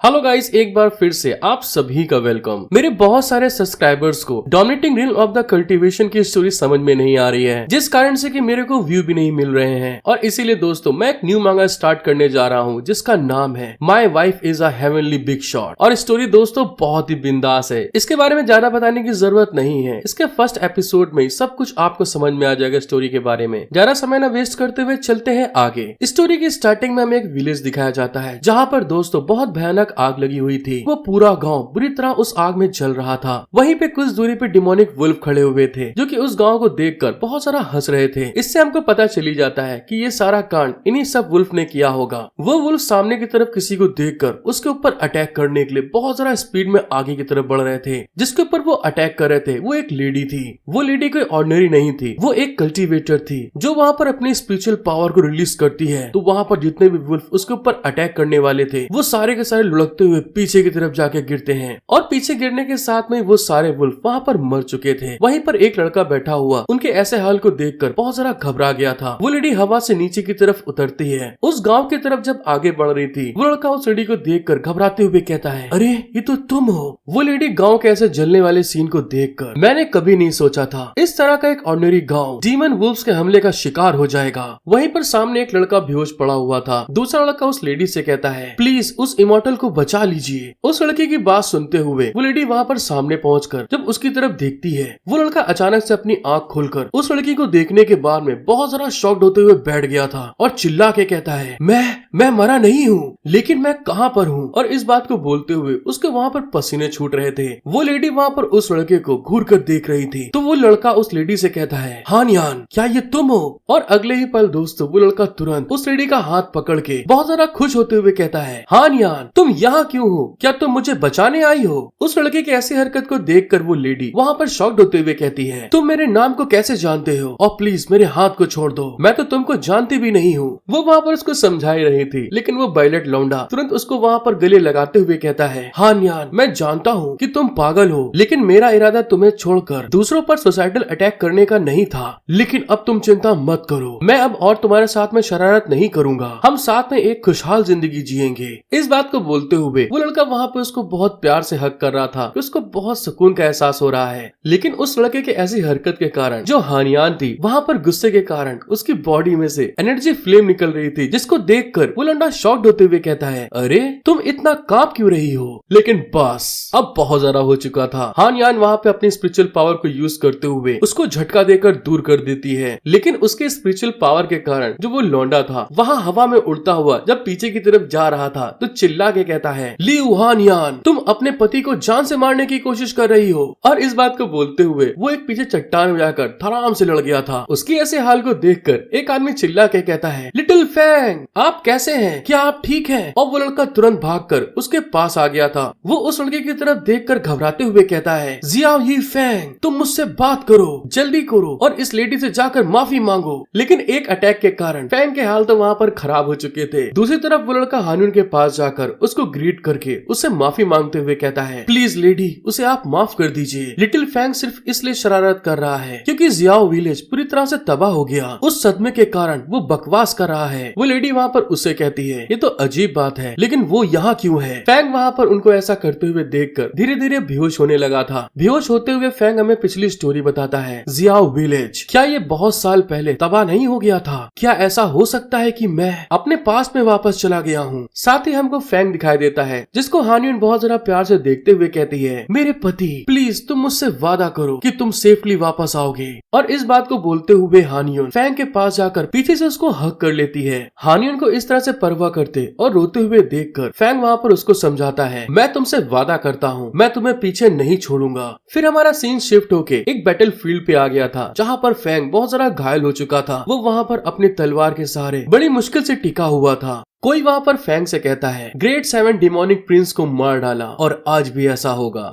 Hello guys, एक बार फिर से आप सभी का वेलकम। मेरे बहुत सारे सब्सक्राइबर्स को dominating real of the cultivation की स्टोरी समझ में नहीं आ रही है, जिस कारण से कि मेरे को व्यू भी नहीं मिल रहे हैं। और इसीलिए दोस्तों मैं एक न्यू मांगा स्टार्ट करने जा रहा हूँ जिसका नाम है my wife is a heavenly big shot. और स्टोरी दोस्तों बहुत ही बिंदास है, इसके बारे में ज्यादा बताने की जरूरत नहीं है। इसके फर्स्ट एपिसोड में सब कुछ आपको समझ में आ जाएगा स्टोरी के बारे में। ज्यादा समय न वेस्ट करते हुए चलते हैं आगे। स्टोरी की स्टार्टिंग में हमें एक विलेज दिखाया जाता है जहाँ पर दोस्तों बहुत भयानक आग लगी हुई थी। वो पूरा गांव बुरी तरह उस आग में जल रहा था। वहीं पे कुछ दूरी पे डिमोनिक वुल्फ खड़े हुए थे जो कि उस गांव को देखकर बहुत सारा हंस रहे थे। इससे हमको पता चली जाता है कि ये सारा कांड इन्हीं सब वुल्फ ने किया होगा। वो वुल्फ सामने की तरफ किसी को देखकर उसके ऊपर अटैक करने के लिए बहुत सारा स्पीड में आगे की तरफ बढ़ रहे थे। जिसके ऊपर वो अटैक कर रहे थे वो एक लेडी थी। वो लेडी कोई ऑर्डिनरी नहीं थी, वो एक कल्टीवेटर थी जो वहाँ पर अपनी स्पिरिचुअल पावर को रिलीज करती है। तो वहाँ पर जितने भी वुल्फ उसके ऊपर अटैक करने वाले थे वो सारे के सारे लुढ़कते हुए पीछे की तरफ जाके गिरते हैं। और पीछे गिरने के साथ में वो सारे वुल्फ वहाँ पर मर चुके थे। वहीं पर एक लड़का बैठा हुआ उनके ऐसे हाल को देखकर बहुत सारा घबरा गया था। वो लेडी हवा से नीचे की तरफ उतरती है। उस गांव की तरफ जब आगे बढ़ रही थी वो लड़का उस लेडी को देखकर घबराते हुए कहता है, अरे ये तो तुम हो। वो लेडी गांव के ऐसे जलने वाले सीन को देखकर मैंने कभी नहीं सोचा था इस तरह का एक ऑर्डिनरी गांव डीमन वुल्फ्स के हमले का शिकार हो जाएगा। वहीं पर सामने एक लड़का बेहोश पड़ा हुआ था। दूसरा लड़का उस लेडी से कहता है, प्लीज उस इमॉर्टल को बचा लीजिए। उस लड़के की बात सुनते हुए वो लेडी वहाँ पर सामने पहुंचकर जब उसकी तरफ देखती है वो लड़का अचानक से अपनी आंख खोलकर उस लड़की को देखने के बाद में बहुत सारा शॉक्ड होते हुए बैठ गया था और चिल्ला के कहता है, मैं मरा नहीं हूँ, लेकिन मैं कहाँ पर हूँ। और इस बात को बोलते हुए उसके वहाँ पर पसीने छूट रहे थे। वो लेडी वहाँ पर उस लड़के को घूर कर देख रही थी। तो वो लड़का उस लेडी से कहता है, हान यान क्या ये तुम हो। और अगले ही पल दोस्तों वो लड़का तुरंत उस लेडी का हाथ पकड़ के बहुत ज्यादा खुश होते हुए कहता है, हान यान तुम यहाँ क्यों हो, क्या तुम मुझे बचाने आई हो। उस लड़के की ऐसी हरकत को देखकर वो लेडी वहाँ पर शॉक्ड होते हुए कहती है, तुम मेरे नाम को कैसे जानते हो और प्लीज मेरे हाथ को छोड़ दो, मैं तो तुमको जानती भी नहीं हूँ। वो वहाँ पर उसको समझा ही रही थी लेकिन वो बैलेट लौंडा तुरंत उसको वहाँ पर गले लगाते हुए कहता है, हान यान मैं जानता हूँ कि तुम पागल हो, लेकिन मेरा इरादा तुम्हें छोड़कर दूसरों पर सोसाइटल अटैक करने का नहीं था। लेकिन अब तुम चिंता मत करो, मैं अब और तुम्हारे साथ में शरारत नहीं करूंगा, हम साथ में एक खुशहाल जिंदगी जिएंगे। इस बात को बोलते हुए वो लड़का वहाँ पे उसको बहुत प्यार से हक कर रहा था कि उसको बहुत सुकून का एहसास हो रहा है। लेकिन उस लड़के के ऐसी हरकत के कारण जो हानियान थी वहाँ पर गुस्से के कारण उसकी बॉडी में से एनर्जी फ्लेम निकल रही थी, जिसको देखकर वो लंडा शॉक्ड होते हुए कहता है, अरे तुम इतना कांप क्यों रही हो। लेकिन बस अब बहुत ज्यादा हो चुका था। हानियान वहाँ पे अपनी स्पिरिचुअल पावर को यूज करते हुए उसको झटका देकर दूर कर देती है। लेकिन उसके स्पिरिचुअल पावर के कारण जो वो लौंडा था वहाँ हवा में उड़ता हुआ जब पीछे की तरफ जा रहा था तो चिल्ला के कहता है, लियू हानियान तुम अपने पति को जान से मारने की कोशिश कर रही हो। और इस बात को बोलते हुए वो एक पीछे चट्टान में जाकर धड़ाम से लड़ गया था। उसकी ऐसे हाल को देखकर एक आदमी चिल्ला के कहता है, लिटिल फैंग आप कैसे हैं, क्या आप ठीक हैं। और वो लड़का तुरंत भागकर उसके पास आ गया था। वो उस लड़के की तरफ देखकर घबराते हुए कहता है, जियाओ यी फैंग तुम मुझसे बात करो, जल्दी करो और इस लेडी से जाकर माफी मांगो। लेकिन एक अटैक के कारण फैंग के हाल तो वहाँ पर खराब हो चुके थे। दूसरी तरफ वो लड़का हानियन के पास जाकर उसको ग्रीट करके उससे माफी मांगते हुए कहता है, प्लीज लेडी उसे आप माफ कर दीजिए। लिटिल फैंग सिर्फ इसलिए शरारत कर रहा है क्योंकि जियाओ विलेज पूरी तरह से तबाह हो गया। उस सदमे के कारण वो बकवास कर रहा है। वो लेडी वहाँ पर उससे कहती है, ये तो अजीब बात है, लेकिन वो यहाँ क्यों है। फैंग वहाँ पर उनको ऐसा करते हुए देखकर धीरे धीरे बेहोश होने लगा था। बेहोश होते हुए फैंग हमें पिछली स्टोरी बताता है, जियाओ विलेज क्या ये बहुत साल पहले तबाह नहीं हो गया था। क्या ऐसा हो सकता है कि मैं अपने पास में वापस चला गया हूँ। साथ ही हमको फैंग दिखाई देता है जिसको हानियन बहुत ज्यादा प्यार से देखते हुए कहती है, मेरे पति प्लीज तुम मुझसे वादा करो कि तुम सेफली वापस आओगे। और इस बात को बोलते हुए हानियन फैंग के पास जाकर पीछे से उसको हक कर लेती है। हानियन को इस तरह से परवाह करते और रोते हुए देखकर फैंग वहाँ पर उसको समझाता है, मैं तुमसे वादा करता हूँ मैं तुम्हें पीछे नहीं छोड़ूंगा। फिर हमारा सीन शिफ्ट होके एक बैटल फील्ड पे आ गया था जहाँ पर फैंग बहुत ज्यादा घायल हो चुका था। वो वहाँ पर अपनी तलवार के सहारे बड़ी मुश्किल से टिका हुआ था। कोई वहाँ पर फैंग से कहता है, ग्रेट 7 डिमोनिक प्रिंस को मार डाला और आज भी ऐसा होगा।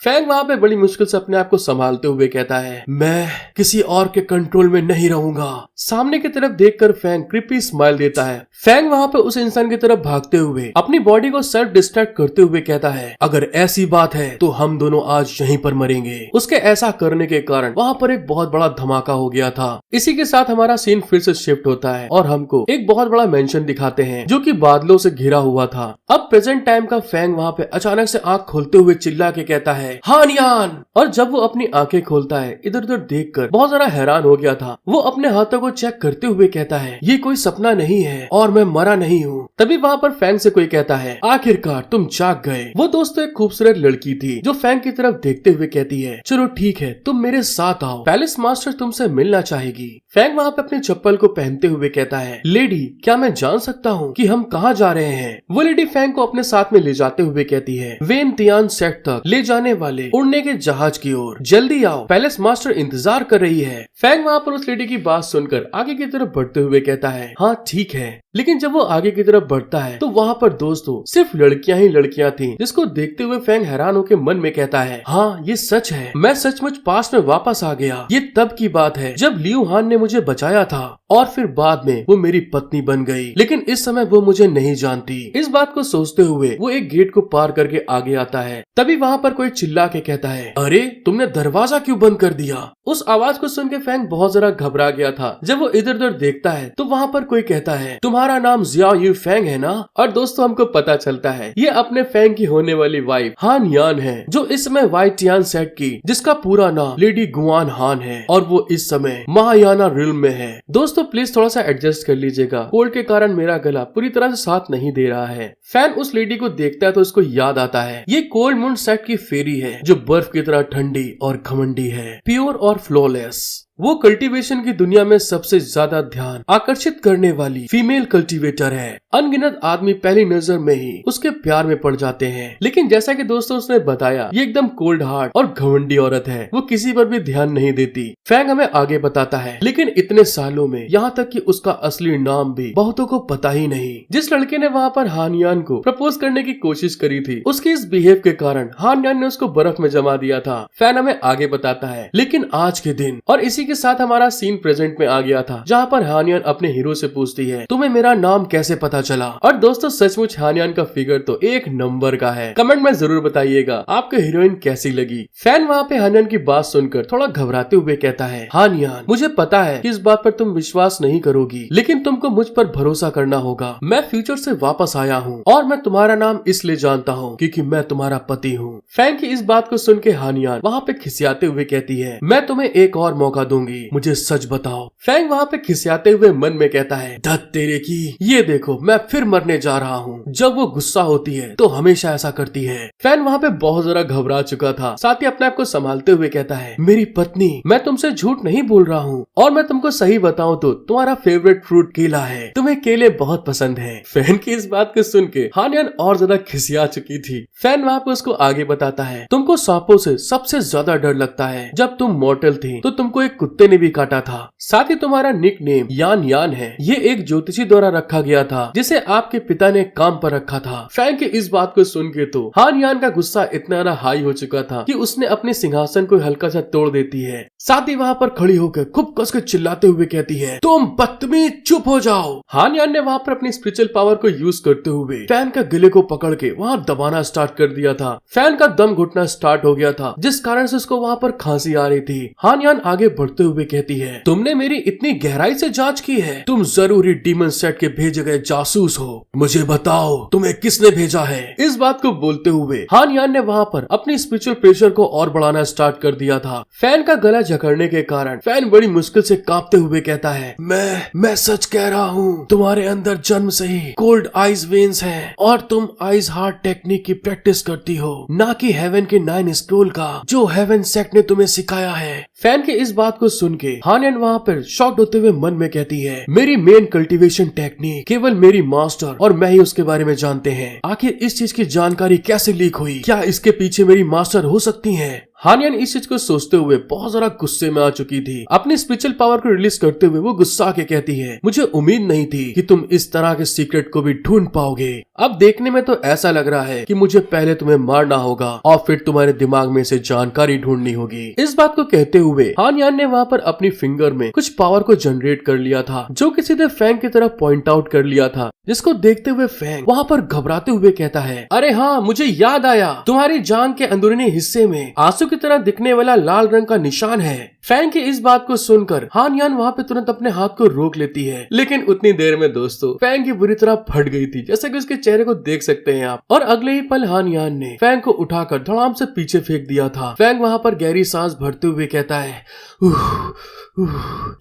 फैंग वहाँ पे बड़ी मुश्किल से अपने आप को संभालते हुए कहता है, मैं किसी और के कंट्रोल में नहीं रहूंगा। सामने की तरफ देखकर फैंग क्रिपी स्माइल देता है। फैंग वहाँ पे उस इंसान की तरफ भागते हुए अपनी बॉडी को सेल्फ डिस्ट्रैक्ट करते हुए कहता है, अगर ऐसी बात है तो हम दोनों आज यहीं पर मरेंगे। उसके ऐसा करने के कारण वहाँ पर एक बहुत बड़ा धमाका हो गया था। इसी के साथ हमारा सीन फिर से शिफ्ट होता है और हमको एक बहुत बड़ा मेंशन रीजन दिखाते हैं जो कि बादलों से घिरा हुआ था। अब प्रेजेंट टाइम का फैंग वहाँ पे अचानक से आंख खोलते हुए चिल्ला के कहता है हान यान। और जब वो अपनी आंखें खोलता है इधर उधर देखकर बहुत ज्यादा हैरान हो गया था। वो अपने हाथों को चेक करते हुए कहता है ये कोई सपना नहीं है और मैं मरा नहीं हूँ। तभी वहाँ पर फैंग से कोई कहता है आखिरकार तुम जाग गए। वो दोस्तों एक खूबसूरत लड़की थी जो फैंग की तरफ देखते हुए कहती है चलो ठीक है तुम मेरे साथ आओ, पैलेस मास्टर तुमसे मिलना चाहेगी। फैंग वहाँ पे अपनी चप्पल को पहनते हुए कहता है लेडी क्या मैं जान सकता हूँ कि हम कहाँ जा रहे हैं। वो लेडी फैंग को अपने साथ में ले जाते हुए कहती है वेन तियान सेट तक ले जाने वाले उड़ने के जहाज की ओर, जल्दी आओ पैलेस मास्टर इंतजार कर रही है। फैंग वहाँ पर उस लेडी की बात सुनकर आगे की तरफ बढ़ते हुए कहता है हाँ ठीक है। लेकिन जब वो आगे की तरफ बढ़ता है तो वहाँ पर दोस्तों सिर्फ लड़कियां ही लड़कियां थीं, जिसको देखते हुए फैंग हैरान होकर मन में कहता है हाँ ये सच है, मैं सचमुच पास्ट में वापस आ गया। ये तब की बात है जब लियू हान ने मुझे बचाया था और फिर बाद में वो मेरी पत्नी बन गई, लेकिन इस समय वो मुझे नहीं जानती। इस बात को सोचते हुए वो एक गेट को पार करके आगे आता है। तभी वहाँ पर कोई चिल्ला के कहता है अरे तुमने दरवाजा क्यों बंद कर दिया। उस आवाज को सुन के फैंग बहुत जरा घबरा गया था। जब वो इधर उधर देखता है तो वहाँ पर कोई कहता है तुम्हारा नाम जिया यू फैंग है ना। और दोस्तों हमको पता चलता है ये अपने फैंग की होने वाली वाइफ हान यान है जो इस समय वाइट तियान सेट की, जिसका पूरा नाम लेडी गुआन हान है और वो इस समय महायाना रिल्म में है। दोस्तों प्लीज थोड़ा सा एडजस्ट कर लीजिएगा, कोल्ड के कारण मेरा गला पूरी तरह से साथ नहीं दे रहा है। फैन उस लेडी को देखता है तो उसको याद आता है ये कोल्ड मून सेट की फेरी है जो बर्फ की तरह ठंडी और घमंडी है, प्योर और फ्लॉलेस। वो कल्टीवेशन की दुनिया में सबसे ज्यादा ध्यान आकर्षित करने वाली फीमेल कल्टीवेटर है। अनगिनत आदमी पहली नजर में ही उसके प्यार में पड़ जाते हैं। लेकिन जैसा कि दोस्तों उसने बताया ये एकदम कोल्ड हार्ट और घमंडी औरत है, वो किसी पर भी ध्यान नहीं देती। फैंग हमें आगे बताता है लेकिन इतने सालों में यहाँ तक कि उसका असली नाम भी बहुतों को पता ही नहीं। जिस लड़के ने वहाँ पर हान यान को प्रपोज करने की कोशिश करी थी उसके इस बिहेव के कारण हान यान ने उसको बर्फ में जमा दिया था। फैन हमें आगे बताता है लेकिन आज के दिन और इसी के साथ हमारा सीन प्रेजेंट में आ गया था जहाँ पर हान यान अपने हीरो से पूछती है तुम्हें मेरा नाम कैसे पता चला। और दोस्तों सचमुच हान यान का फिगर तो एक नंबर का है। कमेंट में जरूर बताइएगा आपको हीरोइन कैसी लगी। फैन वहाँ पे हान यान की बात सुनकर थोड़ा घबराते हुए कहता है हान यान मुझे पता है कि इस बात पर तुम विश्वास नहीं करोगी, लेकिन तुमको मुझ पर भरोसा करना होगा। मैं फ्यूचर से वापस आया हूँ और मैं तुम्हारा नाम इसलिए जानता हूँ क्योंकि मैं तुम्हारा पति हूँ। फैन की इस बात को सुन के हान यान वहाँ पे खिसियाते हुए कहती है मैं तुम्हें एक और मौका दूंगी, मुझे सच बताओ। फैंग वहाँ पे खिसियाते हुए मन में कहता है धत तेरे की, ये देखो मैं फिर मरने जा रहा हूँ। जब वो गुस्सा होती है तो हमेशा ऐसा करती है। फैन वहाँ पे बहुत जरा घबरा चुका था, साथ ही अपने आप को संभालते हुए कहता है मेरी पत्नी मैं तुमसे झूठ नहीं बोल रहा हूँ और मैं तुमको सही बताऊँ तो तुम्हारा फेवरेट फ्रूट केला है, तुम्हें केले बहुत पसंद है। फैन की इस बात को सुन के हान यान और ज्यादा खिसिया चुकी थी। फैन वहाँ पे उसको आगे बताता है तुमको सांपों से सबसे ज्यादा डर लगता है। जब तुम मॉर्टल थी तो तुमको एक कुत्ते ने भी काटा था। साथ ही तुम्हारा निक नेम यान यान है, ये एक ज्योतिषी द्वारा रखा गया था जिसे आपके पिता ने काम पर रखा था। फैंग की इस बात को सुन के तो हान यान का गुस्सा इतना हाई हो चुका था कि उसने अपने सिंहासन को हल्का सा तोड़ देती है। साथ ही वहाँ पर खड़ी होकर खूब कस के चिल्लाते हुए कहती है तुम बदतमीज चुप हो जाओ। हान यान ने वहाँ पर अपनी स्पिरिचुअल पावर को यूज करते हुए फैन का गले को पकड़ के वहाँ दबाना स्टार्ट कर दिया था। फैन का दम घुटना स्टार्ट हो गया था जिस कारण से उसको वहाँ पर खांसी आ रही थी। हान यान आगे बढ़ते हुए कहती है तुमने मेरी इतनी गहराई से जांच की है, तुम जरूरी डीमन सेट के भेजे गए जासूस हो, मुझे बताओ तुम्हें किसने भेजा है। इस बात को बोलते हुए हान यान ने वहाँ पर अपनी स्पिरिचुअल प्रेशर को और बढ़ाना स्टार्ट कर दिया था। फैन का गला जकड़ने के कारण फैन बड़ी मुश्किल से कांपते हुए कहता है मैं सच कह रहा हूँ, तुम्हारे अंदर जन्म से ही कोल्ड आइस वेन्स है और तुम आइस हार्ट टेक्निक की प्रैक्टिस करती हो, ना कि हेवन के 9 स्क्रोल का जो हेवन सेक्ट ने तुम्हें सिखाया है। फैन की इस बात को सुन के हान यान वहाँ पर शॉक्ड होते हुए मन में कहती है मेरी मेन कल्टीवेशन टेक्निक केवल मेरी मास्टर और मैं ही उसके बारे में जानते हैं। आखिर इस चीज की जानकारी कैसे लीक हुई, क्या इसके पीछे मेरी मास्टर हो सकती है। हान यान इस चीज को सोचते हुए बहुत ज्यादा गुस्से में आ चुकी थी। अपनी स्पिरिचुअल पावर को रिलीज करते हुए वो गुस्सा के कहती है मुझे उम्मीद नहीं थी कि तुम इस तरह के सीक्रेट को भी ढूंढ पाओगे। अब देखने में तो ऐसा लग रहा है कि मुझे पहले तुम्हें मारना होगा और फिर तुम्हारे दिमाग में से जानकारी ढूंढनी होगी। इस बात को कहते हुए हान यान ने वहाँ पर अपनी फिंगर में कुछ पावर को जनरेट कर लिया था जो कि सीधे फैंग की तरफ पॉइंट आउट कर लिया था, जिसको देखते हुए फैंग वहाँ पर घबराते हुए कहता है अरे हाँ मुझे याद आया, तुम्हारी जांग के अंदरूनी हिस्से में आंसू की तरह दिखने वाला लाल रंग का निशान है। फैंग की इस बात को सुनकर हान यान वहाँ पे तुरंत अपने हाथ को रोक लेती है, लेकिन उतनी देर में दोस्तों फैंग की बुरी तरह फट गई थी, जैसे कि उसके चेहरे को देख सकते हैं आप। और अगले ही पल हान यान ने फैंग को उठाकर धड़ाम से पीछे फेंक दिया था। फैंग वहाँ पर गहरी सांस भरते हुए कहता है,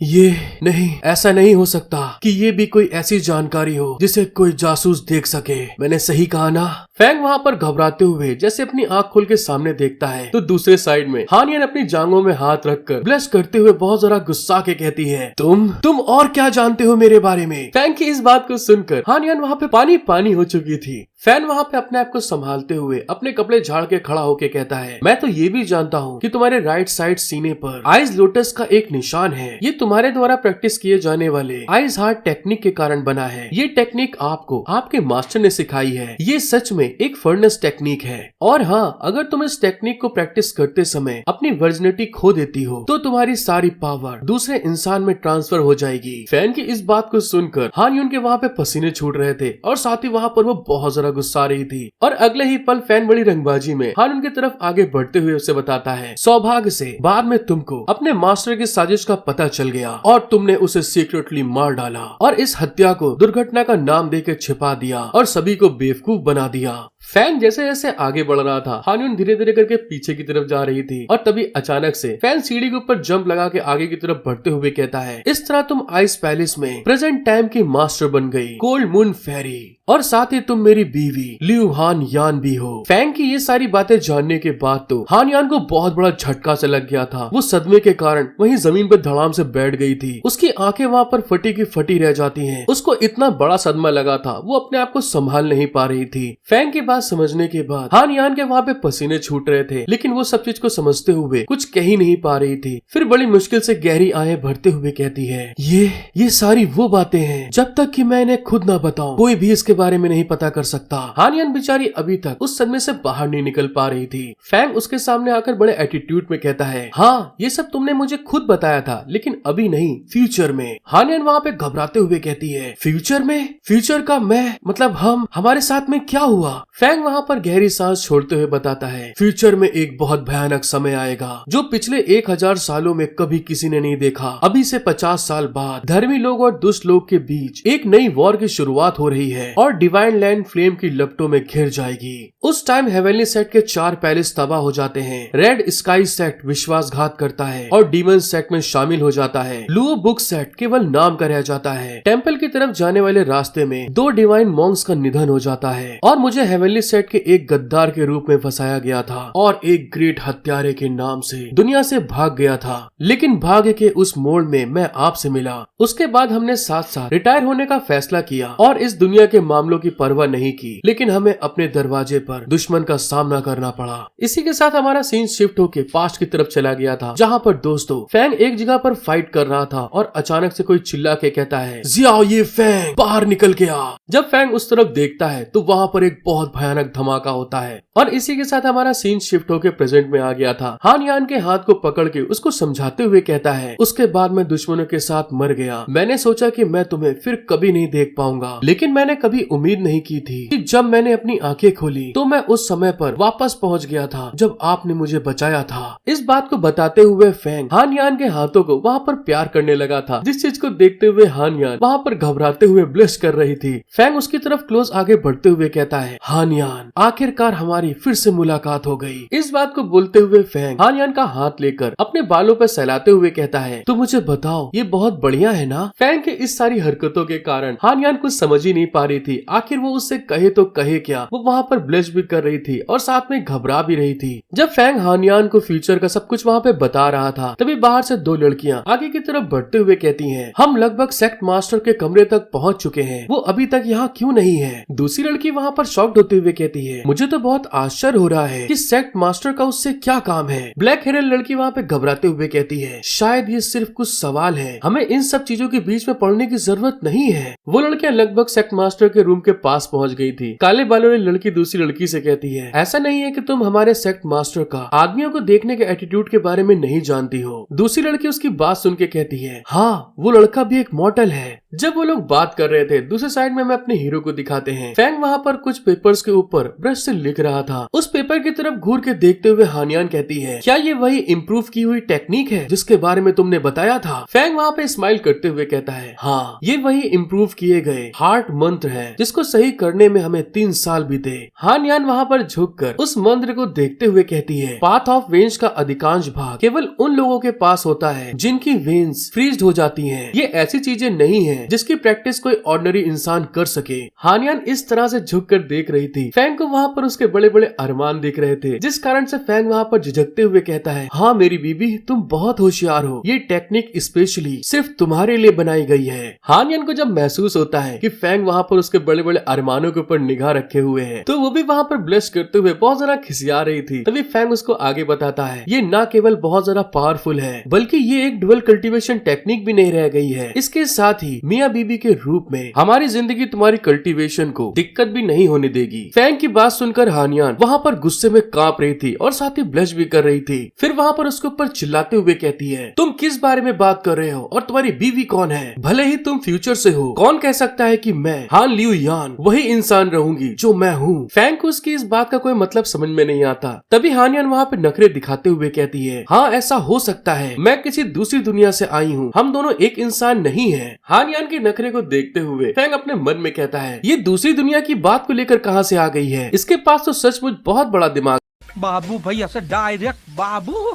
ये नहीं, ऐसा नहीं हो सकता कि ये भी कोई ऐसी जानकारी हो जिसे कोई जासूस देख सके। मैंने सही कहा ना? फैंग वहाँ पर घबराते हुए जैसे अपनी आंख खोल के सामने देखता है तो दूसरे साइड में हान यान अपनी जांघों में हाथ रखकर ब्लश करते हुए बहुत जरा गुस्सा के कहती है, तुम और क्या जानते हो मेरे बारे में? फैंग की इस बात को सुनकर हान यान वहाँ पे पानी पानी हो चुकी थी। फैन वहाँ पे अपने आप को संभालते हुए अपने कपड़े झाड़ के खड़ा होके कहता है, मैं तो ये भी जानता हूँ कि तुम्हारे राइट साइड सीने पर आइज लोटस का एक निशान है। ये तुम्हारे द्वारा प्रैक्टिस किए जाने वाले आइज हार्ट टेक्निक के कारण बना है। ये टेक्निक आपको आपके मास्टर ने सिखाई है। ये सच में एक फर्नेस टेक्निक है। और हाँ, अगर तुम इस टेक्निक को प्रैक्टिस करते समय अपनी वर्जिनिटी खो देती हो तो तुम्हारी सारी पावर दूसरे इंसान में ट्रांसफर हो जाएगी। फैन की इस बात को सुनकर हान यून के वहाँ पे पसीने छूट रहे थे और साथ ही वहाँ पर वो बहुत जरा गुस्सा रही थी। और अगले ही पल फैन बड़ी रंगबाजी में हान उनकी तरफ आगे बढ़ते हुए उसे बताता है, सौभाग्य से बाद में तुमको अपने मास्टर की साजिश का पता चल गया और तुमने उसे सीक्रेटली मार डाला और इस हत्या को दुर्घटना का नाम देकर छिपा दिया और सभी को बेवकूफ बना दिया। फैन जैसे जैसे आगे बढ़ रहा था हान यून धीरे धीरे करके पीछे की तरफ जा रही थी और तभी अचानक से फैन सीढ़ी के ऊपर जंप लगा के आगे की तरफ बढ़ते हुए कहता है, इस तरह तुम आइस पैलेस में प्रेजेंट टाइम की मास्टर बन गई, कोल्ड मून फेरी, और साथ ही तुम मेरी बीवी लियू हान यान भी हो। फैंग की ये सारी बातें जानने के बाद तो हान यान को बहुत बड़ा झटका से लग गया था। वो सदमे के कारण वहीं जमीन पर धड़ाम से बैठ गई थी। उसकी आंखें वहाँ पर फटी की फटी रह जाती हैं। उसको इतना बड़ा सदमा लगा था, वो अपने आप को संभाल नहीं पा रही थी। फैंग की बात समझने के बाद हान यान के वहाँ पे पसीने छूट रहे थे, लेकिन वो सब चीज को समझते हुए कुछ कह ही नहीं पा रही थी। फिर बड़ी मुश्किल से गहरी आंखें भरते हुए कहती है, ये सारी वो बातें हैं जब तक कि मैं इन्हें खुद ना बताऊं कोई भी इसके बारे में नहीं पता कर सकता। हान यान बेचारी अभी तक उस सदमे से बाहर नहीं निकल पा रही थी। फैंग उसके सामने आकर बड़े एटीट्यूड में कहता है, हाँ ये सब तुमने मुझे खुद बताया था, लेकिन अभी नहीं, फ्यूचर में। हान यान वहाँ पे घबराते हुए कहती है, फ्यूचर में? फ्यूचर का मैं मतलब हमारे साथ में क्या हुआ? फैंग वहाँ पर गहरी सांस छोड़ते हुए बताता है, फ्यूचर में एक बहुत भयानक समय आएगा जो पिछले 1000 सालों में कभी किसी ने नहीं देखा। अभी से 50 साल बाद धर्मी लोग और दुष्ट लोग के बीच एक नई वॉर की शुरुआत हो रही है और डिवाइन लैंड फ्लेम की लपटों में घिर जाएगी। उस टाइम हेवनली सेट के 4 पैलेस तबाह हो जाते हैं। रेड स्काई सेट विश्वासघात करता है और डीमन सेट में शामिल हो जाता है। लुओ बुक सेट केवल नाम का रह जाता है। टेम्पल की तरफ जाने वाले रास्ते में 2 डिवाइन मॉन्क्स का निधन हो जाता है और मुझे हेवनली सेट के एक गद्दार के रूप में फंसाया गया था और एक ग्रेट हत्यारे के नाम से दुनिया से भाग गया था। लेकिन भाग्य के उस मोड़ में मैं आपसे मिला। उसके बाद हमने साथ साथ रिटायर होने का फैसला किया और इस दुनिया के मामलों की परवाह नहीं की, लेकिन हमें अपने दरवाजे पर दुश्मन का सामना करना पड़ा। इसी के साथ हमारा सीन शिफ्ट होके पास्ट की तरफ चला गया था, जहाँ पर दोस्तों फैंग एक जगह पर फाइट कर रहा था और अचानक से कोई चिल्ला के कहता है, जियाओ ये फैंग बाहर निकल के आ। जब फैंग उस तरफ देखता है तो वहाँ पर एक बहुत भयानक धमाका होता है और इसी के साथ हमारा सीन शिफ्ट होके प्रेजेंट में आ गया था। हान यान के हाथ को पकड़ के उसको समझाते हुए कहता है, उसके बाद मैं दुश्मनों के साथ मर गया। मैंने सोचा कि मैं तुम्हें फिर कभी नहीं देख पाऊंगा, लेकिन मैंने कभी उम्मीद नहीं की थी कि जब मैंने अपनी आंखें खोली तो मैं उस समय पर वापस पहुंच गया था जब आपने मुझे बचाया था। इस बात को बताते हुए फैंग हान यान के हाथों को वहाँ पर प्यार करने लगा था, जिस चीज को देखते हुए हान यान वहाँ पर घबराते हुए ब्लश कर रही थी। फैंग उसकी तरफ क्लोज आगे बढ़ते हुए कहता है, हान यान आखिरकार हमारी फिर से मुलाकात हो गई। इस बात को बोलते हुए फैंग हान यान का हाथ लेकर अपने बालों पर सहलाते हुए कहता है, तो मुझे बताओ ये बहुत बढ़िया है ना? फैंग के इस सारी हरकतों के कारण हान यान कुछ समझ ही नहीं पा रही थी। आखिर वो उससे कहे तो कहे क्या। वो वहाँ पर ब्लश भी कर रही थी और साथ में घबरा भी रही थी। जब फैंग हान यान को फ्यूचर का सब कुछ वहाँ पे बता रहा था, तभी बाहर से 2 लड़कियाँ आगे की तरफ बढ़ते हुए कहती हैं, हम लगभग सेक्ट मास्टर के कमरे तक पहुँच चुके हैं, वो अभी तक यहाँ क्यों नहीं है? दूसरी लड़की वहाँ पर शॉक्ड होते हुए कहती है, मुझे तो बहुत आश्चर्य हो रहा है कि सेक्ट मास्टर का उससे क्या काम है? ब्लैक हेयर लड़की वहाँ पे घबराते हुए कहती है, शायद ये सिर्फ कुछ सवाल है, हमें इन सब चीजों के बीच में पड़ने की जरूरत नहीं है। वो लड़कियां लगभग सेक्ट मास्टर के रूम के पास पहुंच गई थी। काले बालों वाली लड़की दूसरी लड़की से कहती है, ऐसा नहीं है कि तुम हमारे सेक्ट मास्टर का आदमियों को देखने के एटीट्यूड के बारे में नहीं जानती हो। दूसरी लड़की उसकी बात सुन के कहती है, हाँ वो लड़का भी एक मॉडल है। जब वो लोग बात कर रहे थे, दूसरे साइड में हमें अपने हीरो को दिखाते हैं। फैंग वहाँ पर कुछ पेपर्स के ऊपर ब्रश से लिख रहा था। उस पेपर की तरफ घूर के देखते हुए हानियान कहती है, क्या ये वही इम्प्रूव की हुई टेक्निक है जिसके बारे में तुमने बताया था? फैंग वहाँ पे स्माइल करते हुए कहता है, हाँ, ये वही इम्प्रूव किए गए हार्ट मंत्र है जिसको सही करने में हमें 3 साल बीते। हानियान वहाँ पर झुककर उस मंत्र को देखते हुए कहती है, पाथ ऑफ वेन्स का अधिकांश भाग केवल उन लोगों के पास होता है जिनकी वेन्स फ्रीज हो जाती हैं। ये ऐसी चीजें नहीं है जिसकी प्रैक्टिस कोई ऑर्डिनरी इंसान कर सके। हानियान इस तरह से झुककर देख रही थी। फैंग को वहाँ पर उसके बड़े बड़े अरमान दिख रहे थे, जिस कारण से फैंग वहाँ पर झिझकते हुए कहता है, हाँ मेरी बीबी, तुम बहुत होशियार हो। ये टेक्निक स्पेशली सिर्फ तुम्हारे लिए बनाई गई है। हानियान को जब महसूस होता है कि फैंग वहाँ पर उसके बड़े बड़े अरमानों के ऊपर निगाह रखे हुए है, तो वो भी वहाँ पर ब्लश करते हुए बहुत ज्यादा खिसिया रही थी। तभी फैंग उसको आगे बताता है, ये न केवल बहुत ज्यादा पावरफुल है, बल्कि ये एक डुअल कल्टीवेशन टेक्निक भी नहीं रह गई है। इसके साथ ही मियाँ बीबी के रूप में हमारी जिंदगी तुम्हारी कल्टीवेशन को दिक्कत भी नहीं होने देगी। फैंग की बात सुनकर हानियान वहाँ पर गुस्से में कांप रही थी और साथ ही ब्लश भी कर रही थी। फिर वहाँ पर उसके ऊपर चिल्लाते हुए कहती है, तुम किस बारे में बात कर रहे हो और तुम्हारी बीवी कौन है? भले ही तुम फ्यूचर से हो, कौन कह सकता है कि मैं हान लियू यान वही इंसान रहूंगी जो मैं हूँ? फैंग को उसकी इस बात का कोई मतलब समझ में नहीं आता। तभी हानियान वहाँ पे नखरे दिखाते हुए कहती है, हाँ ऐसा हो सकता है, मैं किसी दूसरी दुनिया से आई हूँ, हम दोनों एक इंसान नहीं है। हानियान के नखरे को देखते हुए फैंग अपने मन में कहता है, ये दूसरी दुनिया की बात को लेकर कहाँ से आ गई है? इसके पास तो सचमुच बहुत बड़ा दिमाग बाबू भैया से डायरेक्ट बाबू,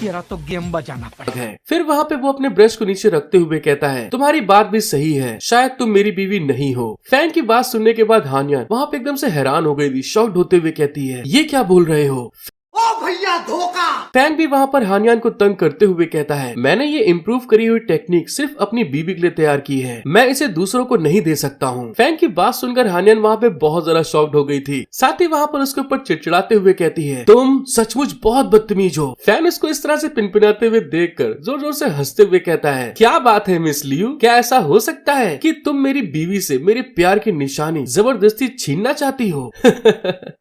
तेरा तो गेम बजाना पड़ेगा। फिर वहाँ पे वो अपने ब्रश को नीचे रखते हुए कहता है, तुम्हारी बात भी सही है, शायद तुम मेरी बीवी नहीं हो। फैंग की बात सुनने के बाद हानियान वहाँ पे एकदम से हैरान हो गई थी। शॉक्ड होते हुए कहती है, ये क्या बोल रहे हो? ओ भैया धोखा। फैंग भी वहाँ पर हानियान को तंग करते हुए कहता है, मैंने ये इम्प्रूव करी हुई टेक्निक सिर्फ अपनी बीबी के लिए तैयार की है, मैं इसे दूसरों को नहीं दे सकता हूँ। फैंग की बात सुनकर हानियान वहाँ पे बहुत ज्यादा शॉक्ड हो गई थी। साथ ही वहाँ पर उसके ऊपर चिड़चिड़ाते हुए कहती है, तुम सचमुच बहुत बदतमीज हो। फैंग उसको इस तरह से पिनपिनाते हुए देखकर जोर जोर से हंसते हुए कहता है, क्या बात है मिस लियू, क्या ऐसा हो सकता है कि तुम मेरी बीवी से मेरे प्यार की निशानी जबरदस्ती छीनना चाहती हो?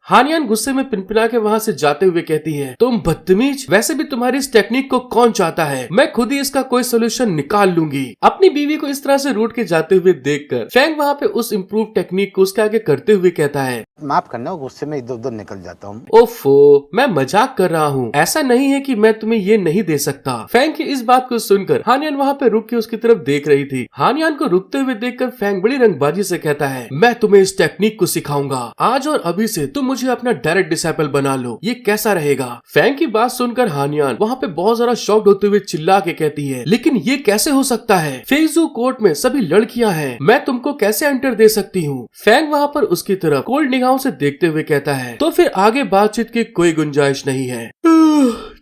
हानियान गुस्से में पिनपिना के वहाँ से जाते हुए कहती है, तुम बदतमीज, वैसे भी तुम्हारी इस टेक्निक को कौन चाहता है? मैं खुद ही इसका कोई सोल्यूशन निकाल लूंगी। अपनी बीवी को इस तरह से रूठ के जाते हुए देखकर फैंग वहाँ पे उस इम्प्रूव टेक्निक को उसके आगे करते हुए कहता है, माफ करना, गुस्से में इधर उधर निकल जाता हूँ। ओफो, मैं मजाक कर रहा हूँ, ऐसा नहीं है कि मैं तुम्हें ये नहीं दे सकता। फैंग की इस बात को सुनकर हानियान वहाँ पे रुक के उसकी तरफ देख रही थी। हानियान को रुकते हुए देखकर फैंग बड़ी रंगबाजी से कहता है, मैं तुम्हें इस टेक्निक को सिखाऊंगा, आज और अभी से तुम मुझे अपना डायरेक्ट डिसाइपल बना लो, ये कैसा रहेगा? फैंग की बात सुनकर हानियान वहाँ पे बहुत ज्यादा शॉक्ड होते हुए चिल्ला के कहती है, लेकिन ये कैसे हो सकता है? फेजू कोर्ट में सभी लड़कियां हैं, मैं तुमको कैसे एंटर दे सकती हूँ? फैंग वहाँ पर उसकी तरफ कोल्ड निगाहों से देखते हुए कहता है, तो फिर आगे बातचीत की कोई गुंजाइश नहीं है।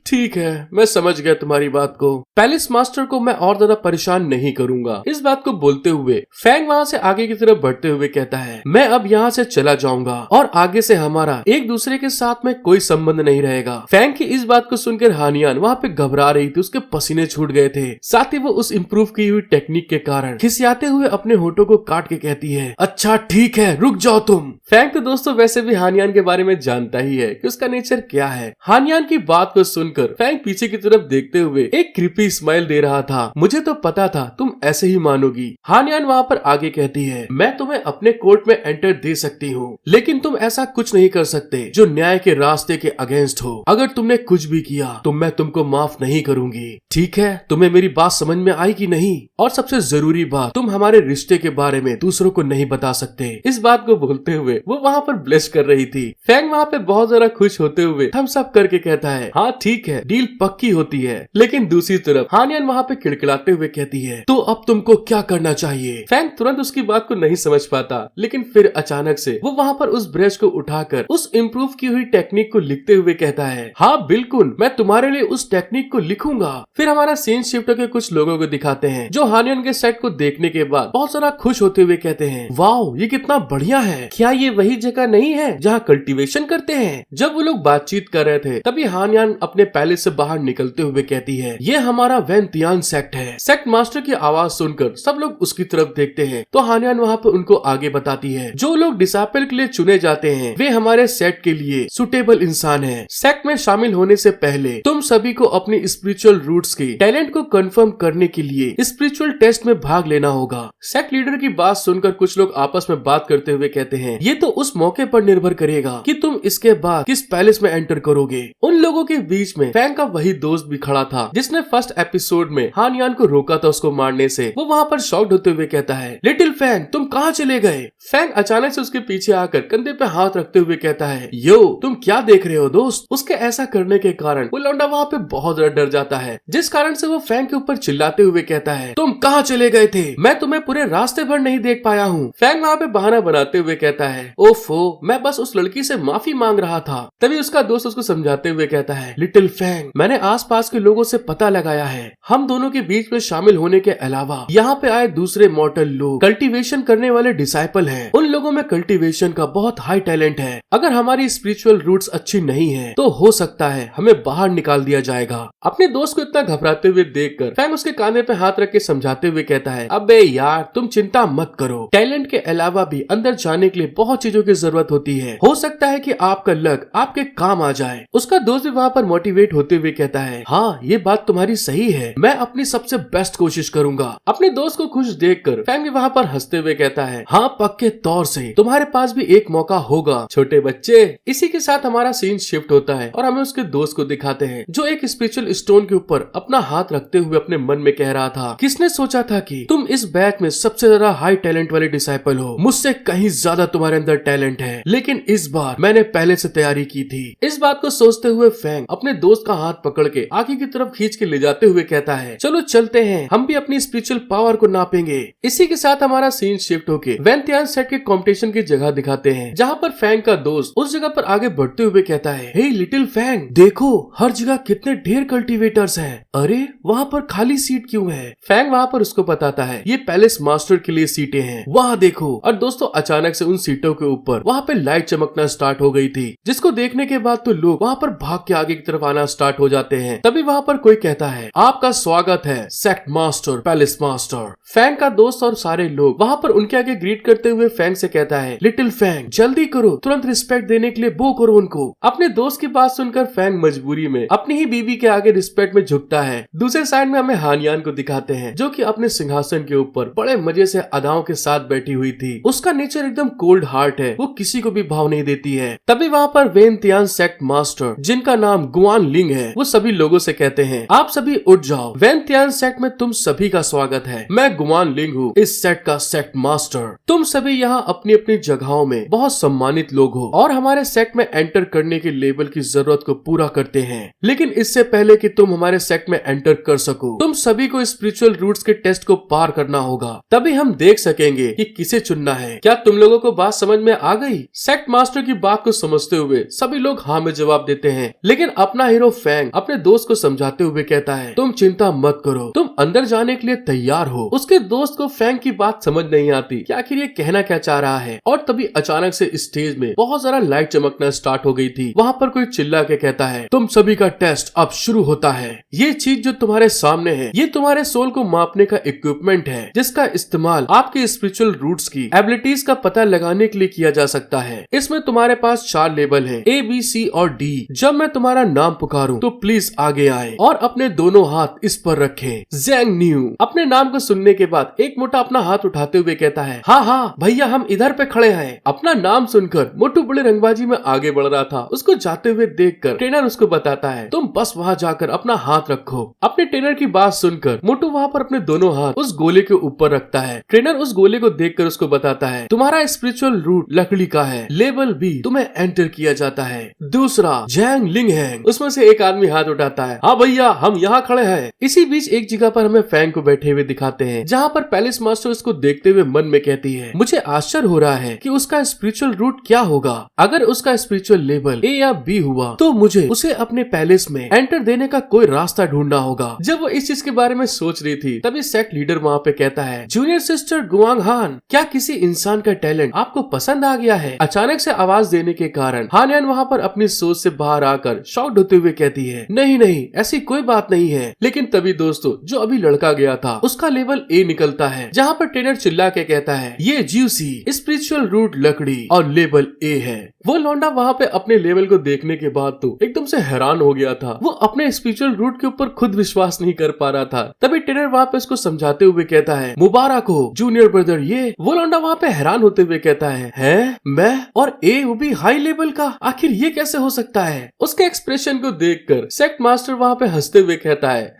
ठीक है, मैं समझ गया तुम्हारी बात को। पैलेस मास्टर को मैं और ज्यादा परेशान नहीं करूंगा। इस बात को बोलते हुए फैंग वहाँ से आगे की तरफ बढ़ते हुए कहता है, मैं अब यहाँ से चला जाऊंगा और आगे से हमारा एक दूसरे के साथ में कोई संबंध नहीं रहेगा। फैंग की इस बात को सुनकर हानियान वहाँ पे घबरा रही थी, उसके पसीने छूट गए थे। साथ ही वो उस इम्प्रूव की हुई टेक्निक के कारण खिसियाते हुए अपने होठों को काट के कहती है, अच्छा ठीक है, रुक जाओ तुम। फैंग तो दोस्तों वैसे भी हानियान के बारे में जानता ही है कि उसका नेचर क्या है। हानियान की बात को सुनकर फैंग पीछे की तरफ देखते हुए एक क्रीपी स्माइल दे रहा था। मुझे तो पता था तुम ऐसे ही मानोगी। हानियान वहाँ पर आगे कहती है, मैं तुम्हें अपने कोर्ट में एंटर दे सकती हूँ, लेकिन तुम ऐसा कुछ नहीं कर सकते जो न्याय के रास्ते के अगेंस्ट हो। अगर तुमने कुछ भी किया तो मैं तुमको माफ नहीं करूंगी। ठीक है, तुम्हें मेरी बात समझ में आई कि नहीं? और सबसे जरूरी बात, तुम हमारे रिश्ते के बारे में दूसरों को नहीं बता सकते। इस बात को बोलते हुए वो वहाँ पर ब्लश कर रही थी। फैंग वहाँ पे बहुत ज्यादा खुश होते हुए थम्स अप करके कहता है, हाँ ठीक है, डील पक्की होती है। लेकिन दूसरी तरफ हानियान वहाँ पे किड़किड़ाते हुए कहती है, तो अब तुमको क्या करना चाहिए? फैंग तुरंत उसकी बात को नहीं समझ पाता, लेकिन फिर अचानक से वो वहाँ पर उस ब्रश को उठाकर उस इम्प्रूव की हुई टेक्निक को लिखते हुए कहता है, हाँ बिल्कुल, मैं तुम्हारे लिए उस टेक्निक को लिखूंगा। फिर हमारा सीन शिफ्ट के कुछ लोगों को दिखाते हैं जो हानियान के सेट को देखने के बाद बहुत सारा खुश होते हुए कहते हैं, वाओ ये कितना बढ़िया है, क्या ये वही जगह नहीं है जहाँ कल्टीवेशन करते हैं? जब वो लोग बातचीत कर रहे थे तभी हानियान अपने पैलेस से बाहर निकलते हुए कहती है, ये हमारा वेंतियान सेक्ट है। सेक्ट मास्टर की आवाज सुनकर सब लोग उसकी तरफ देखते हैं तो हानियान वहाँ पे उनको आगे बताती है, जो लोग डिसाइपल के लिए चुने जाते हैं वे हमारे सेक्ट के लिए सुटेबल इंसान है। सेक्ट में शामिल होने से पहले तुम सभी को अपनी स्पिरिचुअल रूट्स के टैलेंट को कंफर्म करने के लिए स्पिरिचुअल टेस्ट में भाग लेना होगा। सेक्ट लीडर की बात सुनकर कुछ लोग आपस में बात करते हुए कहते हैं, ये तो उस मौके पर निर्भर करेगा कि तुम इसके बाद किस पैलेस में एंटर करोगे। उन लोगों के बीच में फैंग का वही दोस्त भी खड़ा था जिसने फर्स्ट एपिसोड में हानियान को रोका था उसको मारने से। वो वहाँ पर शॉक्ड होते हुए कहता है, लिटिल फैंग तुम कहाँ चले गए। फैंग अचानक से उसके पीछे आकर कंधे पे हाथ रखते हुए कहता है, यो तुम क्या देख रहे हो दोस्त। उसके ऐसा करने के कारण वो लौंडा वहाँ पे बहुत ज्यादा डर जाता है, जिस कारण से वो फैंग के ऊपर चिल्लाते हुए कहता है, तुम कहाँ चले गए थे, मैं तुम्हें पूरे रास्ते भर नहीं देख पाया हूँ। फैंग वहाँ पे बहाना बनाते हुए कहता है, ओफो मैं बस उस लड़की से माफी मांग रहा था। तभी उसका दोस्त उसको समझाते हुए कहता है, लिटिल फैंग मैंने आसपास के लोगों से पता लगाया है, हम दोनों के बीच में शामिल होने के अलावा यहाँ पे आए दूसरे मॉर्टल लोग कल्टीवेशन करने वाले डिसाइपल हैं। उन लोगों में कल्टीवेशन का बहुत हाई टैलेंट है। अगर हमारी स्पिरिचुअल रूट्स अच्छी नहीं है तो हो सकता है हमें बाहर निकाल दिया जाएगा। अपने दोस्त को इतना घबराते हुए देखकर फैंग उसके कांधे पे हाथ रख के समझाते हुए कहता है, अबे यार तुम चिंता मत करो, टैलेंट के अलावा भी अंदर जाने के लिए बहुत चीजों की जरूरत होती है, हो सकता है कि आपका लक आपके काम आ जाए। उसका दोस्त भी वहाँ पर मोटिवेट होते हुए कहता है, हाँ ये बात तुम्हारी सही है, मैं अपनी सबसे बेस्ट कोशिश करूंगा। अपने दोस्त को खुश देखकर फैंग भी वहाँ पर हंसते हुए कहता है, हाँ पक्के तौर से तुम्हारे पास भी एक मौका होगा छोटे बच्चे। इसी के साथ हमारा सीन शिफ्ट होता है और हमें उसके दोस्त को दिखाते हैं जो एक स्पिरिचुअल स्टोन के ऊपर अपना हाथ रखते हुए अपने मन में कह रहा था, किसने सोचा था कि तुम इस बैच में सबसे ज्यादा हाई टैलेंट वाले डिसाइपल हो, मुझसे कहीं ज्यादा तुम्हारे अंदर टैलेंट है, लेकिन इस बार मैंने पहले से तैयारी की थी। इस बात को सोचते हुए फैंग अपने दोस्त का हाथ पकड़ के आगे की तरफ खींच के ले जाते हुए कहता है, चलो चलते हैं, हम भी अपनी स्पिरिचुअल पावर को नापेंगे। इसी के साथ हमारा सीन शिफ्ट होके वेंतियान सेट के कंपटीशन की जगह दिखाते हैं, जहाँ पर फैंग का दोस्त उस जगह पर आगे बढ़ते हुए कहता है, हे लिटिल फैंग देखो हर जगह कितने ढेर कल्टीवेटर्स हैं, अरे वहाँ पर खाली सीट क्यों है। फैंग वहाँ पर उसको बताता है, ये पैलेस मास्टर के लिए सीटें हैं, वहाँ देखो। और दोस्तों अचानक से उन सीटों के ऊपर वहाँ पे लाइट चमकना स्टार्ट हो गई थी, जिसको देखने के बाद तो लोग वहाँ पर भाग के आगे की तरफ आना स्टार्ट हो जाते हैं। तभी वहाँ पर कोई कहता है, आपका स्वागत है sect master palace master. Fang का दोस्त और सारे लोग वहाँ पर उनके आगे ग्रीट करते हुए फैंग से कहता है, लिटिल फैंग जल्दी करो, तुरंत रिस्पेक्ट देने के लिए बो करो उनको। अपने दोस्त की बात सुनकर फैंग मजबूरी में अपनी ही बीवी के आगे रिस्पेक्ट में झुकता है। दूसरे साइड में हमें हानियान को दिखाते हैं जो कि अपने सिंहासन के ऊपर बड़े मजे से अदाओं के साथ बैठी हुई थी। उसका नेचर एकदम कोल्ड हार्ट है, वो किसी को भी भाव नहीं देती है। तभी वहाँ पर वेंतियान सेक्ट मास्टर जिनका नाम गुआन लिंग है, वो सभी लोगों से कहते हैं, आप सभी उठ जाओ, वेंतियान सेक्ट में तुम सभी का स्वागत है, मैं गुआन लिंग हूँ, इस सेट का सेक्ट मास्टर। तुम सभी यहाँ अपनी अपनी जगहों में बहुत सम्मानित लोग हो और हमारे सेक्ट में एंटर करने के लेवल की जरूरत को पूरा करते हैं, लेकिन इससे पहले कि तुम हमारे सेक्ट में एंटर कर सको तुम सभी को स्पिरिचुअल रूट्स के टेस्ट को पार करना होगा, तभी हम देख सकेंगे कि किसे चुनना है। क्या तुम लोगों को बात समझ में आ गई। सेक्ट मास्टर की बात को समझते हुए सभी लोग हाँ में जवाब देते हैं, लेकिन अपना हीरो फैंग अपने दोस्त को समझाते हुए कहता है, तुम चिंता मत करो, तुम अंदर जाने के लिए तैयार हो। उसके दोस्त को फैंग की बात समझ नहीं आती कि आखिर ये कहना क्या चाह रहा है। और तभी अचानक से स्टेज में बहुत सारा लाइट चमकना स्टार्ट हो गई थी। वहाँ पर कोई चिल्ला के कहता है, तुम सभी का टेस्ट अब शुरू होता है। ये चीज जो तुम्हारे सामने है ये तुम्हारे सोल को मापने का इक्विपमेंट है, जिसका इस्तेमाल आपके स्पिरिचुअल रूट्स की एबिलिटीज का पता लगाने के लिए किया जा सकता है। इसमें तुम्हारे पास 4 लेवल है, A, B, C और D। जब मैं तुम्हारा नाम पुकारूं तो प्लीज आगे आए और अपने दोनों हाथ इस पर रखें। ज़ैंग न्यू अपने नाम को सुनने के बाद एक मोटा अपना हाथ उठाते हुए कहता है, हाँ भैया हम इधर पे खड़े हैं। अपना नाम सुनकर मोटू बड़े रंगबाजी में आगे बढ़ रहा था, उसको जाते हुए देखकर ट्रेनर उसको बताता है, तुम बस वहाँ जाकर अपना हाथ रखो। अपने ट्रेनर की बात सुनकर मोटू वहाँ पर अपने दोनों हाथ उस गोले के ऊपर रखता है। ट्रेनर उस गोले को देखकर उसको बताता है, तुम्हारा स्पिरिचुअल रूट लकड़ी का है, लेवल B तुम्हें एंटर किया जाता है। दूसरा जैंग लिंग है। उसमें से एक आदमी हाथ उठाता है, हाँ भैया हम यहाँ खड़े हैं। इसी बीच एक जगह पर हमें फैंग को बैठे हुए दिखाते हैं, जहाँ पर पैलेस मास्टर उसको देखते हुए मन में कहती है, मुझे आश्चर्य हो रहा है कि उसका स्पिरिचुअल रूट क्या होगा। अगर उसका स्पिरिचुअल लेवल A या B हुआ तो मुझे उसे अपने पैलेस में एंटर देने का कोई रास्ता ढूंढना होगा। जब वो इस चीज के बारे में सोच रही थी तभी सेक्ट लीडर वहाँ पे कहता है, जूनियर सिस्टर गुआंग हान, क्या किसी इंसान का टैलेंट आपको पसंद आ गया है। अचानक से आवाज देने के कारण हानियान वहाँ पर अपनी सोच से बाहर आकर शॉक्ड होते हुए हुए कहती है नहीं नहीं ऐसी कोई बात नहीं है। लेकिन तभी दोस्तों जो अभी लड़का गया था उसका लेवल ए निकलता है, जहाँ पर ट्रेनर चिल्ला के कहता है ये ज्यूसी स्पिरिचुअल रूट लकड़ी और लेवल ए है। वो लौंडा वहाँ पे अपने लेवल को देखने के बाद तो एकदम से हैरान हो गया था। वो अपने स्पिरिचुअल रूट के ऊपर खुद विश्वास नहीं कर पा रहा था। तभी ट्रेनर वहाँ पे उसको समझाते हुए कहता है मुबारक हो जूनियर ब्रदर। ये वो लौंडा वहाँ पे हैरान होते हुए कहता है मैं और ए वो भी हाई लेवल का, आखिर ये कैसे हो सकता है। उसके एक्सप्रेशन को देखकर सेक्ट मास्टर वहाँ पे हंसते हुए कहता है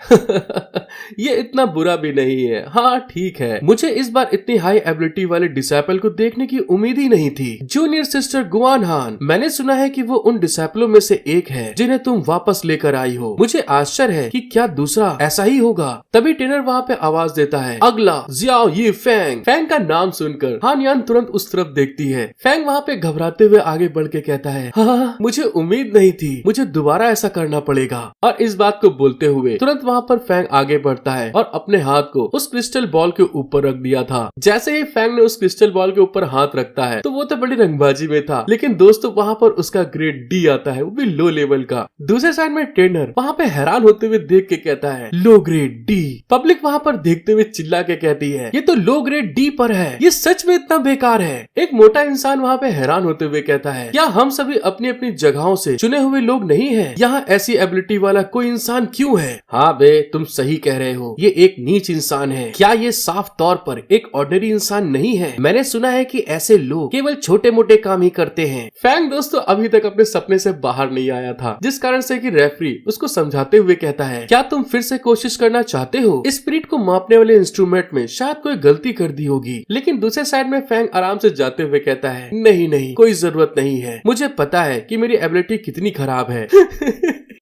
ये इतना बुरा भी नहीं है, हाँ ठीक है, मुझे इस बार इतनी हाई एबिलिटी वाले डिसाइपल को देखने की उम्मीद ही नहीं थी। जूनियर सिस्टर गुआन हान, मैंने सुना है कि वो उन डिसाइपलों में से एक है जिन्हें तुम वापस लेकर आई हो। मुझे आश्चर्य है कि क्या दूसरा ऐसा ही होगा। तभी ट्रेनर वहाँ पे आवाज देता है अगला जियाओ ये फैंग। फैंग का नाम सुनकर हान यान तुरंत उस तरफ देखती है। फैंग वहाँ पे घबराते हुए आगे बढ़ के कहता है हाँ मुझे उम्मीद नहीं थी, मुझे दोबारा ऐसा करना पड़ेगा। और इस बात को बोलते हुए तुरंत वहाँ पर फैंग आगे बढ़ता है और अपने हाथ को उस क्रिस्टल बॉल के ऊपर रख दिया था। जैसे ही फैंग ने उस क्रिस्टल बॉल के ऊपर हाथ रखता है तो वो तो बड़ी रंगबाजी में था, लेकिन दोस्तों वहाँ पर उसका ग्रेड डी आता है, वो भी लो लेवल का। दूसरे साइड में ट्रेनर वहाँ पे हैरान होते हुए देख के कहता है लो ग्रेड डी। पब्लिक वहाँ पर देखते हुए चिल्ला के कहती है ये तो लो ग्रेड डी पर है, ये सच में इतना बेकार है। एक मोटा इंसान वहाँ पे हैरान होते हुए कहता है क्या हम सभी अपनी अपनी जगहों से चुने हुए लोग नहीं है, यहाँ ऐसी एबिलिटी वाला कोई इंसान क्यों है। हाँ बे तुम सही कह रहे हो, ये एक नीच इंसान है। क्या ये साफ तौर पर एक ऑर्डिनरी इंसान नहीं है। मैंने सुना है कि ऐसे लोग केवल छोटे मोटे काम ही करते हैं। फैंग दोस्तों अभी तक अपने सपने से बाहर नहीं आया था, जिस कारण से कि रेफरी उसको समझाते हुए कहता है क्या तुम फिर से कोशिश करना चाहते हो। स्पिरिट को मापने वाले इंस्ट्रूमेंट में शायद कोई गलती कर दी होगी। लेकिन दूसरे साइड में फैंग आराम से जाते हुए कहता है नहीं नहीं कोई जरूरत नहीं है, मुझे पता है कि मेरी एबिलिटी कितनी खराब है।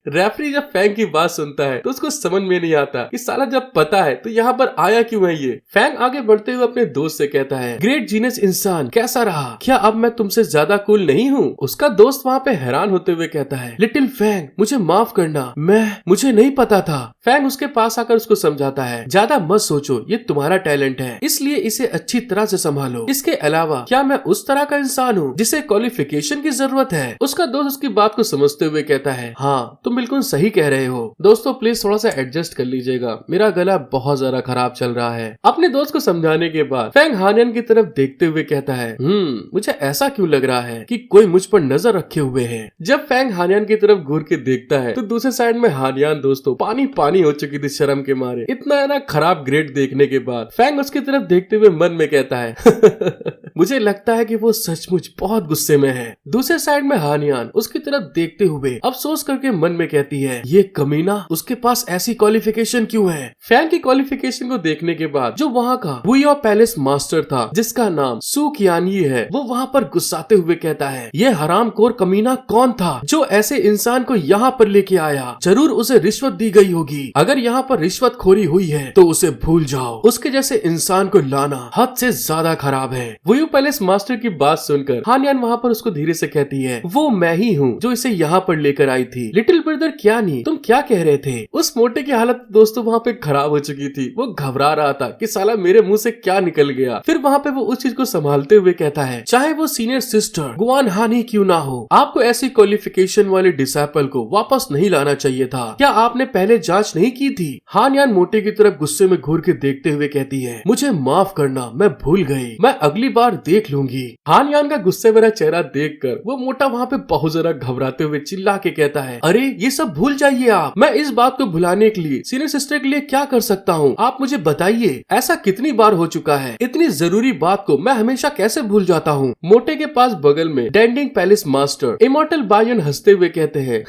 रेफरी जब फैंग की बात सुनता है तो उसको समझ में नहीं आता कि साला जब पता है तो यहाँ पर आया क्यों है ये। फैंग आगे बढ़ते हुए अपने दोस्त से कहता है ग्रेट जीनियस इंसान कैसा रहा, क्या अब मैं तुमसे ज्यादा कूल नहीं हूँ। उसका दोस्त वहाँ पे हैरान होते हुए कहता है लिटिल फैंग मुझे माफ करना, मुझे नहीं पता था। फैंग उसके पास आकर उसको समझाता है ज्यादा मत सोचो, ये तुम्हारा टैलेंट है इसलिए इसे अच्छी तरह से संभालो। इसके अलावा क्या मैं उस तरह का इंसान हूँ जिसे क्वालिफिकेशन की जरूरत है। उसका दोस्त उसकी बात को समझते हुए कहता है हाँ तुम बिल्कुल सही कह रहे हो। दोस्तों प्लीज थोड़ा सा एडजस्ट कर लीजिएगा, मेरा गला बहुत ज्यादा खराब चल रहा है। अपने दोस्त को समझाने के बाद फैंग हानियन की तरफ देखते हुए कहता है मुझे ऐसा क्यों लग रहा है कि कोई मुझ पर नजर रखे हुए है। जब फैंग हानियन की तरफ घूर के देखता है तो दूसरे साइड में हानियन दोस्तों पानी पानी हो चुकी थी शर्म के मारे। इतना ना खराब ग्रेड देखने के बाद फैंग उसकी तरफ देखते हुए मन में कहता है मुझे लगता है कि वो सचमुच बहुत गुस्से में है। दूसरे साइड में हानियन उसकी तरफ देखते हुए अफसोस करके मन में कहती है ये कमीना उसके पास ऐसी क्वालिफिकेशन क्यों है। फैंग की क्वालिफिकेशन को देखने के बाद जो वहाँ का वुयो पैलेस मास्टर था जिसका नाम सू कियानी है वो वहाँ पर गुस्साते हुए कहता है ये हरामखोर कमीना कौन था जो ऐसे इंसान को यहाँ पर लेके आया। जरूर उसे रिश्वत दी गई होगी। अगर यहाँ पर रिश्वत खोरी हुई है तो उसे भूल जाओ, उसके जैसे इंसान को लाना हद से ज्यादा खराब है। वुयो पैलेस मास्टर की बात सुनकर हानियन वहाँ पर उसको धीरे से कहती है वो मैं ही हूँ जो इसे यहाँ पर लेकर आई थी। लिटिल ब्रदर क्या नहीं तुम क्या कह रहे थे। उस मोटे की हालत दोस्तों वहाँ पे खराब हो चुकी थी। वो घबरा रहा था कि साला मेरे मुंह से क्या निकल गया। फिर वहाँ पे वो उस चीज को संभालते हुए कहता है चाहे वो सीनियर सिस्टर गुआन हान ही क्यों ना हो, आपको ऐसी क्वालिफिकेशन वाले डिसाइपल को वापस नहीं लाना चाहिए था। क्या आपने पहले जांच नहीं की थी। हानियन मोटे की तरफ गुस्से में घूर के देखते हुए कहती है मुझे माफ करना, मैं भूल गई, मैं अगली बार देख लूंगी। हानियन का गुस्से भरा चेहरा देखकर वो मोटा वहाँ पे बहुत जरा घबराते हुए चिल्ला के कहता है अरे ये सब भूल जाइए आप, मैं इस बात को भुलाने के लिए सीनियर सिस्टर के लिए क्या कर सकता हूँ आप मुझे बताइए। ऐसा कितनी बार हो चुका है, इतनी जरूरी बात को मैं हमेशा कैसे भूल जाता हूँ। मोटे के पास बगल में डेंडिंग पैलेस मास्टर इमॉर्टल बायन हंसते हुए कहते हैं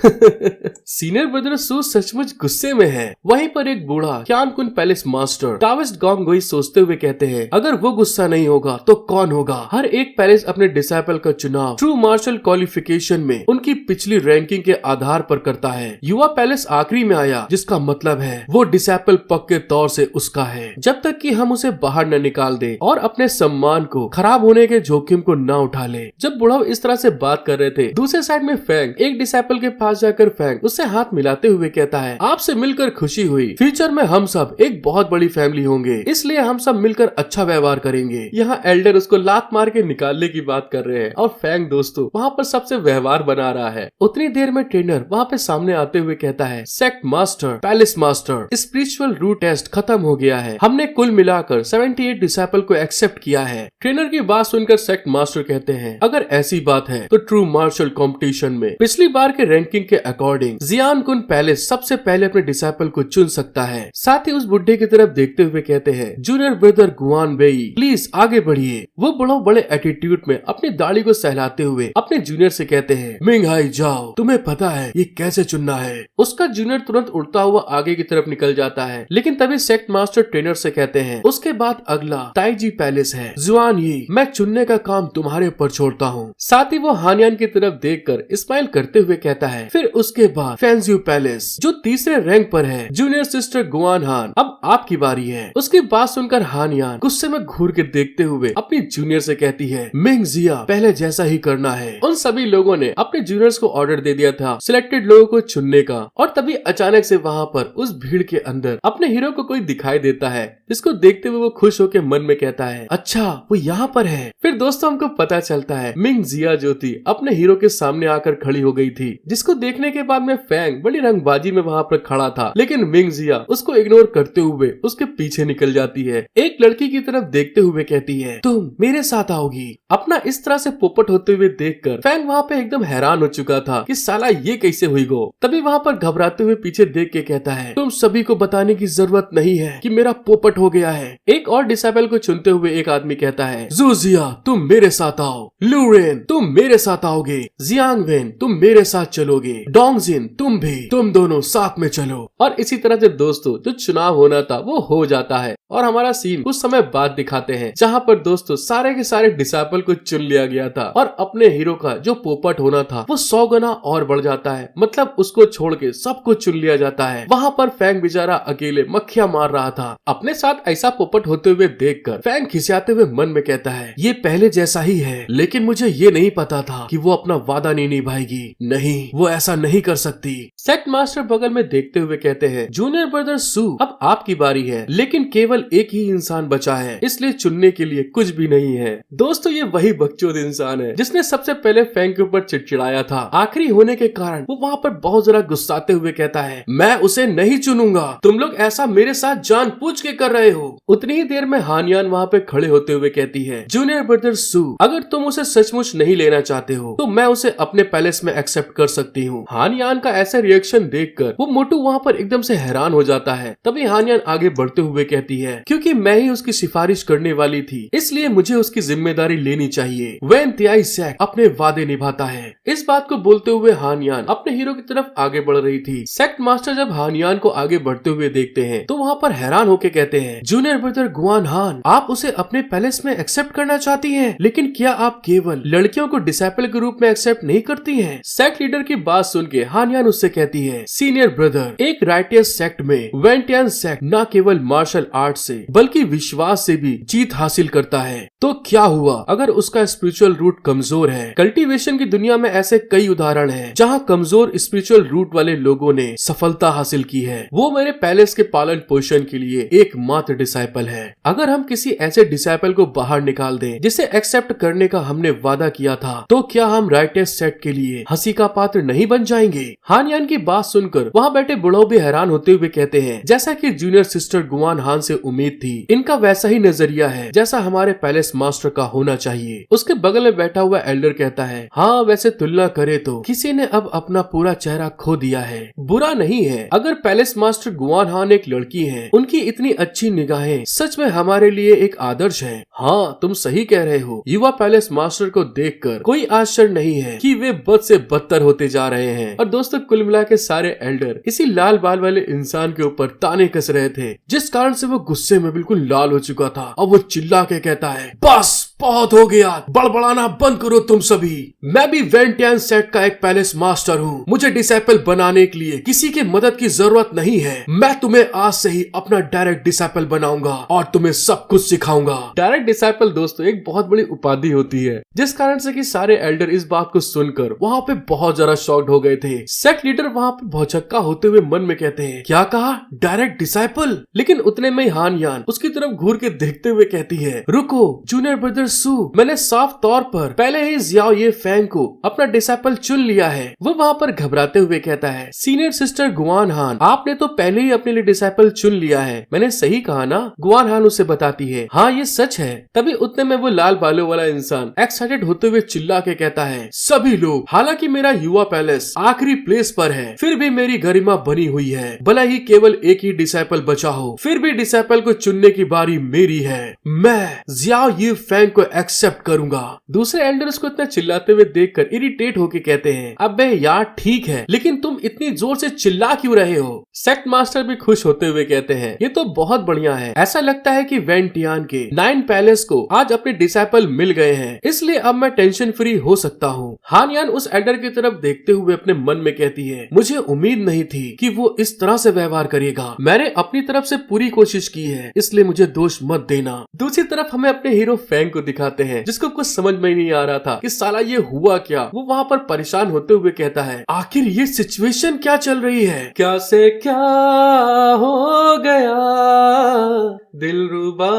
सीनियर ब्रदर सू सचमुच गुस्से में है। वहीं पर एक बूढ़ा क्यानकुन पैलेस मास्टर टाविस्ट गोंगोई सोचते हुए कहते हैं अगर वो गुस्सा नहीं होगा तो कौन होगा। हर एक पैलेस अपने डिसाइपल का चुनाव ट्रू मार्शल क्वालिफिकेशन में उनकी पिछली रैंकिंग के आधार पर करता है। युवा पैलेस आखिरी में आया जिसका मतलब है वो डिसाइपल पक्के तौर से उसका है जब तक कि हम उसे बाहर न निकाल दे और अपने सम्मान को खराब होने के जोखिम को न उठा ले। जब बूढ़ा इस तरह से बात कर रहे थे दूसरे साइड में फैंग एक डिसाइपल के पास जाकर फैंग उससे हाथ मिलाते हुए कहता है आपसे मिलकर खुशी हुई, फ्यूचर में हम सब एक बहुत बड़ी फैमिली होंगे इसलिए हम सब मिलकर अच्छा व्यवहार करेंगे। यहाँ एल्डर उसको लात मार के निकालने की बात कर रहे हैं और फैंग दोस्तों वहाँ पर सबसे व्यवहार बना रहा है। उतनी देर में ट्रेनर वहाँ पे सामने आते हुए कहता है, sect master, palace master, spiritual root test खत्म हो गया है। हमने कुल मिलाकर 78 डिसाइपल को एक्सेप्ट किया है। ट्रेनर की बात सुनकर सेक्ट मास्टर कहते हैं, अगर ऐसी बात है तो ट्रू मार्शल कंपटीशन में पिछली बार के रैंकिंग के अकॉर्डिंग जियान कुन पैलेस सबसे पहले अपने डिसाइपल को चुन सकता है। साथ ही उस बुड्ढे की तरफ देखते हुए कहते हैं, जूनियर ब्रदर गुआन बेई, प्लीज आगे बढ़िए। वो बड़े एटीट्यूड में अपनी दाढ़ी को सहलाते हुए अपने जूनियर से कहते हैं, मिंग हाई जाओ, तुम्हें पता है ये कैसे चुनना है। उसका जूनियर तुरंत उड़ता हुआ आगे की तरफ निकल जाता है, लेकिन तभी सेक्ट मास्टर ट्रेनर से कहते हैं, उसके बाद अगला ताइजी पैलेस है। जुआन ये, मैं चुनने का काम तुम्हारे ऊपर छोड़ता हूँ। साथ ही वो हानियान की तरफ देखकर स्माइल करते हुए कहता है, फिर उसके बाद फैंजियो पैलेस जो तीसरे रैंक पर है। जूनियर सिस्टर गुआन हान, अब आपकी बारी है। उसकी बात सुनकर हानियान गुस्से में घूर के देखते हुए अपनी जूनियर से कहती है, मिंग जिया, पहले जैसा ही करना है। उन सभी लोगों ने अपने जूनियर्स को ऑर्डर दे दिया था सिलेक्टेड लोगों को चुनने का, और तभी अचानक से वहाँ पर उस भीड़ के अंदर अपने हीरो को कोई दिखाई देता है, जिसको देखते हुए वो खुश होकर मन में कहता है, अच्छा वो यहाँ पर है। फिर दोस्तों हमको पता चलता है मिंग जिया जो थी अपने हीरो के सामने आकर खड़ी हो गई थी, जिसको देखने के बाद में फैंग बड़ी रंगबाजी में वहाँ पर खड़ा था, लेकिन मिंग जिया उसको इग्नोर करते हुए उसके पीछे निकल जाती है। एक लड़की की तरफ देखते हुए कहती है, तुम मेरे साथ आओगी। अपना इस तरह से पोपट होते हुए देखकर फैंग वहाँ पे एकदम हैरान हो चुका था कि साला ये कैसे हुई गो। तभी वहाँ पर घबराते हुए पीछे देख के कहता है, तुम सभी को बताने की जरूरत नहीं है कि मेरा पोपट हो गया है। एक और डिसाइपल को चुनते हुए एक आदमी कहता है, जूजिया तुम मेरे साथ आओ, लूरेन तुम मेरे साथ आओगे, जियांगवेन तुम मेरे साथ चलोगे, डोंगजिन तुम भी, तुम दोनों साथ में चलो। और इसी तरह से दोस्तों जो चुनाव होना था वो हो जाता है, और हमारा सीन कुछ समय बाद दिखाते हैं, जहाँ पर दोस्तों सारे के सारे डिसाइपल को चुन लिया गया था, और अपने हीरो का जो पोपट होना था वो 100 गुना और बढ़ जाता है। मतलब उसको छोड़ के सबको चुन लिया जाता है। वहाँ पर फैंग बेचारा अकेले मक्खियां मार रहा था। अपने साथ ऐसा पोपट होते हुए देखकर फैंग खिसियाते हुए मन में कहता है, ये पहले जैसा ही है, लेकिन मुझे ये नहीं पता था कि वो अपना वादा नहीं निभाएगी। नहीं, वो ऐसा नहीं कर सकती। सेक्ट मास्टर बगल में देखते हुए कहते हैं, जूनियर ब्रदर सू, अब आपकी बारी है, लेकिन केवल एक ही इंसान बचा है, इसलिए चुनने के लिए कुछ भी नहीं है। दोस्तों ये वही बकचोद इंसान है जिसने सबसे पहले फैंग के ऊपर चिड़चिड़ाया था। आखिरी होने के कारण वो वहाँ पर बहुत जरा गुस्साते हुए कहता है, मैं उसे नहीं चुनूंगा, तुम लोग ऐसा मेरे साथ जानबूझ के कर रहे हो। उतनी ही देर में हानियान वहाँ पे खड़े होते हुए कहती है, जूनियर ब्रदर सू, अगर तुम उसे सचमुच नहीं लेना चाहते हो तो मैं उसे अपने पैलेस में एक्सेप्ट कर सकती हूँ। हानियान का ऐसा रिएक्शन देखकर वो मोटू वहाँ पर एकदम से हैरान हो जाता है। तभी हानियान आगे बढ़ते हुए कहती है, क्योंकि मैं ही उसकी सिफारिश करने वाली थी, इसलिए मुझे उसकी जिम्मेदारी लेनी चाहिए। वेन तियाई सेक्ट अपने वादे निभाता है। इस बात को बोलते हुए हानियान अपने हीरो की तरफ आगे बढ़ रही थी। सेक्ट मास्टर जब हानियान को आगे बढ़ते हुए देखते हैं तो वहाँ पर हैरान होके कहते हैं, जूनियर ब्रदर गुआन हान, आप उसे अपने पैलेस में एक्सेप्ट करना चाहती हैं, लेकिन क्या आप केवल लड़कियों को डिसाइपल के रूप में एक्सेप्ट नहीं करती हैं? सेक्ट लीडर की बात सुन के हानियान उससे कहती है, सीनियर ब्रदर, एक राइटियस सेक्ट में वेंटियन सेक्ट न केवल मार्शल आर्ट से बल्कि विश्वास से भी जीत हासिल करता है। तो क्या हुआ अगर उसका स्पिरिचुअल रूट कमजोर है? कल्टीवेशन की दुनिया में ऐसे कई उदाहरण हैं जहां कमजोर स्पिरिचुअल रूट वाले लोगों ने सफलता हासिल की है। वो मेरे पैलेस के पालन पोषण के लिए एकमात्र डिसाइपल है। अगर हम किसी ऐसे डिसाइपल को बाहर निकाल दें जिसे एक्सेप्ट करने का हमने वादा किया था, तो क्या हम राइटेस्ट सेट के लिए हंसी का पात्र नहीं बन जाएंगे? हानियान की बात सुनकर वहाँ बैठे बुढ़ऊ भी हैरान होते हुए कहते हैं, जैसा कि जूनियर सिस्टर गुआन हान से उम्मीद थी, इनका वैसा ही नजरिया है जैसा हमारे पैलेस मास्टर का होना चाहिए। उसके बगल में बैठा हुआ एल्डर कहता है, हाँ वैसे तुलना करे तो किसी ने अब अपना पूरा चेहरा खो दिया है। बुरा नहीं है, अगर पैलेस मास्टर गुआन हान एक लड़की है, उनकी इतनी अच्छी निगाहें सच में हमारे लिए एक आदर्श है। हाँ तुम सही कह रहे हो। युवा पैलेस मास्टर को देखकर कोई आश्चर्य नहीं है कि वे बद से बदतर होते जा रहे हैं। और दोस्तों कुल मिला के सारे एल्डर इसी लाल बाल वाले इंसान के ऊपर ताने कस रहे थे, जिस कारण से वो गुस्से में बिल्कुल लाल हो चुका था। और वो चिल्ला के कहता है, बस बहुत हो गया, बड़बड़ाना बंद करो तुम सभी। मैं भी वेंटियन सेट का एक पैलेस मास्टर हूँ। मुझे डिसाइपल बनाने के लिए किसी की मदद की जरूरत नहीं है। मैं तुम्हें आज से ही अपना डायरेक्ट डिसाइपल बनाऊंगा और तुम्हें सब कुछ सिखाऊंगा। डायरेक्ट डिसाइपल दोस्तों एक बहुत बड़ी उपाधि होती है, जिस कारण से कि सारे एल्डर इस बात को सुनकर वहाँ पे बहुत ज्यादा शॉक्ड हो गए थे। सेक्ट लीडर वहाँ पे भौचक्का होते हुए मन में कहते हैं, क्या कहा, डायरेक्ट डिसाइपल? लेकिन उतने में हानियान उसकी तरफ घूर के देखते हुए कहती है, रुको जूनियर ब्रदर सू, मैंने साफ तौर पर पहले ही जियाओ ये फैंग को अपना डिसाइपल चुन लिया है। वो वहाँ पर घबराते हुए कहता है, सीनियर सिस्टर गुआन हान, आपने तो पहले ही अपने लिए डिसाइपल चुन लिया है, मैंने सही कहा ना? गुआन हान उसे बताती है, हाँ ये सच है। तभी उतने में वो लाल बालों वाला इंसान एक्साइटेड होते हुए चिल्ला के कहता है, सभी लोग, हालांकि मेरा युवा पैलेस आखिरी प्लेस पर है, फिर भी मेरी गरिमा बनी हुई है। भला ही केवल एक ही डिसाइपल बचा हो, फिर भी डिसाइपल को चुनने की बारी मेरी है। मैं जियाओ ये फैंग को एक्सेप्ट करूंगा। दूसरे एल्डर्स को इतना चिल्लाते हुए देखकर इरिटेट होके कहते हैं, अबे यार ठीक है, लेकिन तुम इतनी जोर से चिल्ला क्यों रहे हो? सेक्ट मास्टर भी खुश होते हुए कहते हैं, ये तो बहुत बढ़िया है, ऐसा लगता है कि वैन टियान के 9 पैलेस को आज अपने डिसाइपल मिल गए हैं, इसलिए अब मैं टेंशन फ्री हो सकता हूँ। हान यान उस एल्डर की तरफ देखते हुए अपने मन में कहती है, मुझे उम्मीद नहीं थी कि वो इस तरह से व्यवहार करेगा, मैंने अपनी तरफ से पूरी कोशिश की है, इसलिए मुझे दोष मत देना। दूसरी तरफ हमें अपने हीरो फैंग को दिखाते हैं, जिसको कुछ समझ में नहीं आ रहा था कि साला ये हुआ क्या। वो वहाँ पर परेशान होते हुए कहता है, आखिर ये सिचुएशन क्या चल रही है? क्या से क्या हो गया दिलरुबा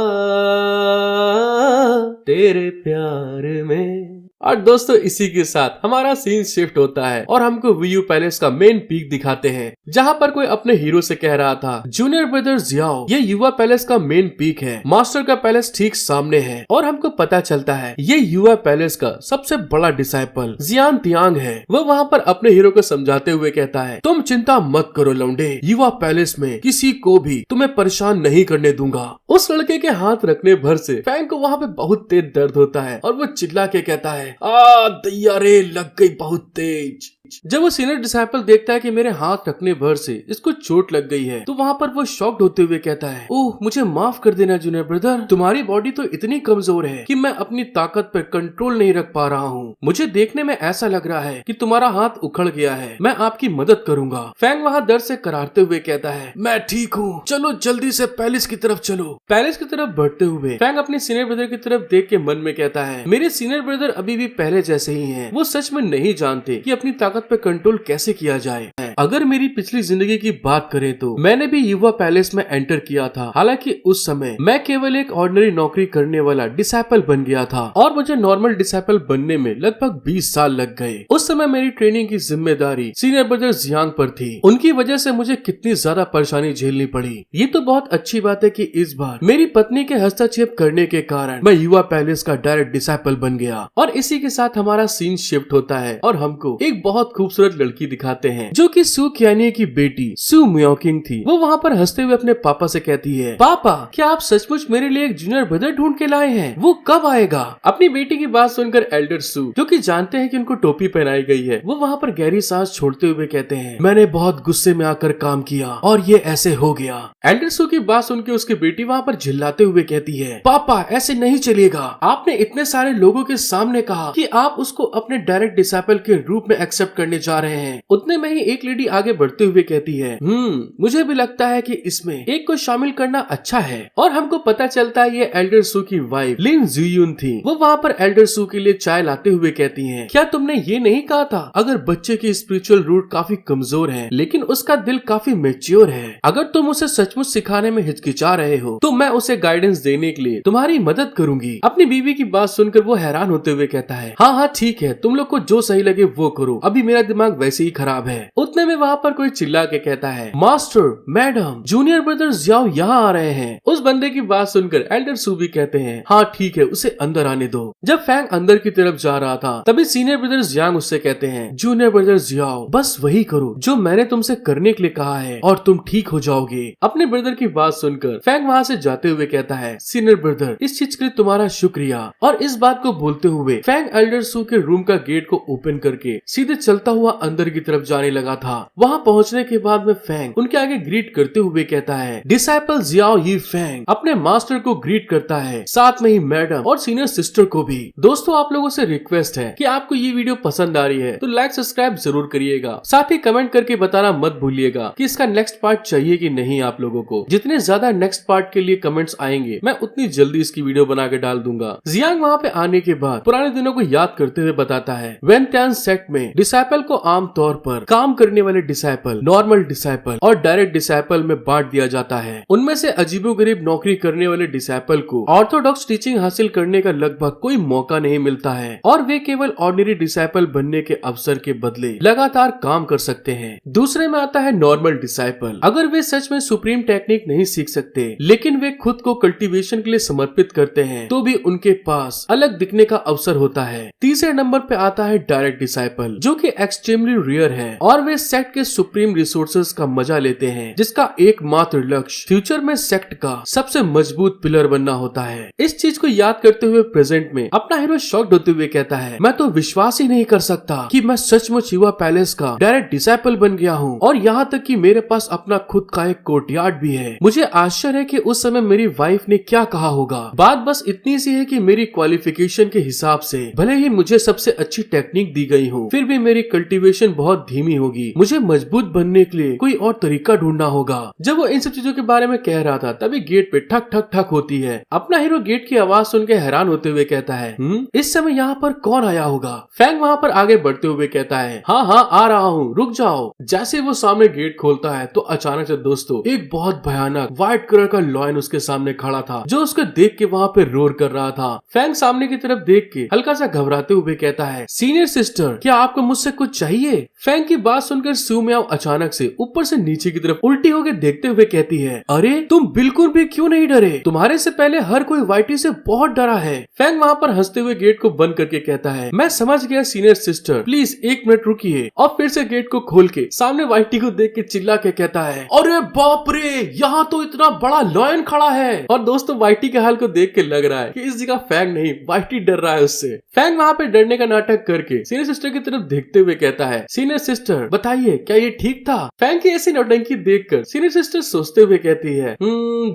तेरे प्यार में। और दोस्तों इसी के साथ हमारा सीन शिफ्ट होता है और हमको वीयू पैलेस का मेन पीक दिखाते हैं, जहाँ पर कोई अपने हीरो से कह रहा था, जूनियर ब्रदर जियाओ ये युवा पैलेस का मेन पीक है, मास्टर का पैलेस ठीक सामने है। और हमको पता चलता है ये युवा पैलेस का सबसे बड़ा डिसाइपल जियान तियांग है। वो वहाँ पर अपने हीरो को समझाते हुए कहता है, तुम चिंता मत करो लौंडे, युवा पैलेस में किसी को भी तुम्हें परेशान नहीं करने दूंगा। उस लड़के के हाथ रखने भर से फैंग को वहाँ पे बहुत तेज दर्द होता है और वो चिल्ला के कहता है, दैया रे लग गई बहुत तेज। जब वो सीनियर डिसाइपल देखता है कि मेरे हाथ रखने भर से इसको चोट लग गई है, तो वहाँ पर वो शॉक्ड होते हुए कहता है, ओह मुझे माफ कर देना जूनियर ब्रदर, तुम्हारी बॉडी तो इतनी कमजोर है कि मैं अपनी ताकत पर कंट्रोल नहीं रख पा रहा हूँ। मुझे देखने में ऐसा लग रहा है कि तुम्हारा हाथ उखड़ गया है, मैं आपकी मदद करूंगा। फैंग वहाँ दर्द से करारते हुए कहता है, मैं ठीक हूँ, चलो जल्दी से पैलेस की तरफ चलो। पैलेस की तरफ बढ़ते हुए फैंग अपने सीनियर ब्रदर की तरफ देख के मन में कहता है, मेरे सीनियर ब्रदर अभी भी पहले जैसे ही हैं, वो सच में नहीं जानते कि अपनी ताकत पे कंट्रोल कैसे किया जाए। अगर मेरी पिछली जिंदगी की बात करें तो मैंने भी युवा पैलेस में एंटर किया था, हालांकि उस समय मैं केवल एक ऑर्डिनरी नौकरी करने वाला डिसाइपल बन गया था और मुझे नॉर्मल डिसाइपल बनने में लगभग 20 साल लग गए। उस समय मेरी ट्रेनिंग की जिम्मेदारी सीनियर ब्रदर जियांग पर थी, उनकी वजह से मुझे कितनी ज्यादा परेशानी झेलनी पड़ी। ये तो बहुत अच्छी बात है कि इस बार मेरी पत्नी के हस्तक्षेप करने के कारण मैं युवा पैलेस का डायरेक्ट डिसाइपल बन गया। और इसी के साथ हमारा सीन शिफ्ट होता है और हमको एक बहुत खूबसूरत लड़की दिखाते हैं जो कि सू क्यानिये की बेटी सू मियोकिंग थी। वो वहाँ पर हंसते हुए अपने पापा से कहती है, पापा क्या आप सचमुच मेरे लिए एक जूनियर ब्रदर ढूंढ के लाए हैं? वो कब आएगा? अपनी बेटी की बात सुनकर एल्डर सू, जो कि जानते हैं कि उनको टोपी पहनाई गई है, वो वहाँ पर गहरी सांस छोड़ते हुए कहते हैं, मैंने बहुत गुस्से में आकर काम किया और ये ऐसे हो गया। एल्डर सू की बात सुनकर उसकी बेटी वहाँ पर चिल्लाते हुए कहती है, पापा ऐसे नहीं चलेगा, आपने इतने सारे लोगों के सामने कहा कि आप उसको अपने डायरेक्ट डिसाइपल के रूप में एक्सेप्ट करने जा रहे हैं। उतने में ही एक लेडी आगे बढ़ते हुए कहती है, मुझे भी लगता है कि इसमें एक को शामिल करना अच्छा है। और हमको पता चलता है ये एल्डर सू की वाइफ लिन जुयुन थी। वो वहाँ पर एल्डर सू के लिए चाय लाते हुए कहती हैं, क्या तुमने ये नहीं कहा था अगर बच्चे की स्पिरिचुअल रूट काफी कमजोर है लेकिन उसका दिल काफी मैच्योर है, अगर तुम उसे सचमुच सिखाने में हिचकिचा रहे हो तो मैं उसे गाइडेंस देने के लिए तुम्हारी मदद करूंगी। अपनी बीवी की बात सुनकर वो हैरान होते हुए कहता है, हाँ ठीक है, तुम लोग को जो सही लगे वो करो, अभी मेरा दिमाग वैसे ही खराब है। उतने में वहाँ पर कोई चिल्ला के कहता है, master madam junior brother Jiao यहाँ आ रहे हैं। उस बंदे की बात सुनकर एल्डर सू भी कहते हैं, हाँ ठीक है, उसे अंदर आने दो। जब फैंग अंदर की तरफ जा रहा था तभी सीनियर ब्रदर जियांग उससे कहते हैं, जूनियर ब्रदर जियाओ बस वही करो जो मैंने तुमसे करने के लिए कहा है और तुम ठीक हो जाओगे। अपने ब्रदर की बात सुनकर फैंग वहाँ से जाते हुए कहता है, सीनियर ब्रदर इस चीज के लिए तुम्हारा शुक्रिया। और इस बात को बोलते हुए फैंग एल्डर सू के रूम का गेट को ओपन करके सीधे चलता हुआ अंदर की तरफ जाने लगा था। वहाँ पहुँचने के बाद में फैंग उनके आगे ग्रीट करते हुए कहता है, डिसाइपल जियाओ यी फैंग अपने मास्टर को ग्रीट करता है, साथ में ही मैडम और सीनियर सिस्टर को भी। दोस्तों आप लोगों से रिक्वेस्ट है कि आपको ये वीडियो पसंद आ रही है तो लाइक सब्सक्राइब जरूर करिएगा, साथ ही कमेंट करके बताना मत भूलिएगा कि इसका नेक्स्ट पार्ट चाहिए कि नहीं। आप लोगों को जितने ज्यादा नेक्स्ट पार्ट के लिए कमेंट्स आएंगे मैं उतनी जल्दी इसकी वीडियो बना के डाल दूंगा। जियांग वहाँ पे आने के बाद पुराने दिनों को याद करते हुए बताता है, वेन त्यान सेक्ट में डिसाइपल को आमतौर पर काम करने वाले डिसाइपल, नॉर्मल डिसाइपल और डायरेक्ट डिसाइपल में बांट दिया जाता है। उनमें से अजीबोगरीब नौकरी करने वाले डिसाइपल को ऑर्थोडॉक्स टीचिंग हासिल करने का लगभग कोई मौका नहीं मिलता है और वे केवल ऑर्डिनरी डिसाइपल बनने के अवसर के बदले लगातार काम कर सकते हैं। दूसरे में आता है नॉर्मल डिसाइपल। अगर वे सच में सुप्रीम टेक्निक नहीं सीख सकते लेकिन वे खुद को कल्टीवेशन के लिए समर्पित करते हैं तो भी उनके पास अलग दिखने का अवसर होता है। तीसरे नंबर पे आता है डायरेक्ट डिसाइपल, जो कि एक्सट्रीमली रेयर है और वे सेक्ट के सुप्रीम रिसोर्सेज का मजा लेते हैं, जिसका एकमात्र लक्ष्य फ्यूचर में सेक्ट का सबसे मजबूत पिलर बनना होता है। इस चीज को याद करते हुए प्रेजेंट में अपना हीरो शॉक्ड होते हुए कहता है, मैं तो विश्वास ही नहीं कर सकता कि मैं सचमुच युवा पैलेस का डायरेक्ट डिसाइपल बन गया हूँ और यहाँ तक कि मेरे पास अपना खुद का एक कोर्टयार्ड भी है। मुझे आश्चर्य है कि उस समय मेरी वाइफ ने क्या कहा होगा। बात बस इतनी सी है कि मेरी क्वालिफिकेशन के हिसाब से भले ही मुझे सबसे अच्छी टेक्निक दी गई हो, फिर भी मेरी कल्टीवेशन बहुत धीमी होगी। मुझे मजबूत बनने के लिए कोई और तरीका ढूंढना होगा। जब वो इन सब चीजों के बारे में कह रहा था तभी गेट पे ठक ठक ठक होती है। अपना हीरो गेट की आवाज सुन के हैरान होते हुए कहता है, इस समय यहाँ पर कौन आया होगा। फैंग वहाँ पर आगे बढ़ते हुए कहता है, हाँ हाँ आ रहा हूँ, रुक जाओ। जैसे वो सामने गेट खोलता है तो अचानक से दोस्तों एक बहुत भयानक व्हाइट कलर का लॉयन उसके सामने खड़ा था, जो उसको देख के वहाँ पे रोर कर रहा था। फैंग सामने की तरफ देख के हल्का सा घबराते हुए कहता है, सीनियर सिस्टर क्या आपको मुझसे कुछ चाहिए। फैंग की बात सुनकर सू मियाओ अचानक से ऊपर से नीचे की तरफ उल्टी होकर देखते हुए कहती है, अरे तुम बिल्कुल भी क्यों नहीं डरे, तुम्हारे से पहले हर कोई वाइटी से बहुत डरा है। फैंग वहाँ पर हंसते हुए गेट को बंद करके कहता है, मैं समझ गया सीनियर सिस्टर, प्लीज 1 मिनट रुकिए। और फिर से गेट को खोल के सामने वाइटी को देख के चिल्ला के कहता है, अरे बाप रे, यहाँ तो इतना बड़ा लॉयन खड़ा है। और दोस्तों वाइटी के हाल को देख के लग रहा है कि इस जगह फैंग नहीं वाइटी डर रहा है उससे। फैंग वहाँ पे डरने का नाटक करके सीनियर सिस्टर की तरफ देखते हुए कहता है, सीनियर सिस्टर बताइए क्या ये ठीक था। फैंग की ऐसी नौटंकी देखकर सीनियर सिस्टर सोचते हुए कहती है,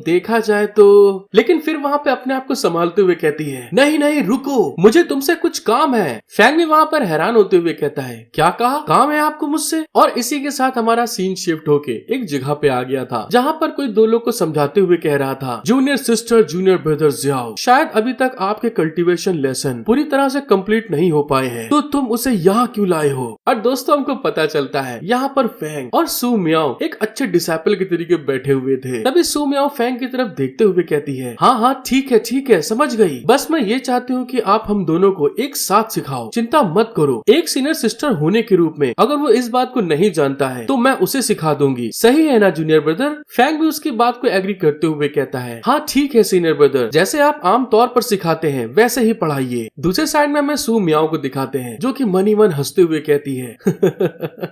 देखा जाए तो, लेकिन फिर वहाँ पे अपने आप को संभालते हुए कहती है, नहीं नहीं रुको, मुझे तुमसे कुछ काम है। फैंग भी वहाँ पर हैरान होते हुए कहता है, क्या कहा, काम है आपको मुझसे। और इसी के साथ हमारा सीन शिफ्ट होके एक जगह पे आ गया था जहाँ पर कोई दो लोग को समझाते हुए कह रहा था, junior sister junior brother Jiao, शायद अभी तक आपके कल्टीवेशन लेसन पूरी तरह से कंप्लीट नहीं हो पाए हैं, तो तुम उसे यहाँ क्यों लाए हो। और दोस्तों हमको पता चलता है यहाँ पर फैंग और सू मियाओ एक अच्छे डिसाइपल के तरीके बैठे हुए थे। तभी सू मियाओ फैंग की तरफ देखते हुए कहती है, हाँ हाँ ठीक है समझ गई, बस मैं ये चाहती हूँ कि आप हम दोनों को एक साथ सिखाओ, चिंता मत करो। एक सीनियर सिस्टर होने के रूप में अगर वो इस बात को नहीं जानता है तो मैं उसे सिखा दूंगी, सही है ना जूनियर ब्रदर। फैंग भी उसकी बात को एग्री करते हुए कहता है, हाँ ठीक है सीनियर ब्रदर, जैसे आप आम तौर पर सिखाते हैं वैसे ही पढ़ाइए। दूसरे साइड में हमें सू मियाओ को दिखाते हैं जो कि मनी मन हंसते हुए कहती है,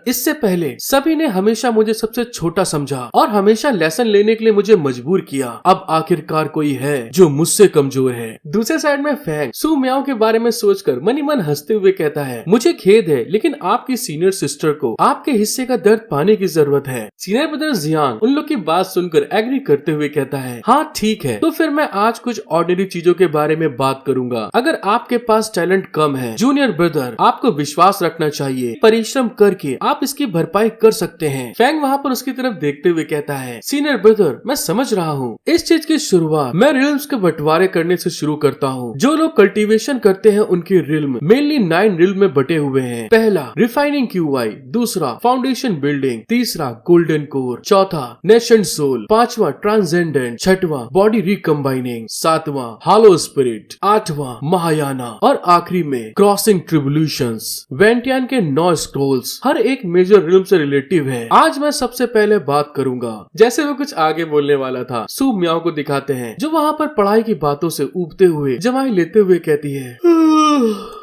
इससे पहले सभी ने हमेशा मुझे सबसे छोटा समझा और हमेशा लेसन लेने के लिए मुझे मजबूर किया, अब आखिरकार कोई है जो मुझसे कमजोर है। दूसरे साइड में फैंग सू मियाओ के बारे में सोचकर मनी मन हंसते हुए कहता है, मुझे खेद है लेकिन आपकी सीनियर सिस्टर को आपके हिस्से का दर्द पाने की जरूरत है। सीनियर ब्रदर जियांग उन लोग की बात सुनकर एग्री करते हुए कहता है, हाँ ठीक है, तो फिर मैं आज कुछ ऑर्डिनरी चीजों के बारे में बात करूंगा। अगर आपके पास टैलेंट कम है जूनियर ब्रदर, आपको विश्वास रखना चाहिए, परिश्रम करके आप इसकी भरपाई कर सकते हैं। फैंग वहाँ पर उसकी तरफ देखते हुए कहता है, सीनियर ब्रदर मैं समझ रहा हूँ, इस चीज की शुरुआत मैं रिल्म्स के बंटवारे करने से शुरू करता हूँ। जो लोग कल्टीवेशन करते हैं उनके रिल्म मेनली 9 रिल्म में बटे हुए हैं। पहला रिफाइनिंग क्यूआई, दूसरा फाउंडेशन बिल्डिंग, तीसरा गोल्डन कोर, चौथा नेशन सोल, पांचवा ट्रांसेंडेंट, छठवां बॉडी रिकम्बाइनिंग, सातवां हालो स्पिरिट, आठवां महायाना और आखिरी में क्रॉसिंग ट्रिब्यूलेशंस। वेंटियन के 9 स्क्रोल्स हर एक मेजर रिल्म से रिलेटिव है। आज मैं सबसे पहले बात करूंगा। जैसे वो कुछ आगे बोलने वाला था, सू मियाओ को दिखाते हैं जो वहाँ पर पढ़ाई की बातों से ऊबते हुए जमाई लेते हुए कहती है,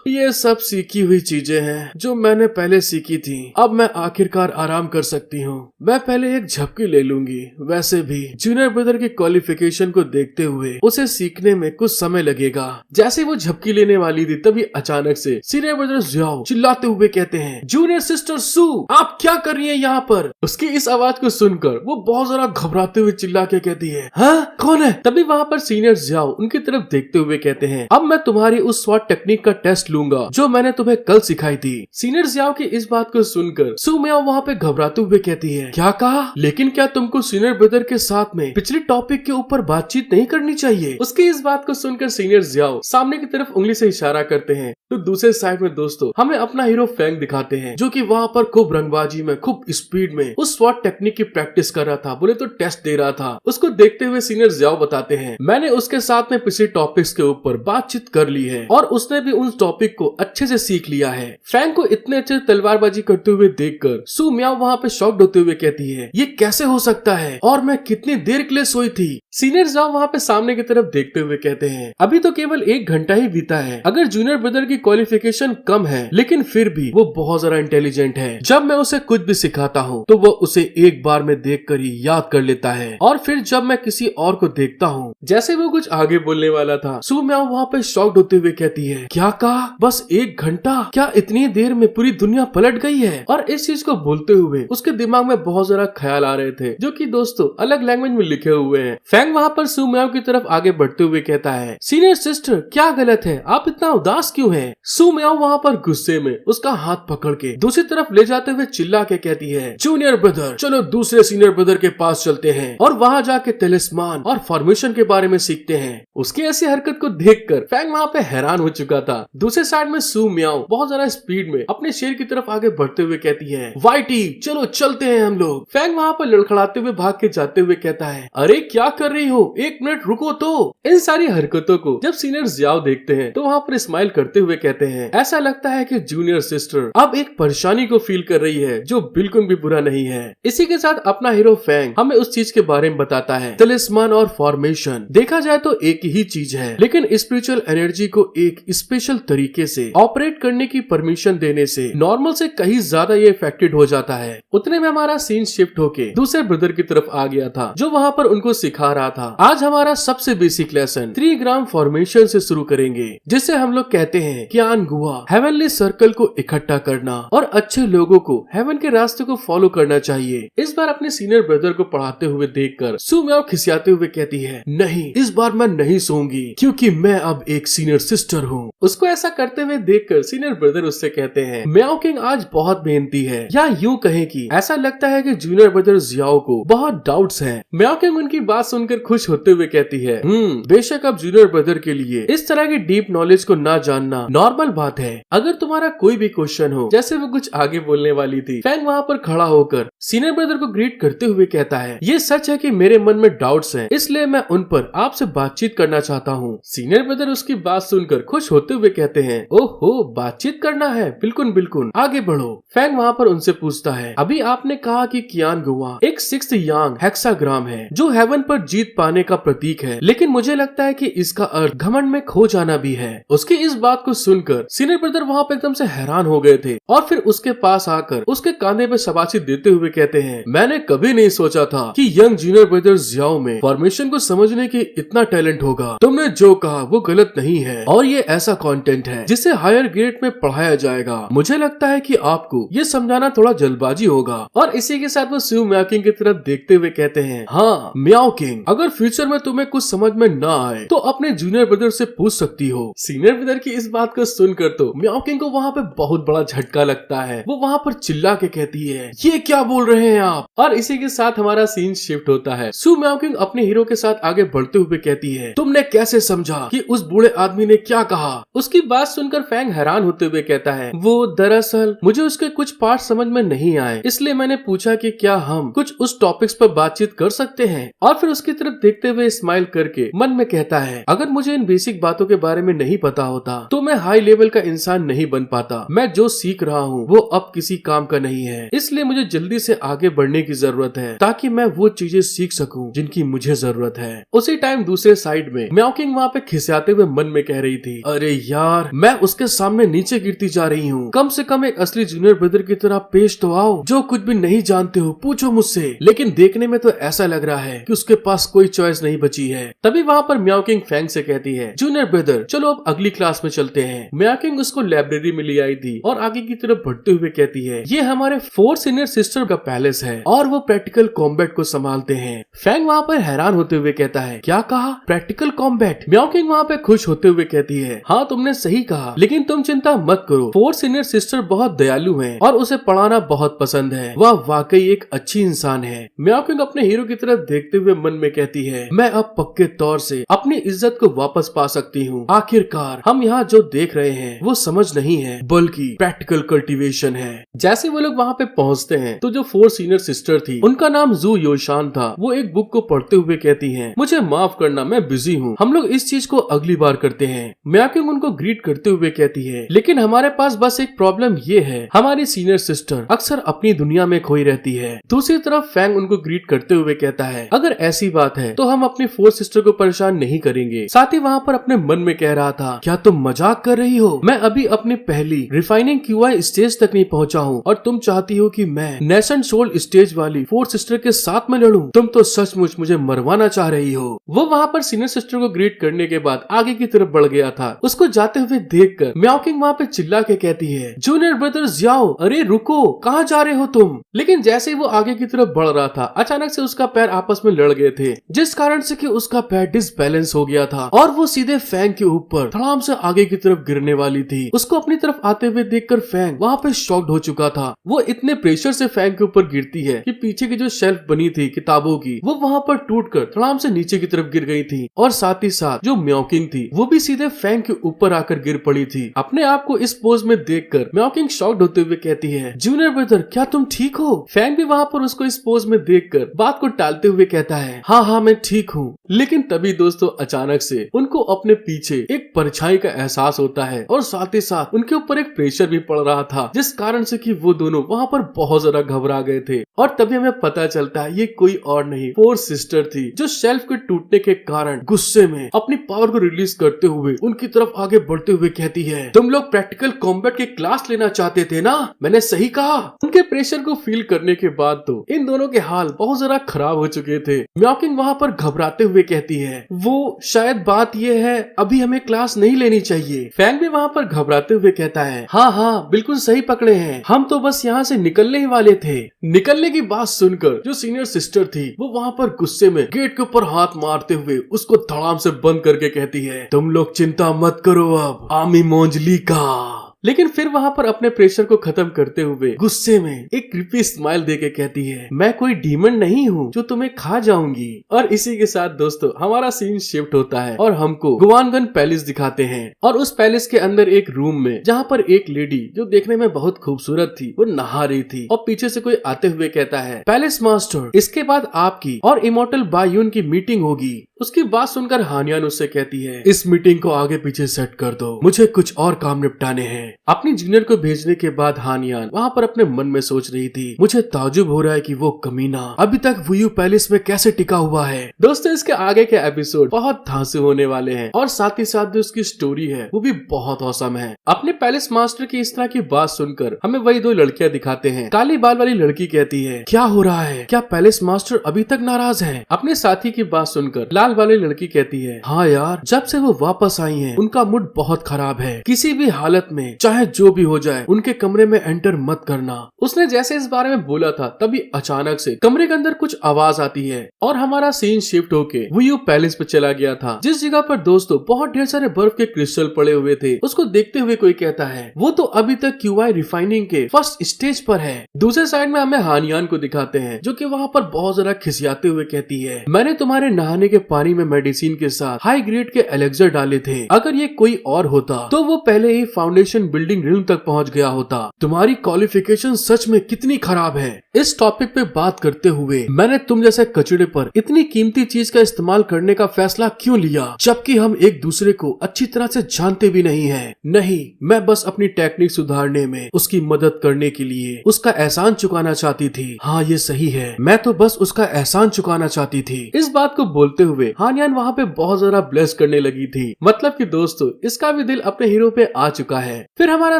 ये सब सीखी हुई चीजें हैं जो मैंने पहले सीखी थी, अब मैं आखिरकार आराम कर सकती हूँ। मैं पहले एक झपकी ले लूंगी। वैसे भी जूनियर ब्रदर की क्वालिफिकेशन को देखते हुए उसे सीखने में कुछ समय लगेगा। जैसे वो झपकी लेने वाली थी तभी अचानक से सीनियर ब्रदर जियाओ चिल्लाते हुए कहते हैं, जूनियर सिस्टर सू आप क्या कर रही है यहाँ पर। उसकी इस आवाज को सुनकर वो बहुत ज्यादा घबराते हुए चिल्ला के कहती है, हाँ कौन है। तभी वहाँ पर सीनियर जियाओ उनकी तरफ देखते हुए कहते हैं, अब मैं तुम्हारी उस स्वॉट टेक्निक का टेस्ट लूंगा जो मैंने तुम्हें कल सिखाई थी। सीनियर जियाओ की इस बात को सुनकर सू मियाओ वहाँ पे घबराते हुए कहती है, क्या कहा? लेकिन क्या तुमको सीनियर ब्रदर के साथ में पिछले टॉपिक के ऊपर बातचीत नहीं करनी चाहिए? उसकी इस बात को सुनकर सीनियर जियाओ सामने की तरफ उंगली से इशारा करते हैं। तो दूसरे साइड में दोस्तों हमें अपना हीरो फैंग दिखाते हैं जो कि वहाँ पर खूब रंगबाजी में, खूब स्पीड में उस स्वॉट टेक्निक की प्रैक्टिस कर रहा था, बोले तो टेस्ट दे रहा था। उसको देखते हुए सीनियर जियाओ बताते हैं, मैंने उसके साथ में पिछले टॉपिक्स के ऊपर बातचीत कर ली है और उसने भी उन टॉपिक को अच्छे से सीख लिया है। फैंग को इतने अच्छे तलवारबाजी करते हुए देखकर सू मियाओ वहाँ पे शॉक्ड होते हुए कहती है, ये कैसे हो सकता है और मैं कितनी देर के लिए सोई थी? सीनियर जियाओ वहाँ पे सामने की तरफ देखते हुए कहते हैं, अभी तो केवल 1 घंटा ही बीता है। अगर जूनियर ब्रदर की क्वालिफिकेशन कम है लेकिन फिर भी वो बहुत ज्यादा इंटेलिजेंट है। जब मैं उसे कुछ भी सिखाता हूँ तो वो उसे एक बार में देखकर ही याद कर लेता है और फिर जब मैं किसी और को देखता हूँ, जैसे वो कुछ आगे बोलने वाला था, सू मियाओ वहाँ पे शॉक्ड होते हुए कहती है, क्या कहा? बस 1 घंटा? क्या इतनी देर में पूरी दुनिया पलट गई है? और इस चीज को बोलते हुए उसके दिमाग में बहुत सारा ख्याल आ रहे थे जो कि दोस्तों अलग लैंग्वेज में लिखे हुए हैं। फैंग वहाँ पर सू मियाओ की तरफ आगे बढ़ते हुए कहता है, सीनियर सिस्टर क्या गलत है? आप इतना उदास क्यों हैं? सू मियाओ वहाँ पर गुस्से में उसका हाथ पकड़ के दूसरी तरफ ले जाते हुए चिल्ला के कहती है, जूनियर ब्रदर चलो दूसरे सीनियर ब्रदर के पास चलते हैं और वहाँ जाके तिलिस्मान और फॉर्मेशन के बारे में सीखते हैं। उसकी ऐसी हरकत को देखकर फैंग वहाँ पे हैरान हो चुका था। दूसरे साइड में सू मियाओ बहुत ज्यादा स्पीड में अपने शेर की तरफ आगे बढ़ते हुए कहती है, वाइटी चलो चलते हैं हम लोग। फैंग वहाँ पर लड़खड़ाते हुए भाग के जाते हुए कहता है, अरे क्या कर रही हो? 1 मिनट रुको तो। इन सारी हरकतों को जब सीनियर जियाओ देखते हैं तो वहाँ पर स्माइल करते हुए कहते हैं, ऐसा लगता है कि जूनियर सिस्टर अब एक परेशानी को फील कर रही है जो बिल्कुल भी बुरा नहीं है। इसी के साथ अपना हीरो फैंग हमें उस चीज के बारे में बताता है, तिलिस्मान और फॉर्मेशन देखा जाए तो एक ही चीज है, लेकिन स्पिरिचुअल एनर्जी को एक स्पेशल तरीके से ऑपरेट करने की परमिशन देने से नॉर्मल से कहीं ज्यादा ये इफेक्टेड हो जाता है। उतने में हमारा सीन शिफ्ट होके दूसरे ब्रदर की तरफ आ गया था जो वहाँ पर उनको सिखा रहा था। आज हमारा सबसे बेसिक लेसन 3 ग्राम फॉर्मेशन से शुरू करेंगे, जिसे हम लोग कहते हैं क्यान गुआ, हेवनली सर्कल को इकट्ठा करना और अच्छे लोगों को हेवन के रास्ते को फॉलो करना चाहिए। इस बार अपने सीनियर ब्रदर को पढ़ाते हुए देखकर सू मियाओ खिसियाते हुए कहती है, नहीं इस बार मैं नहीं सोऊंगी क्योंकि मैं अब एक सीनियर सिस्टर हूँ। उसको ऐसा करते हुए देखकर सीनियर ब्रदर उससे कहते हैं, मियाओ किंग आज बहुत मेहनती है, या यूँ कहें कि ऐसा लगता है कि जूनियर ब्रदर जियाओ को बहुत डाउट्स हैं। मियाओ किंग उनकी बात सुनकर खुश होते हुए कहती है, बेशक अब जूनियर ब्रदर के लिए इस तरह की डीप नॉलेज को ना जानना नॉर्मल बात है। अगर तुम्हारा कोई भी क्वेश्चन हो, जैसे वो कुछ आगे बोलने वाली थी, फैंग वहाँ पर खड़ा होकर सीनियर ब्रदर को ग्रीट करते हुए कहता है, ये सच है कि मेरे मन में डाउट्स हैं, इसलिए मैं उन पर आपसे बातचीत करना चाहता हूँ। सीनियर ब्रदर उसकी बात सुनकर खुश होते हुए कहते हैं, ओहो बातचीत करना है, बिल्कुल बिल्कुल आगे बढ़ो। फैंग वहाँ पर उनसे पूछता है, अभी आपने कहा कि कियान गुआ एक 6th यांग हेक्साग्राम है जो हेवन पर जीत पाने का प्रतीक है, लेकिन मुझे लगता है कि इसका अर्थ घमंड में खो जाना भी है। उसकी इस बात को सुनकर सीनियर ब्रदर वहाँ पे एकदम से हैरान हो गए थे और फिर उसके पास आकर उसके कांधे पे शाबाशी देते हुए कहते हैं, मैंने कभी नहीं सोचा था कि यंग जूनियर ब्रदर जियाओ में फॉर्मेशन को समझने की इतना टैलेंट होगा। तुमने जो कहा वो गलत नहीं है और ये ऐसा कंटेंट है जिसे हायर ग्रेड में पढ़ाया जाएगा। मुझे लगता है कि आपको ये समझाना थोड़ा जल्दबाजी होगा। और इसी के साथ वो सू मियाओ किंग की तरफ देखते हुए कहते हैं, हाँ मियाओ किंग, अगर फ्यूचर में तुम्हें कुछ समझ में ना आए तो अपने जूनियर ब्रदर से पूछ सकती हो। सीनियर ब्रदर की इस बात को सुनकर तो मियाओ किंग को वहाँ पे बहुत बड़ा झटका लगता है। वो वहाँ पर चिल्ला के कहती है, ये क्या बोल रहे हैं आप? और इसी के साथ हमारा सीन शिफ्ट होता है। सू मियाओ किंग अपने हीरो के साथ आगे बढ़ते हुए कहती है, तुमने कैसे समझा कि उस बूढ़े आदमी ने क्या कहा? उसकी बात सुनकर फैंग हैरान होते हुए कहता है, वो दरअसल मुझे उसके कुछ पार्ट समझ में नहीं आए, इसलिए मैंने पूछा कि क्या हम कुछ उस टॉपिक्स पर बातचीत कर सकते हैं। और फिर उसकी तरफ देखते हुए स्माइल करके मन में कहता है, अगर मुझे इन बेसिक बातों के बारे में नहीं पता होता तो मैं हाई लेवल का इंसान नहीं बन पाता। मैं जो सीख रहा हूँ वो अब किसी काम का नहीं है, इसलिए मुझे जल्दी से आगे बढ़ने की जरूरत है ताकि मैं वो चीजें सीख सकूं जिनकी मुझे जरूरत है। उसी टाइम दूसरे साइड में मियाओ किंग वहाँ पे खिसियाते हुए मन में कह रही थी, अरे यार मैं उसके सामने नीचे गिरती जा रही हूँ, कम से कम एक असली जूनियर ब्रदर की तरह पेश तो आओ। जो कुछ भी नहीं जानते हो पूछो मुझसे। लेकिन देखने में तो ऐसा लग रहा है कि उसके पास कोई चॉइस नहीं बची है। तभी वहाँ पर मियाओ किंग फैंग से कहती है, जूनियर ब्रदर चलो अब अगली क्लास में चलते हैं। मियाओ किंग उसको लाइब्रेरी में ले आई थी और आगे की तरफ बढ़ते हुए कहती है, ये हमारे 4 सीनियर सिस्टर का पैलेस है और वो प्रैक्टिकल कॉम्बैट को संभालते हैं। फैंग वहाँ पर हैरान होते हुए कहता है, क्या कहा? Practical combat? मियाओ किंग वहाँ पे खुश होते हुए कहती है, हाँ तुमने सही कहा, लेकिन तुम चिंता मत करो, 4 सीनियर सिस्टर बहुत दयालु हैं और उसे पढ़ाना बहुत पसंद है। वह वाकई एक अच्छी इंसान है। म्याओकिंग अपने हीरो की तरफ देखते हुए मन में कहती है, मैं अब पक्के तौर से अपनी इज्जत को वापस पा सकती हूँ। आखिरकार हम यहाँ जो देख रहे हैं वो समझ नहीं है बल्कि प्रैक्टिकल कल्टीवेशन है। जैसे वो लोग वहाँ पे पहुँचते हैं तो जो 4 सीनियर सिस्टर थी उनका नाम जू योशान था, वो एक बुक को पढ़ते हुए कहती है, मुझे माफ करना, मैं बिजी हूँ, हम लोग इस चीज को अगली बार करते हैं। म्याओकिंग उनको ग्रीट करते हुए कहती है, लेकिन हमारे पास बस एक प्रॉब्लम ये है, हमारी सीनियर सिस्टर अक्सर अपनी दुनिया में खोई रहती है। दूसरी तरफ फैंग उनको ग्रीट करते हुए कहता है, अगर ऐसी बात है तो हम अपनी 4 सिस्टर को परेशान नहीं करेंगे। साथ ही वहाँ पर अपने मन में कह रहा था, क्या तुम मजाक कर रही हो? मैं अभी अपनी पहली रिफाइनिंग क्यूआई स्टेज तक नहीं पहुँचा हूँ और तुम चाहती हो कि मैं नेसेंट सोल स्टेज वाली 4 सिस्टर के साथ में लड़ूं? तुम तो सचमुच मुझे मरवाना चाह रही हो। वो वहाँ पर सीनियर सिस्टर को ग्रीट करने के बाद आगे की तरफ बढ़ गया था। उसको जाते हुए देखकर म्याओकिंग वहाँ पे चिल्ला के कहती है, जूनियर ब्रदर्स जाओ, अरे रुको, कहाँ जा रहे हो तुम? लेकिन जैसे ही वो आगे की तरफ बढ़ रहा था अचानक से उसका पैर आपस में लड़ गए थे, जिस कारण से कि उसका पैर डिसबैलेंस हो गया था और वो सीधे फैंग के ऊपर धड़ाम से आगे की तरफ गिरने वाली थी। उसको अपनी तरफ आते हुए देखकर फैंग वहाँ पे शॉक्ड हो चुका था। वो इतने प्रेशर से फैंग के ऊपर गिरती है कि पीछे की जो शेल्फ बनी थी किताबों की वो वहाँ पर टूटकर धड़ाम से नीचे की तरफ गिर गई थी और साथ ही साथ जो म्याओकिंग थी वो भी सीधे फैंग के ऊपर आकर गिर पड़ी थी। अपने आप को इस पोज में देखकर म्याओकिंग शॉक्ड होते हुए कहती है, जूनियर ब्रदर क्या तुम ठीक हो? फैंग भी वहाँ पर उसको इस पोज में देखकर बात को टालते हुए कहता है, हाँ मैं ठीक हूँ। लेकिन तभी दोस्तों अचानक से उनको अपने पीछे एक परछाई का एहसास होता है और साथ ही साथ उनके ऊपर एक प्रेशर भी पड़ रहा था, जिस कारण से कि वो दोनों वहाँ पर बहुत ज्यादा घबरा गए थे। और तभी हमें पता चलता है ये कोई और नहीं 4 सिस्टर थी, जो शेल्फ के टूटने के कारण गुस्से में अपनी पावर को रिलीज करते हुए उनकी तरफ आगे बढ़ते हुए कहती है, तुम लोग प्रैक्टिकल कॉम्बैट की क्लास लेना चाहते थे ना, मैंने सही कहा। उनके प्रेशर को फील करने के बाद तो इन दोनों के हाल बहुत ज्यादा खराब हो चुके थे। म्याओकिंग वहाँ पर घबराते हुए कहती है, वो शायद बात ये है अभी हमें क्लास नहीं लेनी चाहिए। फैंग भी वहाँ पर घबराते हुए कहता है, हाँ बिल्कुल सही पकड़े हैं, हम तो बस यहाँ से निकलने ही वाले थे। निकलने की बात सुनकर जो सीनियर सिस्टर थी वो वहाँ पर गुस्से में गेट के ऊपर हाथ मारते हुए उसको धड़ाम से बंद करके कहती है, तुम लोग चिंता मत करो, अब आमी मोंजली का। लेकिन फिर वहाँ पर अपने प्रेशर को खत्म करते हुए गुस्से में एक क्रीपी स्माइल देके कहती है, मैं कोई डीमन नहीं हूँ जो तुम्हें खा जाऊंगी। और इसी के साथ दोस्तों हमारा सीन शिफ्ट होता है और हमको गुवानगन पैलेस दिखाते हैं और उस पैलेस के अंदर एक रूम में जहाँ पर एक लेडी जो देखने में बहुत खूबसूरत थी वो नहा रही थी और पीछे से कोई आते हुए कहता है, पैलेस मास्टर इसके बाद आपकी और इमोर्टल बायून की मीटिंग होगी। उसकी बात सुनकर हानियान उससे कहती है, इस मीटिंग को आगे पीछे सेट कर दो, मुझे कुछ और काम निपटाने हैं। अपनी जूनियर को भेजने के बाद हानियान वहाँ पर अपने मन में सोच रही थी, मुझे ताजुब हो रहा है कि वो कमीना अभी तक वुयू पैलेस में कैसे टिका हुआ है। दोस्तों इसके आगे के एपिसोड बहुत धांसू होने वाले हैं और साथ ही साथ जो उसकी स्टोरी है वो भी बहुत औसम है। अपने पैलेस मास्टर की इस तरह की बात सुनकर हमें वही 2 लड़कियां दिखाते हैं। काली बाल वाली लड़की कहती है, क्या हो रहा है, क्या पैलेस मास्टर अभी तक नाराज है? अपने साथी की बात सुनकर लाल वाली लड़की कहती है, हाँ यार, जब से वो वापस आई हैं उनका मूड बहुत खराब है, किसी भी हालत में चाहे जो भी हो जाए उनके कमरे में एंटर मत करना। उसने जैसे इस बारे में बोला था तभी अचानक से कमरे के अंदर कुछ आवाज आती है और हमारा सीन शिफ्ट होके वुयू पैलेस पे चला गया था, जिस जगह पर दोस्तों बहुत ढेर सारे बर्फ के क्रिस्टल पड़े हुए थे। उसको देखते हुए कोई कहता है, वो तो अभी तक क्यूआई रिफाइनिंग के फर्स्ट स्टेज पर है। दूसरे साइड में हमें हानियान को दिखाते हैं जो कि वहाँ पर बहुत ज्यादा खिसियाते हुए कहती है, मैंने तुम्हारे नहाने के पानी में मेडिसिन के साथ हाई ग्रेड के एलेक्सर डाले थे, अगर ये कोई और होता तो वो पहले ही फाउंडेशन बिल्डिंग रिल्म तक पहुंच गया होता। तुम्हारी क्वालिफिकेशन सच में कितनी खराब है। इस टॉपिक पे बात करते हुए मैंने तुम जैसे कचड़े पर इतनी कीमती चीज का इस्तेमाल करने का फैसला क्यों लिया, जबकि हम एक दूसरे को अच्छी तरह से जानते भी नहीं हैं। नहीं, मैं बस अपनी टेक्निक सुधारने में उसकी मदद करने के लिए उसका एहसान चुकाना चाहती थी। हाँ ये सही है, मैं तो बस उसका एहसान चुकाना चाहती थी। इस बात को बोलते हुए हानियान वहाँ पे बहुत ज्यादा ब्लेस करने लगी थी। मतलब कि दोस्तों इसका भी दिल अपने हीरो पे आ चुका है। फिर हमारा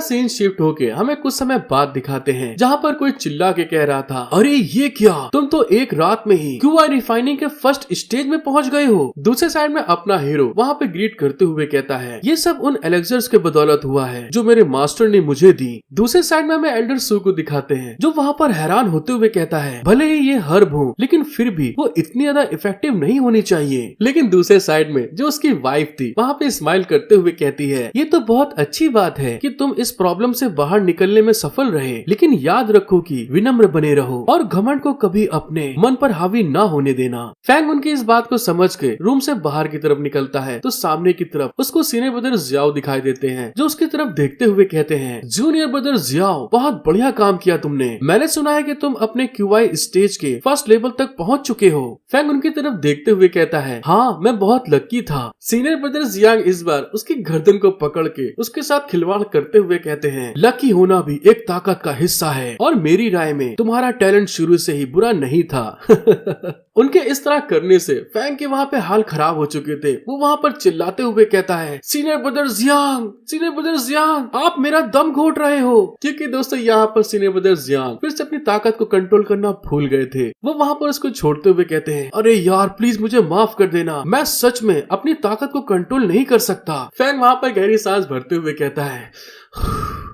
सीन शिफ्ट होके हमें कुछ समय बाद दिखाते हैं जहाँ पर कोई चिल्ला के कह रहा था, अरे ये क्या, तुम तो एक रात में ही क्यूआई रिफाइनिंग के फर्स्ट स्टेज में पहुँच गए हो। दूसरे साइड में अपना हीरो वहाँ पे ग्रीट करते हुए कहता है, ये सब उन एलेक्सर्स के बदौलत हुआ है जो मेरे मास्टर ने मुझे दी। दूसरे साइड में हमें एल्डर सू को दिखाते हैं जो वहाँ पर हैरान होते हुए कहता है, भले ही ये हर्ब हो लेकिन फिर भी वो इतनी ज्यादा इफेक्टिव नहीं होनी चाहिए। चाहिए। लेकिन दूसरे साइड में जो उसकी वाइफ थी वहाँ पे स्माइल करते हुए कहती है, ये तो बहुत अच्छी बात है कि तुम इस प्रॉब्लम से बाहर निकलने में सफल रहे, लेकिन याद रखो कि विनम्र बने रहो और घमंड को कभी अपने मन पर हावी ना होने देना। फैंग उनकी इस बात को समझ के रूम से बाहर की तरफ निकलता है तो सामने की तरफ उसको सीनियर ब्रदर जियाओ दिखाई देते हैं, जो उसकी तरफ देखते हुए कहते हैं, जूनियर ब्रदर जियाओ, बहुत बढ़िया काम किया तुमने। मैंने सुना है कि तुम अपने QI स्टेज के फर्स्ट लेवल तक पहुंच चुके हो। फैंग उनकी तरफ देखते हुए कहता है, हाँ मैं बहुत लकी था। सीनियर ब्रदर जियांग इस बार उसकी गर्दन को पकड़ के उसके साथ खिलवाड़ करते हुए कहते हैं, लकी होना भी एक ताकत का हिस्सा है और मेरी राय में तुम्हारा टैलेंट शुरू से ही बुरा नहीं था। उनके इस तरह करने से फैंग के वहाँ पे हाल खराब हो चुके थे। वो वहाँ पर चिल्लाते हुए कहता है, senior brother Jiang, senior brother Jiang, आप मेरा दम घोट रहे हो। क्योंकि दोस्तों यहाँ पर सीनियर ब्रदर जियांग फिर से अपनी ताकत को कंट्रोल करना भूल गए थे। वो वहाँ पर उसको छोड़ते हुए कहते हैं, अरे यार प्लीज मुझे माफ कर देना, मैं सच में अपनी ताकत को कंट्रोल नहीं कर सकता। फैंग वहाँ पर गहरी सांस भरते हुए कहता है,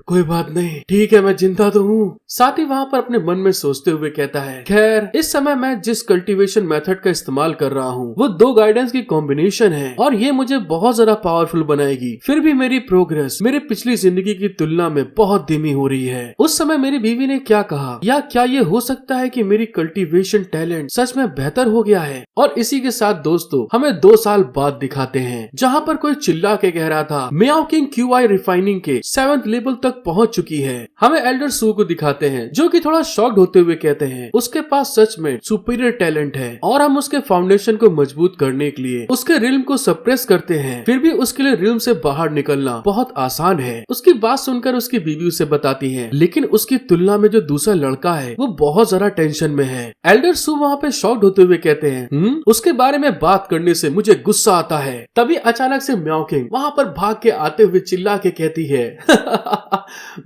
कोई बात नहीं, ठीक है मैं जिंदा तो हूँ। साथ ही वहाँ पर अपने मन में सोचते हुए कहता है, खैर इस समय मैं जिस कल्टीवेशन मेथड का इस्तेमाल कर रहा हूँ वो दो गाइडेंस की कॉम्बिनेशन है और ये मुझे बहुत ज्यादा पावरफुल बनाएगी। फिर भी मेरी प्रोग्रेस मेरे पिछली जिंदगी की तुलना में बहुत धीमी हो रही है। उस समय मेरी बीवी ने क्या कहा, या क्या ये हो सकता है कि मेरी कल्टीवेशन टैलेंट सच में बेहतर हो गया है। और इसी के साथ दोस्तों हमें 2 साल बाद दिखाते हैं, जहाँ पर कोई चिल्ला के कह रहा था, मियाओ किंग QI रिफाइनिंग के 7th लेवल तक पहुंच चुकी है। हमें एल्डर सू को दिखाते हैं जो कि थोड़ा शॉक्ड होते हुए कहते हैं, उसके पास सच में सुपीरियर टैलेंट है और हम उसके फाउंडेशन को मजबूत करने के लिए उसके रिल्म को सप्रेस करते हैं। फिर भी उसके लिए रिल्म से बाहर निकलना बहुत आसान है। उसकी बात सुनकर उसकी बीवी उसे बताती है, लेकिन उसकी तुलना में जो दूसरा लड़का है वो बहुत ज्यादा टेंशन में है। एल्डर सू वहाँ पे शॉक्ड होते हुए कहते हैं, उसके बारे में बात करने से मुझे गुस्सा आता है। तभी अचानक से मियाओ किंग वहाँ पर भाग के आते हुए चिल्ला के कहती है,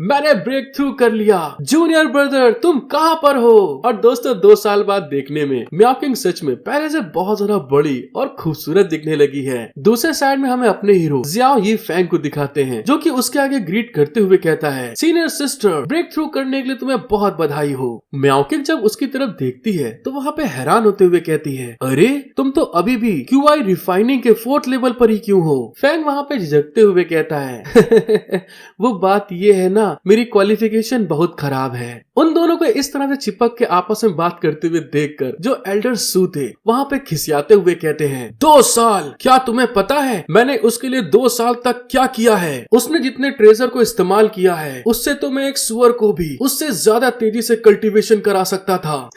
मैंने ब्रेक थ्रू कर लिया, जूनियर ब्रदर तुम कहाँ पर हो। और दोस्तों 2 साल बाद देखने में मियाओ किंग सच में पहले से बहुत ज्यादा बड़ी और खूबसूरत दिखने लगी है। दूसरे साइड में हमें अपने हीरो जियाओ यी फैंग को दिखाते हैं, जो कि उसके आगे ग्रीट करते हुए कहता है, सीनियर सिस्टर ब्रेक थ्रू करने के लिए तुम्हें बहुत बधाई हो। मियाओ किंग जब उसकी तरफ देखती है तो वहाँ पे हैरान होते हुए कहती है, अरे तुम तो अभी भी QI रिफाइनिंग के 4th लेवल पर ही क्यों हो। फैंग वहाँ पे झिझकते हुए कहता है, वो बात ये है ना, मेरी क्वालिफिकेशन बहुत खराब है। उन दोनों को इस तरह से चिपक के आपस में बात करते हुए देखकर जो एल्डर सू थे वहाँ पे खिसियाते हुए कहते हैं, 2 साल, क्या तुम्हें पता है मैंने उसके लिए 2 साल तक क्या किया है। उसने जितने ट्रेजर को इस्तेमाल किया है उससे तो मैं एक सुअर को भी उससे ज्यादा तेजी से कल्टीवेशन करा सकता था।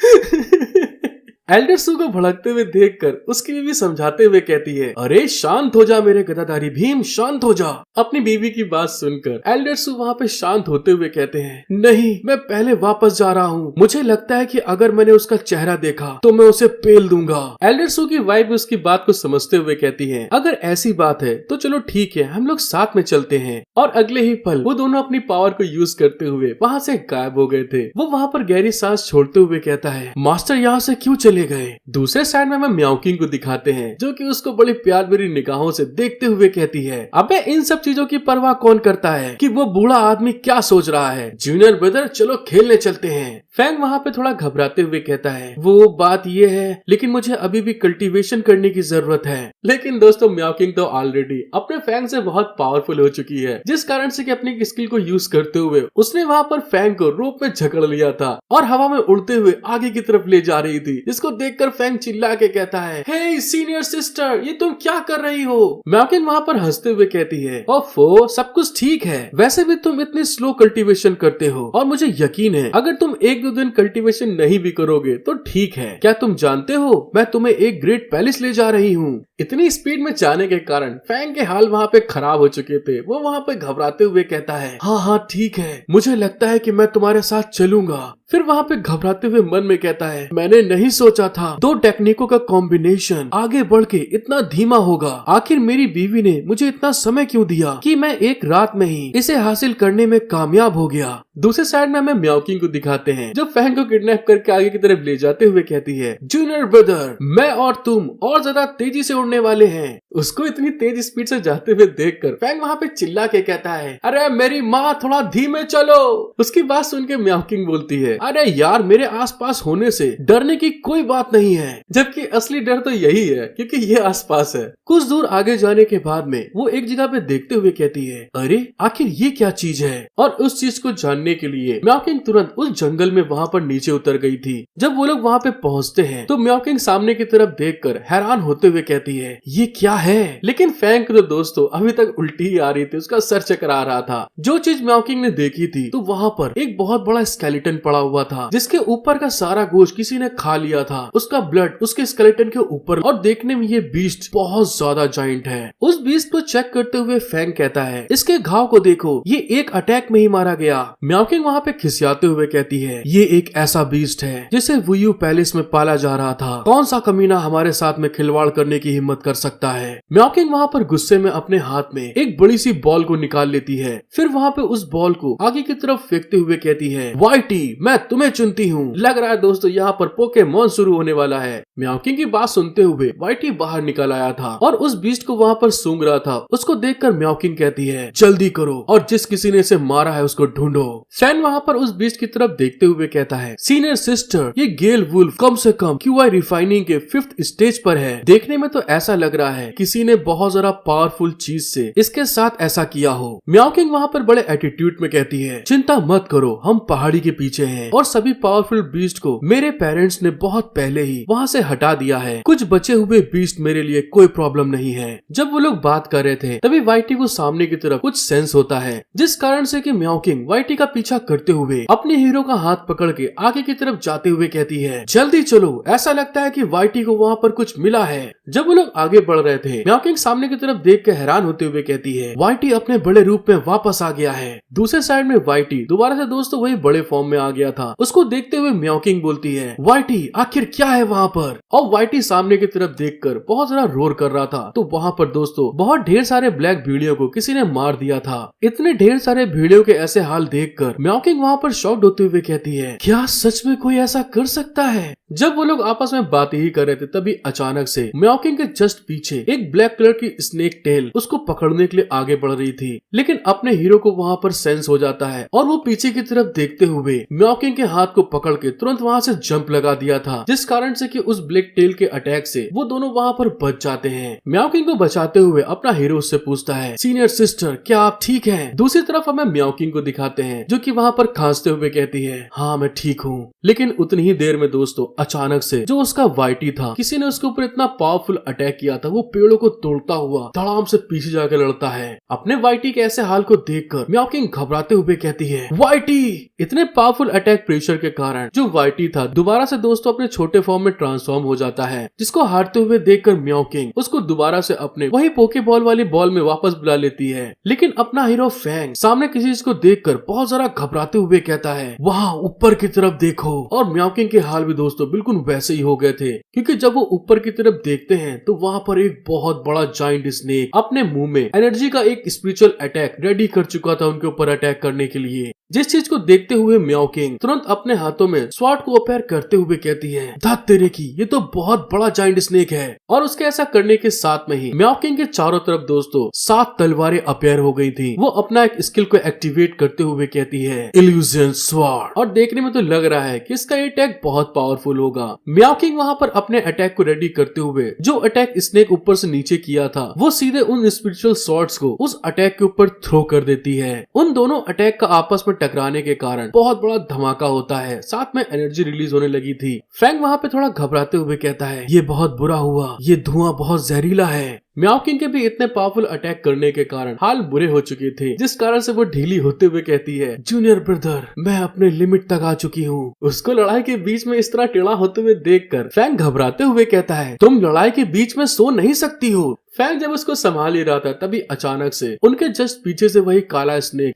एल्डर सू को भड़कते हुए देखकर उसकी बीवी समझाते हुए कहती है, अरे शांत हो जा मेरे गदाधारी भीम, शांत हो जा। अपनी बीवी की बात सुनकर एल्डर सू वहाँ पे शांत होते हुए कहते हैं, नहीं मैं पहले वापस जा रहा हूँ, मुझे लगता है कि अगर मैंने उसका चेहरा देखा तो मैं उसे पेल दूंगा। एल्डर सू की वाइफ उसकी बात को समझते हुए कहती है, अगर ऐसी बात है तो चलो ठीक है, हम लोग साथ में चलते हैं। और अगले ही पल वो दोनों अपनी पावर को यूज करते हुए वहाँ से गायब हो गए थे। वो वहाँ पर गहरी सांस छोड़ते हुए कहता है, मास्टर यहाँ से क्यों चले गए। दूसरे साइड में हमें मियाओ किंग को दिखाते हैं, जो कि उसको बड़ी प्यार भरी निगाहों से देखते हुए कहती है, अबे इन सब चीजों की परवाह कौन करता है कि वो बूढ़ा आदमी क्या सोच रहा है। जूनियर ब्रदर चलो खेलने चलते हैं। फैंग वहाँ पे थोड़ा घबराते हुए कहता है, वो बात ये है, लेकिन मुझे अभी भी कल्टीवेशन करने की जरूरत है। लेकिन दोस्तों मियाओ किंग तो ऑलरेडी अपने फैंग से बहुत पावरफुल हो चुकी है, जिस कारण से कि अपनी स्किल को यूज करते हुए उसने वहाँ पर फैंग को रोप में जकड़ लिया था और हवा में उड़ते हुए आगे की तरफ ले जा रही थी, जिसको देखकर फैंग चिल्ला के कहता है, हे सीनियर सिस्टर ये तुम क्या कर रही हो। मियाओ किंग वहाँ पर हंसते हुए कहती है, ओफो सब कुछ ठीक है, वैसे भी तुम इतनी स्लो कल्टीवेशन करते हो और मुझे यकीन है अगर तुम 1-2 दिन कल्टीवेशन नहीं भी करोगे तो ठीक है। क्या तुम जानते हो मैं तुम्हें एक ग्रेट पैलेस ले जा रही हूँ। इतनी स्पीड में जाने के कारण फैंग के हाल वहाँ पे खराब हो चुके थे। वो वहाँ पे घबराते हुए कहता है, हाँ हाँ ठीक है, मुझे लगता है कि मैं तुम्हारे साथ चलूंगा। फिर वहाँ पे घबराते हुए मन में कहता है, मैंने नहीं सोचा था 2 टेक्निकों का कॉम्बिनेशन आगे बढ़ के इतना धीमा होगा। आखिर मेरी बीवी ने मुझे इतना समय क्यों दिया कि मैं एक रात में ही इसे हासिल करने में कामयाब हो गया। दूसरे साइड में हमें म्याओकिंग को दिखाते हैं जो फैंग को किडनैप करके आगे की तरफ ले जाते हुए कहती है, जूनियर ब्रदर, मैं और तुम और ज्यादा तेजी से उड़ने वाले हैं। उसको इतनी तेज स्पीड से जाते हुए देखकर फैंग वहाँ पे चिल्ला के कहता है, अरे मेरी माँ, थोड़ा धीमे चलो। उसकी बात सुन के म्याओकिंग बोलती है, अरे यार, मेरे आसपास होने से डरने की कोई बात नहीं है, जबकि असली डर तो यही है क्योंकि ये आसपास है। कुछ दूर आगे जाने के बाद में वो एक जगह पे देखते हुए कहती है, अरे आखिर ये क्या चीज है। और उस चीज को जानने के लिए म्याओकिंग तुरंत उस जंगल में वहाँ पर नीचे उतर गई थी। जब वो लोग वहाँ पे पहुँचते हैं तो म्याओकिंग सामने की तरफ देखकर हैरान होते हुए कहती है, ये क्या है। लेकिन फैंग को तो दोस्तों अभी तक उल्टी ही आ रही थी, उसका सर चकरा रहा था। जो चीज म्याओकिंग ने देखी थी तो वहाँ पर एक बहुत बड़ा स्केलेटन पड़ा हुआ था जिसके ऊपर का सारा गोश्त किसी ने खा लिया था। उसका ब्लड उसके स्केलेटन के ऊपर, और देखने में ये बीस्ट बहुत ज्यादा जायंट है। उस बीस्ट को चेक करते हुए फैंग कहता है, इसके घाव को देखो, ये एक अटैक में ही मारा गया। म्याओकिंग वहाँ पे खिसियाते हुए कहती है, ये एक ऐसा बीस्ट है जिसे वुयू पैलेस में पाला जा रहा था। कौन सा कमीना हमारे साथ में खिलवाड़ करने की हिम्मत कर सकता है। म्याओकिंग वहाँ पर गुस्से में अपने हाथ में एक बड़ी सी बॉल को निकाल लेती है। फिर वहाँ पे उस बॉल को आगे की तरफ फेंकते हुए कहती है, वाइटी, मैं तुम्हें चुनती हूँ। लग रहा है दोस्तों यहाँ पर पोकेमॉन शुरू होने वाला है। म्याओकिंग की बात सुनते हुए वाइटी बाहर निकल आया था और उस बीस्ट को वहाँ पर सूंघ रहा था। उसको देखकर म्याओकिंग कहती है, जल्दी करो और जिस किसी ने इसे मारा है उसको ढूंढो। फैन वहाँ पर उस बीस्ट की तरफ देखते हुए कहता है, सीनियर सिस्टर, ये गेल वुल्फ कम से कम QI रिफाइनिंग के 5th स्टेज पर है। देखने में तो ऐसा लग रहा है किसी ने बहुत जरा पावरफुल चीज से इसके साथ ऐसा किया हो। म्याओकिंग वहाँ पर बड़े एटीट्यूड में कहती है, चिंता मत करो, हम पहाड़ी के पीछे हैं और सभी पावरफुल बीस्ट को मेरे पेरेंट्स ने बहुत पहले ही वहाँ से हटा दिया है। कुछ बचे हुए बीस्ट मेरे लिए कोई प्रॉब्लम नहीं है। जब वो लोग बात कर रहे थे तभी वाइटी को सामने की तरफ कुछ सेंस होता है, जिस कारण से कि म्याओकिंग वाइटी का पीछा करते हुए अपने हीरो का हाथ पकड़ के आगे की तरफ जाते हुए कहती है, जल्दी चलो, ऐसा लगता है कि वाइटी को वहाँ पर कुछ मिला है। जब वो लोग आगे बढ़ रहे थे म्याओकिंग सामने की तरफ देख के हैरान होते हुए कहती है, वाइटी अपने बड़े रूप में वापस आ गया है। दूसरे साइड में वाइटी दोबारा से दोस्तों वही बड़े फॉर्म में आ गया था। उसको देखते हुए म्याओकिंग बोलती है, वाइटी आखिर क्या है वहाँ पर। और वाइटी सामने की तरफ देखकर बहुत जरा रोर कर रहा था। तो वहाँ पर दोस्तों बहुत ढेर सारे ब्लैक भेड़ियों को किसी ने मार दिया था। इतने ढेर सारे भेड़ियों के ऐसे हाल देखकर म्याओकिंग वहाँ पर शॉक्ड होते हुए कहती है, क्या सच में कोई ऐसा कर सकता है। जब वो लोग आपस में बात ही कर रहे थे तभी अचानक से म्याओकिंग के जस्ट पीछे एक ब्लैक कलर की स्नेक टेल उसको पकड़ने के लिए आगे बढ़ रही थी। लेकिन अपने हीरो को वहाँ पर सेंस हो जाता है और वो पीछे की तरफ देखते हुए म्याओकिंग के हाथ को पकड़ के तुरंत वहाँ से जंप लगा दिया था, जिस कारण से कि उस ब्लैक टेल के अटैक से वो दोनों वहाँ पर बच जाते हैं। म्याओकिंग को बचाते हुए अपना हीरो उससे पूछता है, सीनियर सिस्टर, क्या आप ठीक हैं? दूसरी तरफ हमें म्याओकिंग को दिखाते हैं जो कि वहाँ पर खांसते हुए कहती है, हाँ मैं ठीक हूँ। लेकिन उतनी ही देर में दोस्तों अचानक से जो उसका वाइटी था, किसी ने उसके ऊपर इतना पावरफुल अटैक किया था, वो पेड़ों को तोड़ता हुआ धड़ाम से पीछे जाकर लड़ता है। अपने वाइटी के ऐसे हाल को देखकर म्याओकिंग घबराते हुए कहती है, वाइटी। इतने पावरफुल अटैक प्रेशर के कारण जो वाइटी था दोबारा से दोस्तों अपने छोटे फॉर्म में ट्रांसफॉर्म हो जाता है, जिसको हारते हुए देखकर म्याओकिंग उसको दोबारा से अपने वही पोकेबॉल वाली बॉल में वापस बुला लेती है। लेकिन अपना हीरो फैंग सामने किसी चीज को देखकर बहुत जरा घबराते हुए कहता है, वहाँ ऊपर की तरफ देखो। और म्याओकिंग के हाल भी दोस्तों बिल्कुल वैसे ही हो गए थे, क्योंकि जब वो ऊपर की तरफ देखते हैं तो वहाँ पर एक बहुत बड़ा जायंट स्नेक अपने मुंह में एनर्जी का एक स्पिरिचुअल अटैक रेडी कर चुका था उनके ऊपर अटैक करने के लिए। जिस चीज को देखते हुए म्याओकिंग तुरंत अपने हाथों में स्वॉर्ड को अपेयर करते हुए कहती है, धत तेरे की, ये तो बहुत बड़ा जायंट स्नेक है। और उसके ऐसा करने के साथ में ही म्याओकिंग के चारों तरफ दोस्तों 7 तलवारें अपेयर हो गई थी। वो अपना एक स्किल को एक्टिवेट करते हुए कहती है, इल्यूजन स्वॉर्ड। और देखने में तो लग रहा है कि इसका अटैक बहुत पावरफुल होगा। म्याओकिंग वहाँ पर अपने अटैक को रेडी करते हुए जो अटैक स्नेक ऊपर से नीचे किया था वो सीधे उन स्पिरिचुअल स्वॉर्ड्स को उस अटैक के ऊपर थ्रो कर देती है। उन दोनों अटैक का आपस में टकराने के कारण बहुत बड़ा धमाका होता है, साथ में एनर्जी रिलीज होने लगी थी। फैंग वहाँ पे थोड़ा घबराते हुए कहता है, ये बहुत बुरा हुआ, ये धुआं बहुत जहरीला है। म्याओकिंग के भी इतने पावरफुल अटैक करने के कारण हाल बुरे हो चुके थे, जिस कारण से वो ढीली होते हुए कहती है, जूनियर ब्रदर, मैं अपने लिमिट तक आ चुकी हूँ। उसको लड़ाई के बीच में इस तरह टेढ़ा होते हुए देखकर फैंग घबराते हुए कहता है, तुम लड़ाई के बीच में सो नहीं सकती हो। फैंग जब उसको संभाल ही रहा था तभी अचानक से उनके जस्ट पीछे से वही काला स्नेक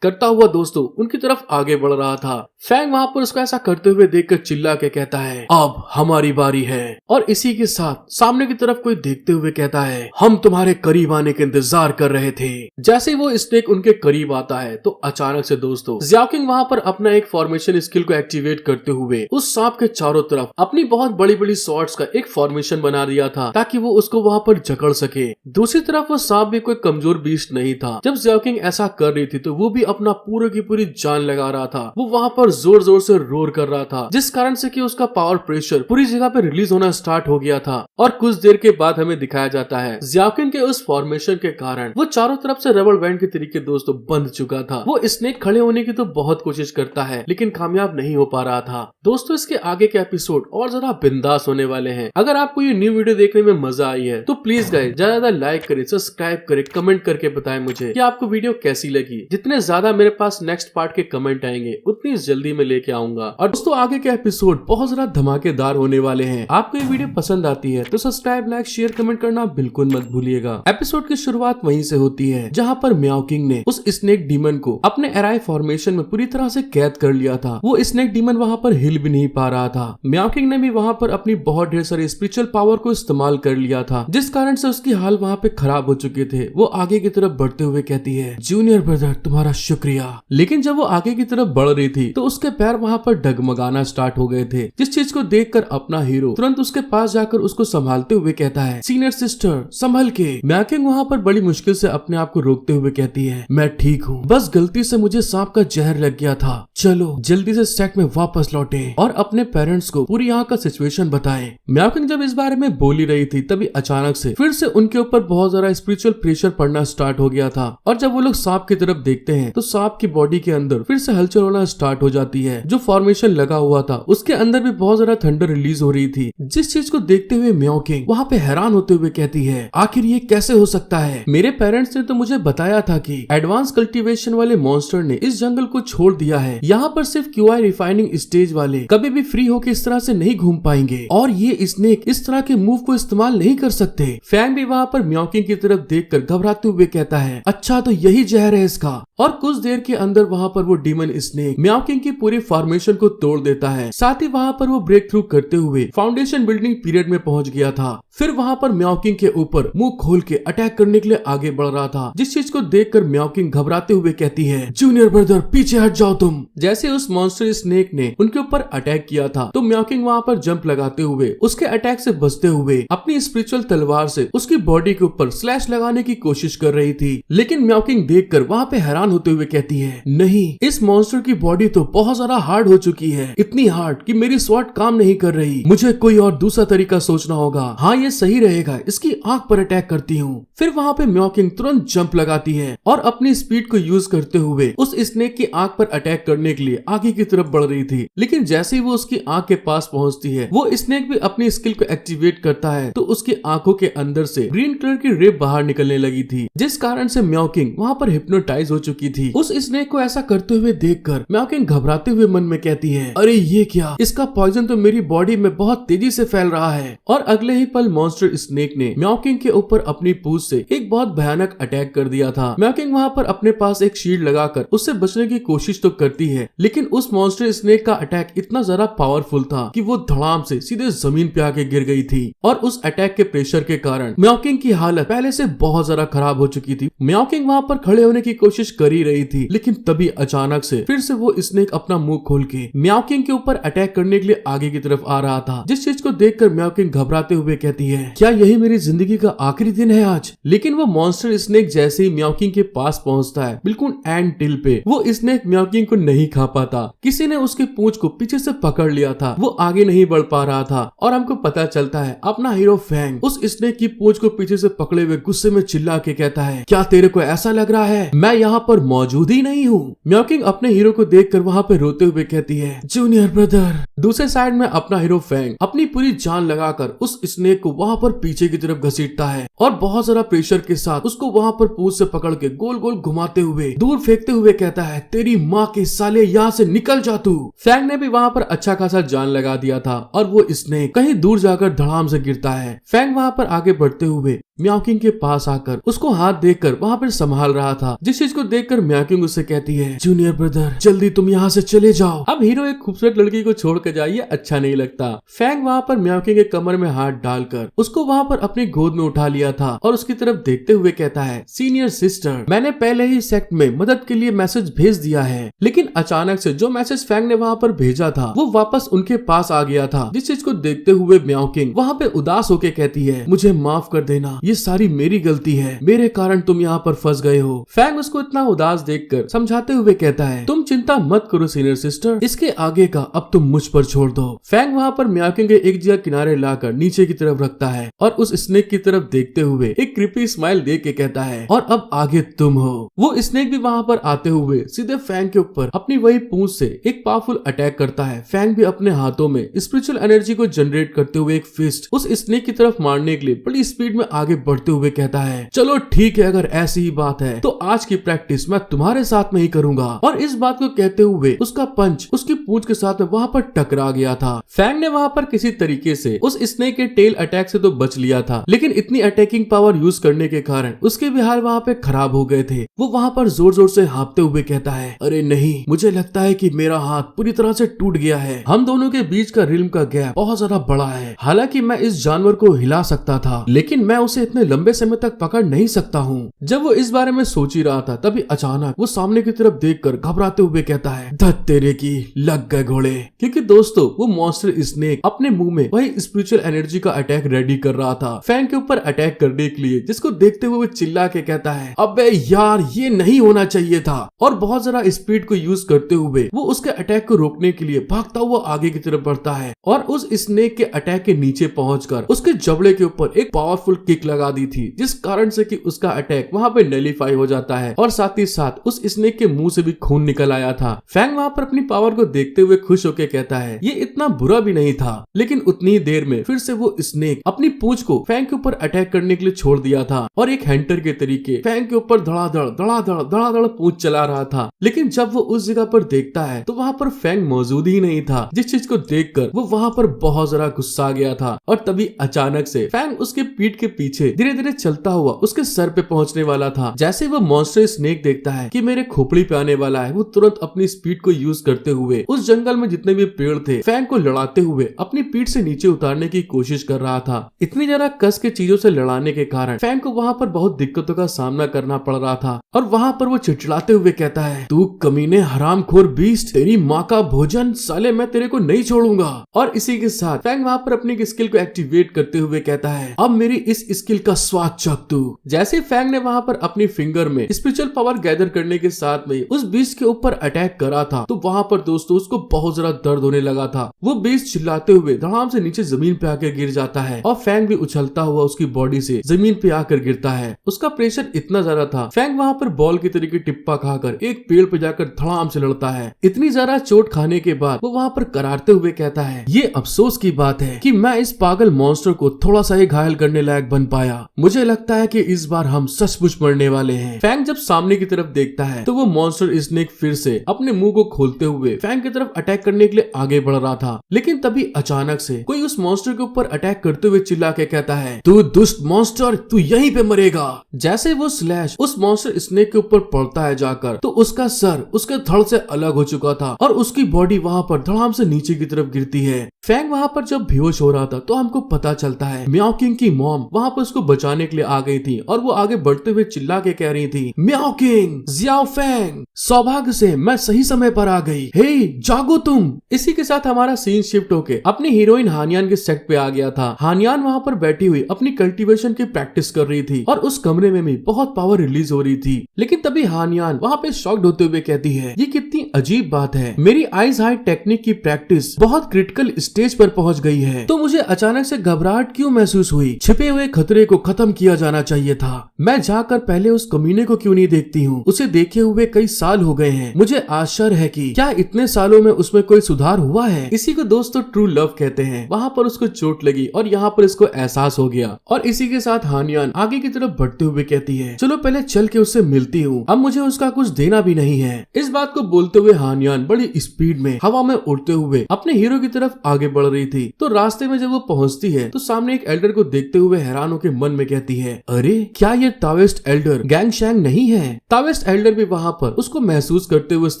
करता हुआ दोस्तों उनकी तरफ आगे बढ़ रहा था। फैंग वहाँ पर उसको ऐसा करते हुए देखकर चिल्ला के कहता है, अब हमारी बारी है। और इसी के साथ सामने की तरफ कोई देखते हुए कहता है, हम तुम्हारे करीब आने के इंतजार कर रहे थे। जैसे ही वो स्नेक उनके करीब आता है तो अचानक से दोस्तों ज़ियाओकिंग वहाँ पर अपना एक फॉर्मेशन स्किल को एक्टिवेट करते हुए उस सांप के चारों तरफ अपनी बहुत बड़ी बड़ी शॉट्स का एक फॉर्मेशन बना दिया था ताकि वो उसको वहाँ पर जकड़ सके। दूसरी तरफ वो सांप भी कोई कमजोर बीस्ट नहीं था। जब ज़ियाओकिंग ऐसा कर रही थी तो वो भी अपना पूरे की पूरी जान लगा रहा था। वो वहाँ पर जोर जोर से रोर कर रहा था, जिस कारण से कि उसका पावर प्रेशर पूरी जगह पे रिलीज होना स्टार्ट हो गया था। और कुछ देर के बाद हमें दिखाया जाता है ज़ियाओकिंग के उस फॉर्मेशन के कारण वो चारों तरफ से रबर बैंड के तरीके दोस्तों बंध चुका था। वो स्नेक खड़े होने की तो बहुत कोशिश करता है लेकिन कामयाब नहीं हो पा रहा था। दोस्तों इसके आगे के एपिसोड और ज्यादा बिंदास होने वाले हैं। अगर आपको ये न्यू वीडियो देखने में मजा आई है तो प्लीज गाइस ज्यादा लाइक करें, सब्सक्राइब करें, कमेंट करके बताएं मुझे कि आपको वीडियो कैसी लगी। जितने ज्यादा मेरे पास नेक्स्ट पार्ट के कमेंट आएंगे उतनी जल्दी मैं लेके आऊंगा। और दोस्तों आगे के एपिसोड बहुत ज्यादा धमाकेदार होने वाले हैं। आपको ये वीडियो पसंद आती है तो सब्सक्राइब, लाइक, शेयर, कमेंट करना बिल्कुल मत भूलिएगा। एपिसोड की शुरुआत वहीं से होती है जहाँ पर मीओकिंग ने उस स्नेक डीमन को अपने एराई फॉर्मेशन में पूरी तरह से कैद कर लिया था। वो स्नेक डीमन वहाँ पर हिल भी नहीं पा रहा था। मीओकिंग ने भी वहाँ पर अपनी बहुत ढेर सारी स्पिरिचुअल पावर को इस्तेमाल कर लिया था, जिस कारण से उसकी हाल वहाँ पे खराब हो चुके थे। वो आगे की तरफ बढ़ते हुए कहती है, जूनियर ब्रदर तुम्हारा शुक्रिया। लेकिन जब वो आगे की तरफ बढ़ रही थी तो उसके पैर वहाँ पर डगमगाना स्टार्ट हो गए थे, जिस चीज को देखकर अपना हीरो तुरंत उसके पास जाकर उसको संभालते हुए कहता है, सीनियर सिस्टर संभल के। मीओकिंग वहाँ पर बड़ी मुश्किल से अपने आप को रोकते हुए कहती है, मैं ठीक हूँ, बस गलती से मुझे सांप का जहर लग गया था। चलो जल्दी से सेट में वापस लौटे और अपने पेरेंट्स को पूरी यहाँ का सिचुएशन बताएं। मीओकिंग जब इस बारे में बोल ही रही थी तभी अचानक से फिर से उनके ऊपर बहुत ज्यादा स्पिरिचुअल प्रेशर पड़ना स्टार्ट हो गया था। और जब वो लोग सांप की तरफ देखते हैं तो सांप की बॉडी के अंदर फिर से हलचल होना स्टार्ट हो जाती है। जो फॉर्मेशन लगा हुआ था उसके अंदर भी बहुत ज्यादा थंडर रिलीज हो रही थी, जिस चीज को देखते हुए मीओकिंग वहाँ पे हैरान होते हुए कहती है, आखिर ये कैसे हो सकता है? मेरे पेरेंट्स ने तो मुझे बताया था कि एडवांस कल्टीवेशन वाले मॉन्स्टर ने इस जंगल को छोड़ दिया है। यहाँ पर सिर्फ क्यूआई रिफाइनिंग स्टेज वाले कभी भी फ्री होकर इस तरह से नहीं घूम पाएंगे और ये स्नेक इस तरह के मूव को इस्तेमाल नहीं कर सकते। फैंग भी वहाँ पर मीओकिंग की तरफ देखकर घबराते हुए कहता है, अच्छा तो यही जहर है इसका। और कुछ देर के अंदर वहाँ पर वो डीमन स्नेक मीओकिंग की पूरी फॉर्मेशन को तोड़ देता है। साथ ही वहाँ पर वो ब्रेक थ्रू करते हुए फाउंडेशन बिल्डिंग पीरियड में पहुंच गया था। फिर वहाँ पर मीओकिंग के ऊपर मुंह खोल के अटैक करने के लिए आगे बढ़ रहा था, जिस चीज को देखकर मीओकिंग घबराते हुए कहती है, जूनियर ब्रदर पीछे हट जाओ तुम। जैसे उस मॉन्स्टर स्नेक ने उनके ऊपर अटैक किया था तो मीओकिंग वहाँ पर जंप लगाते हुए उसके अटैक से बचते हुए अपनी स्पिरिचुअल तलवार से उसकी बॉडी के ऊपर स्लैश लगाने की कोशिश कर रही थी। लेकिन मीओकिंग देखकर वहाँ पे हैरान होते हुए कहती है, नहीं, इस मॉन्स्टर की बॉडी तो बहुत ज्यादा हार्ड हो चुकी है, इतनी हार्ड कि मेरी स्वॉर्ड काम नहीं कर रही। मुझे कोई और दूसरा तरीका सोचना होगा। हाँ ये सही रहेगा, इसकी आंख पर अटैक करती हूँ। फिर वहाँ पे मीओकिंग तुरंत जंप लगाती है और अपनी स्पीड को यूज करते हुए उस स्नेक की आंख पर अटैक करने के लिए आगे की तरफ बढ़ रही थी। लेकिन जैसे ही वो उसकी आंख के पास पहुंचती है वो स्नेक भी अपनी स्किल को एक्टिवेट करता है तो उसकी आंखों के अंदर से ग्रीन कलर की रेप बाहर निकलने लगी थी, जिस कारण से मीओकिंग वहाँ पर हिप्नोटाइज हो चुकी थी। उस स्नेक को ऐसा करते हुए देखकर मीओकिंग घबराते हुए मन में कहती है, अरे ये क्या, इसका पॉइजन तो मेरी बॉडी में बहुत तेजी से फैल रहा है। और अगले ही पल मॉन्स्टर स्नेक ने मीओकिंग के ऊपर अपनी पूंछ से एक बहुत भयानक अटैक कर दिया था। मीओकिंग वहाँ पर अपने पास एक शील्ड लगाकर उससे बचने की कोशिश तो करती है, लेकिन उस मॉन्स्टर स्नेक का अटैक इतना ज्यादा पावरफुल था कि वो धड़ाम से सीधे जमीन पे आके गिर गई थी। और उस अटैक के प्रेशर के कारण मीओकिंग की हालत पहले से बहुत ज्यादा खराब हो चुकी थी। मीओकिंग वहाँ पर खड़े होने की कोशिश कर ही रही थी, लेकिन तभी अचानक से फिर से वो स्नेक अपना मुंह खोल के मीओकिंग के ऊपर अटैक करने के लिए आगे की तरफ आ रहा था, जिस चीज को देखकर मीओकिंग घबराते हुए कहती है, क्या यही मेरी जिंदगी का आखिरी दिन है आज? लेकिन वो मॉन्स्टर स्नेक जैसे ही मीओकिंग के पास पहुंचता है बिल्कुल एंड टिल पे, वो स्नेक मीओकिंग को नहीं खा पाता। किसी ने उसकी पूंछ को पीछे से पकड़ लिया था, वो आगे नहीं बढ़ पा रहा था। और हमको पता चलता है अपना हीरो फैंग उस स्नेक की पूंछ को पीछे से पकड़े हुए गुस्से में चिल्ला के कहता है, क्या तेरे को ऐसा लग रहा है मैं यहाँ पर मौजूद ही नहीं हूँ? मीओकिंग अपने हीरो को देखकर वहाँ पे रोते हुए कहती है, जूनियर ब्रदर। दूसरे साइड में अपना हीरो फैंग अपनी पूरी जान लगाकर उस स्नेक को वहाँ पर पीछे की तरफ घसीटता है और बहुत सारा प्रेशर के साथ उसको वहाँ पर पूंछ से पकड़ के गोल गोल घुमाते हुए दूर फेंकते हुए कहता है, तेरी माँ के साले यहाँ से निकल जा तू। फैंग ने भी वहाँ पर अच्छा खासा जान लगा दिया था और वो स्नेक कहीं दूर जाकर धड़ाम से गिरता है। फैंग वहाँ पर आगे बढ़ते हुए म्याओकिंग के पास आकर उसको हाथ देखकर वहाँ पर संभाल रहा था, जिस चीज को देखकर म्याओकिंग उससे कहती है, जूनियर ब्रदर जल्दी तुम यहाँ से चले जाओ। अब हीरो एक खूबसूरत लड़की को छोड़ कर जाइए, अच्छा नहीं लगता। फैंग वहाँ पर म्याओकिंग के कमर में हाथ डालकर उसको वहाँ पर अपनी गोद में उठा लिया था और उसकी तरफ देखते हुए कहता है, सीनियर सिस्टर मैंने पहले ही सेक्ट में मदद के लिए मैसेज भेज दिया है, लेकिन अचानक से जो मैसेज फैंग ने वहाँ पर भेजा था वो वापस उनके पास आ गया था, जिस चीज को देखते हुए म्याओकिंग वहाँ पे उदास होके कहती है, मुझे माफ कर देना, ये सारी मेरी गलती है, मेरे कारण तुम यहाँ पर फंस गए हो। फैंग उसको इतना उदास देखकर समझाते हुए कहता है, तुम चिंता मत करो सीनियर सिस्टर, इसके आगे का अब तुम मुझ पर छोड़ दो। फैंग वहाँ पर म्याओकिंग के एक जगह किनारे लाकर नीचे की तरफ रखता है और उस स्नेक की तरफ देखते हुए एक क्रीपी स्माइल दे के कहता है, और अब आगे तुम हो। वो स्नेक भी वहाँ पर आते हुए सीधे फैंग के ऊपर अपनी वही पूंछ से एक पावरफुल अटैक करता है। फैंग भी अपने हाथों में स्पिरिचुअल एनर्जी को जनरेट करते हुए एक फिस्ट उस स्नेक की तरफ मारने के लिए बड़ी स्पीड में आगे बढ़ते हुए कहता है, चलो ठीक है, अगर ऐसी ही बात है तो आज की प्रैक्टिस मैं तुम्हारे साथ में ही करूंगा। और इस बात को कहते हुए उसका पंच उसकी पूंछ के साथ में वहाँ पर टकरा गया था। फैंग ने वहाँ पर किसी तरीके से उस स्नेक के टेल अटैक से तो बच लिया था, लेकिन इतनी अटैकिंग पावर यूज करने के कारण उसके भी हाल वहाँ पे खराब हो गए थे। वो वहाँ पर जोर जोर से हाँफते हुए कहता है, अरे नहीं, मुझे लगता है कि मेरा हाथ पूरी तरह से टूट गया है। हम दोनों के बीच का रिल्म का गैप बहुत ज्यादा बड़ा है। हालांकि मैं इस जानवर को हिला सकता था, लेकिन मैं उसे इतने लंबे समय तक पकड़ नहीं सकता हूँ। जब वो इस बारे में सोच ही रहा था तभी अचानक वो सामने की तरफ देखकर घबराते हुए कहता है, धत तेरे की, लग गए घोड़े। क्योंकि दोस्तों वो मॉन्स्टर स्नेक अपने मुंह में वही स्पिरिचुअल एनर्जी का अटैक रेडी कर रहा था फैंग के ऊपर अटैक करने के लिए, जिसको देखते हुए वो चिल्ला के कहता है, अबे यार ये नहीं होना चाहिए था। और बहुत ज्यादा स्पीड को यूज करते हुए वो उसके अटैक को रोकने के लिए भागता हुआ आगे की तरफ बढ़ता है और उस स्नेक के अटैक के नीचे पहुंचकर उसके जबड़े के ऊपर एक पावरफुल किक लगा दी थी, जिस कारण से कि उसका अटैक वहां पे नलीफाई हो जाता है और साथ ही साथ उस स्नेक के मुंह से भी खून निकल आया था। फैंग वहां पर अपनी पावर को देखते हुए खुश होकर कहता है, ये इतना बुरा भी नहीं था। लेकिन उतनी ही देर में फिर से वो स्नेक अपनी पूंछ को फैंग के ऊपर अटैक करने के लिए छोड़ दिया था और एक हंटर के तरीके फैंग के ऊपर धड़ाधड़ पूंछ चला रहा था। लेकिन जब वो उस जगह पर देखता है तो वहाँ पर फैंग मौजूद ही नहीं था, जिस चीज को देखकर वो वहाँ पर बहुत ज्यादा गुस्सा आ गया था। और तभी अचानक से फैंग उसके पीठ के पीछे धीरे धीरे चलता हुआ उसके सर पे पहुंचने वाला था। जैसे वो मॉन्स्टर स्नेक देखता है कि मेरे खोपड़ी पे आने वाला है, वो तुरंत अपनी स्पीड को यूज करते हुए उस जंगल में जितने भी पेड़ थे फैंग को लड़ाते हुए अपनी पीठ से नीचे उतारने की कोशिश कर रहा था। इतनी ज्यादा कस के चीजों से लड़ाने के कारण फैंग को वहाँ पर बहुत दिक्कतों का सामना करना पड़ रहा था और वहाँ पर वो चिड़चिड़ाते हुए कहता है, तू कमीने हरामखोर बीस्ट, तेरी माँ का भोजन, साले मैं तेरे को नहीं छोड़ूंगा। और इसी के साथ फैंग वहाँ पर अपनी स्किल को एक्टिवेट करते हुए कहता है, अब मेरी इस स्किल का स्वाद चख तू। जैसे फैंग ने वहाँ पर अपनी फिंगर में स्पिरिचुअल पावर गैदर करने के साथ में उस बीस्ट के ऊपर अटैक करा था तो वहाँ पर दोस्तों उसको बहुत ज्यादा दर्द होने लगा था। वो बीस्ट चिल्लाते हुए धड़ाम से नीचे जमीन पे आकर गिर जाता है और फैंग भी उछलता हुआ उसकी बॉडी से जमीन पे आकर गिरता है। उसका प्रेशर इतना ज्यादा था, फैंग वहाँ पर बॉल की तरीके टिप्पा खाकर एक पेड़ पे जाकर धड़ाम से लड़ता है। इतनी ज्यादा चोट खाने के बाद वो वहाँ पर करारते हुए कहता है, ये अफसोस की बात है कि मैं इस पागल मॉन्स्टर को थोड़ा सा ही घायल करने लायक बन पाया। मुझे लगता है कि इस बार हम सचमुच मरने वाले हैं। फैंग जब सामने की तरफ देखता है तो वो मॉन्स्टर स्नेक फिर से अपने मुंह को खोलते हुए फैंग की तरफ अटैक करने के लिए आगे बढ़ रहा था। लेकिन तभी अचानक से कोई उस मॉन्स्टर के ऊपर अटैक करते हुए चिल्ला के कहता है, तू दुष्ट मॉन्स्टर, तू यहीं पे मरेगा। जैसे वो स्लैश उस मॉन्स्टर स्नेक के ऊपर पड़ता है जाकर तो उसका सर उसके धड़ से अलग हो चुका था और उसकी बॉडी वहाँ पर धड़ाम से नीचे की तरफ गिरती है। फैंग वहाँ पर जब बेहोश हो रहा था तो हमको पता चलता है म्याओकिंग की मॉम वहाँ पर उसको बचाने के लिए आ गई थी और वो आगे बढ़ते हुए चिल्ला के कह रही थी, म्याओकिंग, जियाओ फैंग, सौभाग्य से मैं सही समय पर आ गई, हे जागो तुम। इसी के साथ हमारा सीन शिफ्ट होके अपनी हीरोइन हानियान के सेट पे आ गया था। हानियान वहाँ पर बैठी हुई अपनी कल्टीवेशन की प्रैक्टिस कर रही थी और उस कमरे में भी बहुत पावर रिलीज हो रही थी। लेकिन तभी हानियान वहाँ पे शॉक्ड होते हुए कहती है, ये कितनी अजीब बात है, मेरी आइज हाई टेक्निक की प्रैक्टिस बहुत क्रिटिकल स्टेज पर पहुँच गई है तो मुझे अचानक से घबराहट क्यों महसूस हुई। छिपे हुए खतरे को खत्म किया जाना चाहिए था। मैं जाकर पहले उस कमीने को क्यों नहीं देखती हूँ, उसे देखे हुए कई साल हो गए हैं। मुझे आश्चर्य है कि क्या इतने सालों में उसमें कोई सुधार हुआ है। इसी को दोस्तों ट्रू लव कहते हैं। वहाँ पर उसको चोट लगी और यहाँ पर इसको एहसास हो गया और इसी के साथ हानियान आगे की तरफ बढ़ते हुए कहती है, चलो पहले चल के उससे मिलती हूँ, अब मुझे उसका कुछ देना भी नहीं है। इस बात को बोलते हुए हानियान बड़ी स्पीड में हवा में उड़ते हुए अपने हीरो की तरफ आगे आगे बढ़ रही थी। तो रास्ते में जब वो पहुंचती है तो सामने एक एल्डर को देखते हुए हैरान होकर मन में कहती है, अरे क्या ये ताओइस्ट एल्डर गैंगशैंग नहीं है? ताओइस्ट एल्डर भी वहाँ पर उसको महसूस करते हुए उस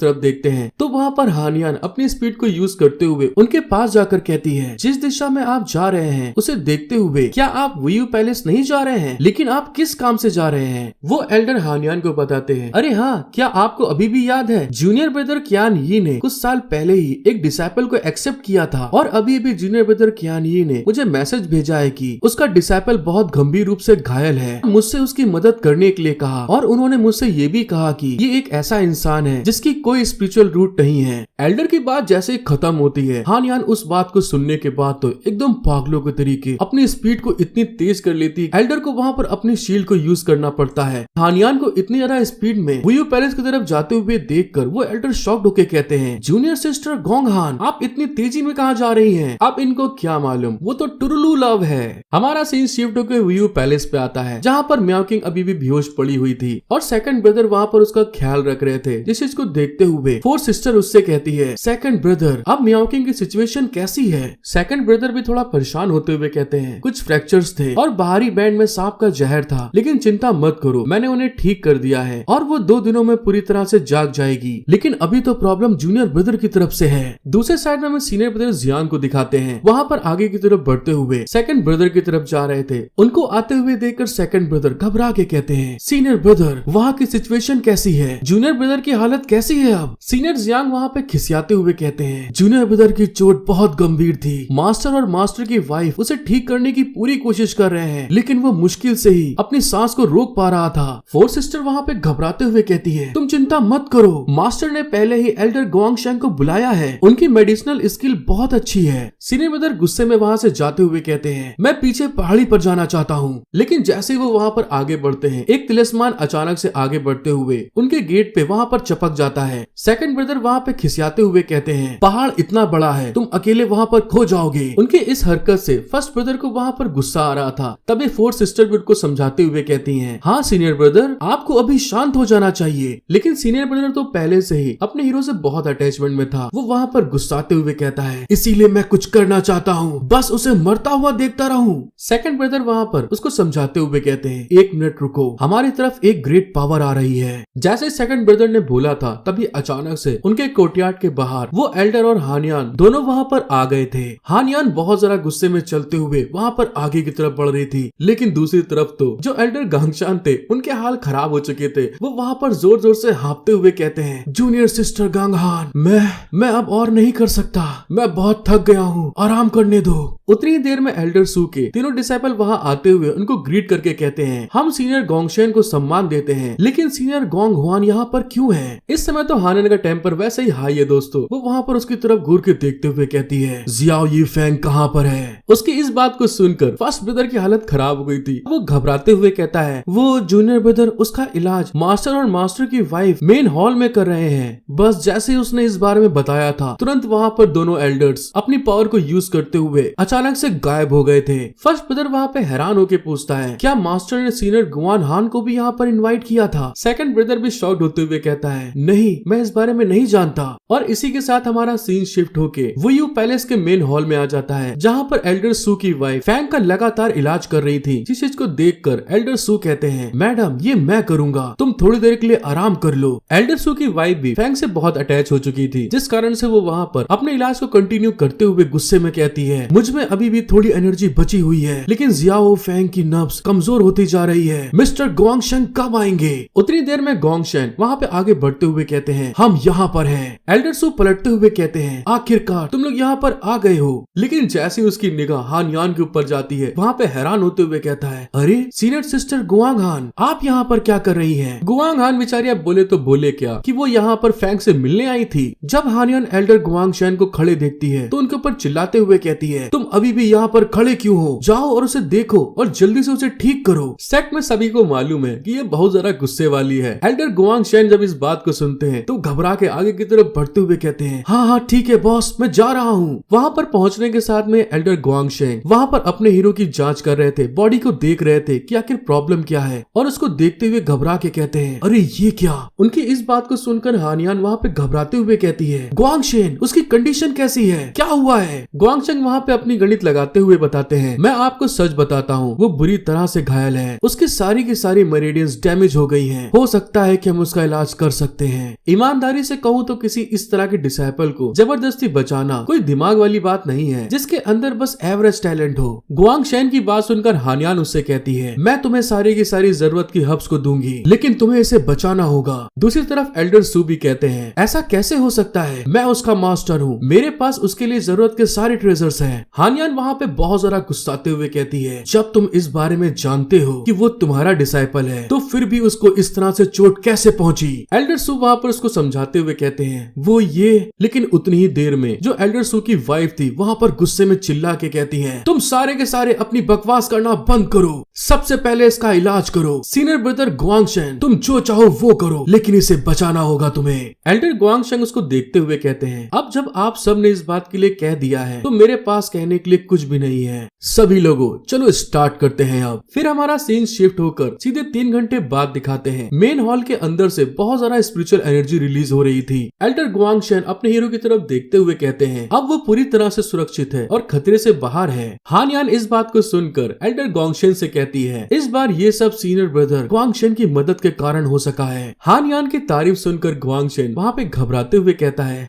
तरफ देखते हैं तो वहाँ पर हानियान अपनी स्पीड को यूज करते हुए उनके पास जाकर कहती है, जिस दिशा में आप जा रहे हैं उसे देखते हुए क्या आप वीयू पैलेस नहीं जा रहे हैं? लेकिन आप किस काम से जा रहे हैं? वो एल्डर हानियान को बताते हैं, अरे हाँ, क्या आपको अभी भी याद है जूनियर ब्रदर क्यान यी ने कुछ साल पहले ही एक डिसाइपल को एक्सेप्ट किया था और अभी अभी जूनियर ब्रदर क्यान यी ने मुझे मैसेज भेजा है कि उसका डिसाइपल बहुत गंभीर रूप से घायल है, मुझसे उसकी मदद करने के लिए कहा और उन्होंने मुझसे ये भी कहा कि ये एक ऐसा इंसान है जिसकी कोई स्पिरिचुअल रूट नहीं है। एल्डर की बात जैसे खत्म होती है, हानियान उस बात को सुनने के बाद तो एकदम पागलों के तरीके अपनी स्पीड को इतनी तेज कर लेती, एल्डर को वहाँ पर अपनी शील्ड को यूज करना पड़ता है। हानियान को इतनी ज्यादा स्पीड में वीयू पैलेस की तरफ जाते हुए देखकर वो एल्डर शॉक्ड होकर कहते हैं, जूनियर सिस्टर गोंगहान, आप इतनी तेजी में कहाँ जा रही हैं? आप इनको क्या मालूम, वो तो टुरुलू लव है। हमारा सीन शिफ्ट होकर वीयू पैलेस पे आता है जहाँ पर म्याओ किंग अभी भी बेहोश पड़ी हुई थी और सेकंड ब्रदर वहाँ पर उसका ख्याल रख रहे थे। जिस चीज को देखते हुए फोर्थ सिस्टर उससे कहती है, सेकंड ब्रदर अब म्याओ किंग की सिचुएशन कैसी है? सेकंड ब्रदर भी थोड़ा परेशान होते हुए कहते हैं, कुछ फ्रैक्चर्स थे और बाहरी बैंड में सांप का जहर था, लेकिन चिंता मत करो, मैंने उन्हें ठीक कर दिया है और वो 2 दिनों में पूरी तरह से जाग जाएगी। लेकिन अभी तो प्रॉब्लम जूनियर ब्रदर की तरफ से है। दूसरे साइड में हमें सीनियर ब्रदर जियान को दिखाते हैं, वहाँ पर आगे की तरफ बढ़ते हुए सेकंड ब्रदर की तरफ जा रहे थे। उनको आते हुए देखकर सेकंड ब्रदर घबरा के कहते हैं, सीनियर ब्रदर वहाँ की सिचुएशन कैसी है? जूनियर ब्रदर की हालत कैसी है अब? सीनियर जियांग वहाँ पे खिसियाते हुए कहते हैं, जूनियर ब्रदर की चोट बहुत गंभीर थी, मास्टर और मास्टर की वाइफ उसे ठीक करने की पूरी कोशिश कर रहे हैं, लेकिन वो मुश्किल से ही अपनी सांस को रोक पा रहा था। फोर्थ सिस्टर वहाँ पे घबराते हुए कहती है, तुम चिंता मत करो, मास्टर ने पहले ही एल्डर गोंगशैंग को बुलाया है, उनकी मेडिसिनल स्किल बहुत अच्छी है। सीनियर ब्रदर गुस्से में वहाँ से जाते हुए कहते हैं, मैं पीछे पहाड़ी पर जाना चाहता हूँ। लेकिन जैसे वो वहाँ पर आगे बढ़ते हैं, एक तिलिस्मान अचानक से आगे बढ़ते हुए उनके गेट पे वहाँ पर चपक जाता है। सेकंड ब्रदर वहाँ पे खिसियाते हुए कहते हैं, पहाड़ इतना बड़ा है, तुम अकेले वहाँ पर खो जाओगे। उनके इस हरकत से फर्स्ट ब्रदर को वहाँ पर गुस्सा आ रहा था। तभी फोर्थ सिस्टर भी उनको समझाते हुए कहती हैं, हाँ सीनियर ब्रदर, आपको अभी शांत हो जाना चाहिए। लेकिन सीनियर ब्रदर तो पहले से ही अपने हीरो से बहुत अटैचमेंट में था। वो वहाँ पर गुस्साते हुए कहता है, इसीलिए मैं कुछ करना चाहता हूँ, बस उसे मरता हुआ देखता रहूं। सेकंड ब्रदर वहाँ पर उसको समझाते हुए कहते हैं, 1 मिनट रुको, हमारी तरफ एक ग्रेट पावर आ रही है। जैसे सेकंड ब्रदर ने बोला था तभी अचानक से उनके कोर्टयार्ड के बाहर वो एल्डर और हानियान दोनों वहाँ पर आ गए थे। हानियान बहुत जरा गुस्से में चलते हुए वहाँ पर आगे की तरफ बढ़ रही थी, लेकिन दूसरी तरफ तो जो एल्डर गांगशान थे उनके हाल खराब हो चुके थे। वो वहाँ पर जोर जोर से हाँफते हुए कहते हैं, जूनियर सिस्टर गांगहान, मैं अब और नहीं कर सकता, मैं बहुत थक गया हूँ, आराम करने दो। उतनी देर में एल्डर सू के तीनों डिसाइपल वहाँ आते हुए उनको ग्रीट करके कहते हैं, हम सीनियर गोंगशेन को सम्मान देते हैं, लेकिन सीनियर गोंग हुआन यहाँ पर क्यों है? इस समय तो हानियान का टेम्पर वैसे ही हाई है दोस्तों। वो वहाँ पर उसकी तरफ घूर के देखते हुए कहती है, जियाओ यी फेंग कहाँ पर है? उसकी इस बात को सुनकर फर्स्ट ब्रदर की हालत खराब हो गई थी। वो घबराते हुए कहता है, वो जूनियर ब्रदर उसका इलाज मास्टर और मास्टर की वाइफ मेन हॉल में कर रहे हैं। बस जैसे उसने इस बारे में बताया था, तुरंत वहाँ पर दोनों एल्डर्स अपनी पावर को यूज करते हुए अचानक से गायब हो गए थे। फर्स्ट ब्रदर वहाँ पे हैरान होके पूछता है, क्या मास्टर ने सीनियर गुआन हान को भी यहाँ पर इनवाइट किया था? सेकंड ब्रदर भी शॉक्ड होते हुए कहता है, नहीं, मैं इस बारे में नहीं जानता। और इसी के साथ हमारा सीन शिफ्ट होके वीयू पैलेस के मेन हॉल में आ जाता है, जहाँ पर एल्डर सू की वाइफ फैंग का लगातार इलाज कर रही थी। जिस चीज को देखकर एल्डर सू कहते हैं, मैडम ये मैं करूंगा, तुम थोड़ी देर के लिए आराम कर लो। एल्डर सू की वाइफ भी फैंग से बहुत अटैच हो चुकी थी, जिस कारण से वो वहाँ पर अपने इलाज को कंटिन्यू करते हुए गुस्से में कहती है, मुझ में अभी भी थोड़ी एनर्जी बची हुई है, लेकिन जियाओ फेंग की नब्ज कमजोर होती जा रही है। मिस्टर गोंगशेन कब आएंगे? उतनी देर में गोंगशेन वहाँ पे आगे बढ़ते हुए कहते हैं, हम यहाँ पर हैं। एल्डर सू पलटते हुए कहते हैं, आखिरकार तुम लोग यहाँ पर आ गए हो। लेकिन जैसे उसकी निगाह हानियान के ऊपर जाती है, वहाँ पे हैरान होते हुए कहता है, अरे सीनियर सिस्टर गुआंग हान, आप यहाँ पर क्या कर रही हैं? गुआंग हान बेचारी अब बोले तो बोले क्या कि वो यहाँ पर फैंग से मिलने आई थी। जब हानियान एल्डर गोंगशेन को खड़े देखती है तो उनके ऊपर चिल्लाते हुए कहती है, तुम अभी भी यहाँ पर खड़े क्यों हो? जाओ और उसे देखो और जल्दी से उसे ठीक करो। सेट में सभी को मालूम है कि ये बहुत जरा गुस्से वाली है। एल्डर गोंगशेन जब इस बात को सुनते हैं तो घबरा के आगे की तरफ बढ़ते हुए कहते हैं, हाँ हाँ ठीक है बॉस, मैं जा रहा हूँ। वहाँ पर पहुँचने के साथ में एल्डर गोंगशेन वहाँ पर अपने हीरो की जांच कर रहे थे, बॉडी को देख रहे थे कि आखिर प्रॉब्लम क्या है, और उसको देखते हुए घबरा के कहते हैं, अरे ये क्या? उनकी इस बात को सुनकर हानियान वहाँ पे घबराते हुए कहती है, गोंगशेन उसकी कंडीशन कैसी है? क्या हुआ है? ग्वांगशेंग वहाँ पे अपनी गणित लगाते हुए बताते हैं, मैं आपको सच बताता हूँ, वो बुरी तरह से घायल है, उसकी सारी की सारी मेरिडियंस डैमेज हो गई हैं। हो सकता है कि हम उसका इलाज कर सकते हैं। ईमानदारी से कहूँ तो किसी इस तरह के डिसाइपल को जबरदस्ती बचाना कोई दिमाग वाली बात नहीं है, जिसके अंदर बस एवरेज टैलेंट हो। ग्वांगशेन की बात सुनकर हानियान उससे कहती है, मैं तुम्हें सारी की सारी जरूरत की हब्स को दूंगी, लेकिन तुम्हें इसे बचाना होगा। दूसरी तरफ एल्डर सू भी कहते हैं, ऐसा कैसे हो सकता है? मैं उसका मास्टर हूँ, मेरे पास उसके लिए जरूरत के सारे ट्रेजर्स हैं। हानियान वहाँ पे बहुत ज्यादा गुस्साते हुए कहती है, जब तुम इस बारे में जानते हो कि वो तुम्हारा डिसाइपल है, तो फिर भी उसको इस तरह से चोट कैसे पहुंची? एल्डर सू वहाँ पर उसको समझाते हुए कहते हैं, वो ये, लेकिन उतनी ही देर में जो एल्डर सू की वाइफ थी वहाँ पर गुस्से में चिल्ला के कहती है, तुम सारे के सारे अपनी बकवास करना बंद करो, सबसे पहले इसका इलाज करो। सीनियर ब्रदर ग्वांगशेन, तुम जो चाहो वो करो, लेकिन इसे बचाना होगा तुम्हें। एल्डर ग्वांगशेन उसको देखते हुए कहते हैं, अब जब आप सब ने इस बात के लिए कह दिया है तो मेरे पास कहने के लिए कुछ भी नहीं है। सभी लोगों चलो स्टार्ट करते हैं अब। फिर हमारा सीन शिफ्ट होकर सीधे 3 घंटे बाद दिखाते हैं। मेन हॉल के अंदर से बहुत ज्यादा स्पिरिचुअल एनर्जी रिलीज हो रही थी। एल्डर ग्वांगशेन अपने हीरो की तरफ देखते हुए कहते हैं, अब वो पूरी तरह से सुरक्षित है और खतरे से बाहर है। हानियान इस बात को सुनकर एल्डर ग्वांगशेन से कहती है, इस बार ये सब सीनियर ब्रदर ग्वांगशेन की मदद के कारण हो सका है। हानियान की तारीफ सुनकर ग्वांगशेन वहाँ पे घबराते हुए कहता है,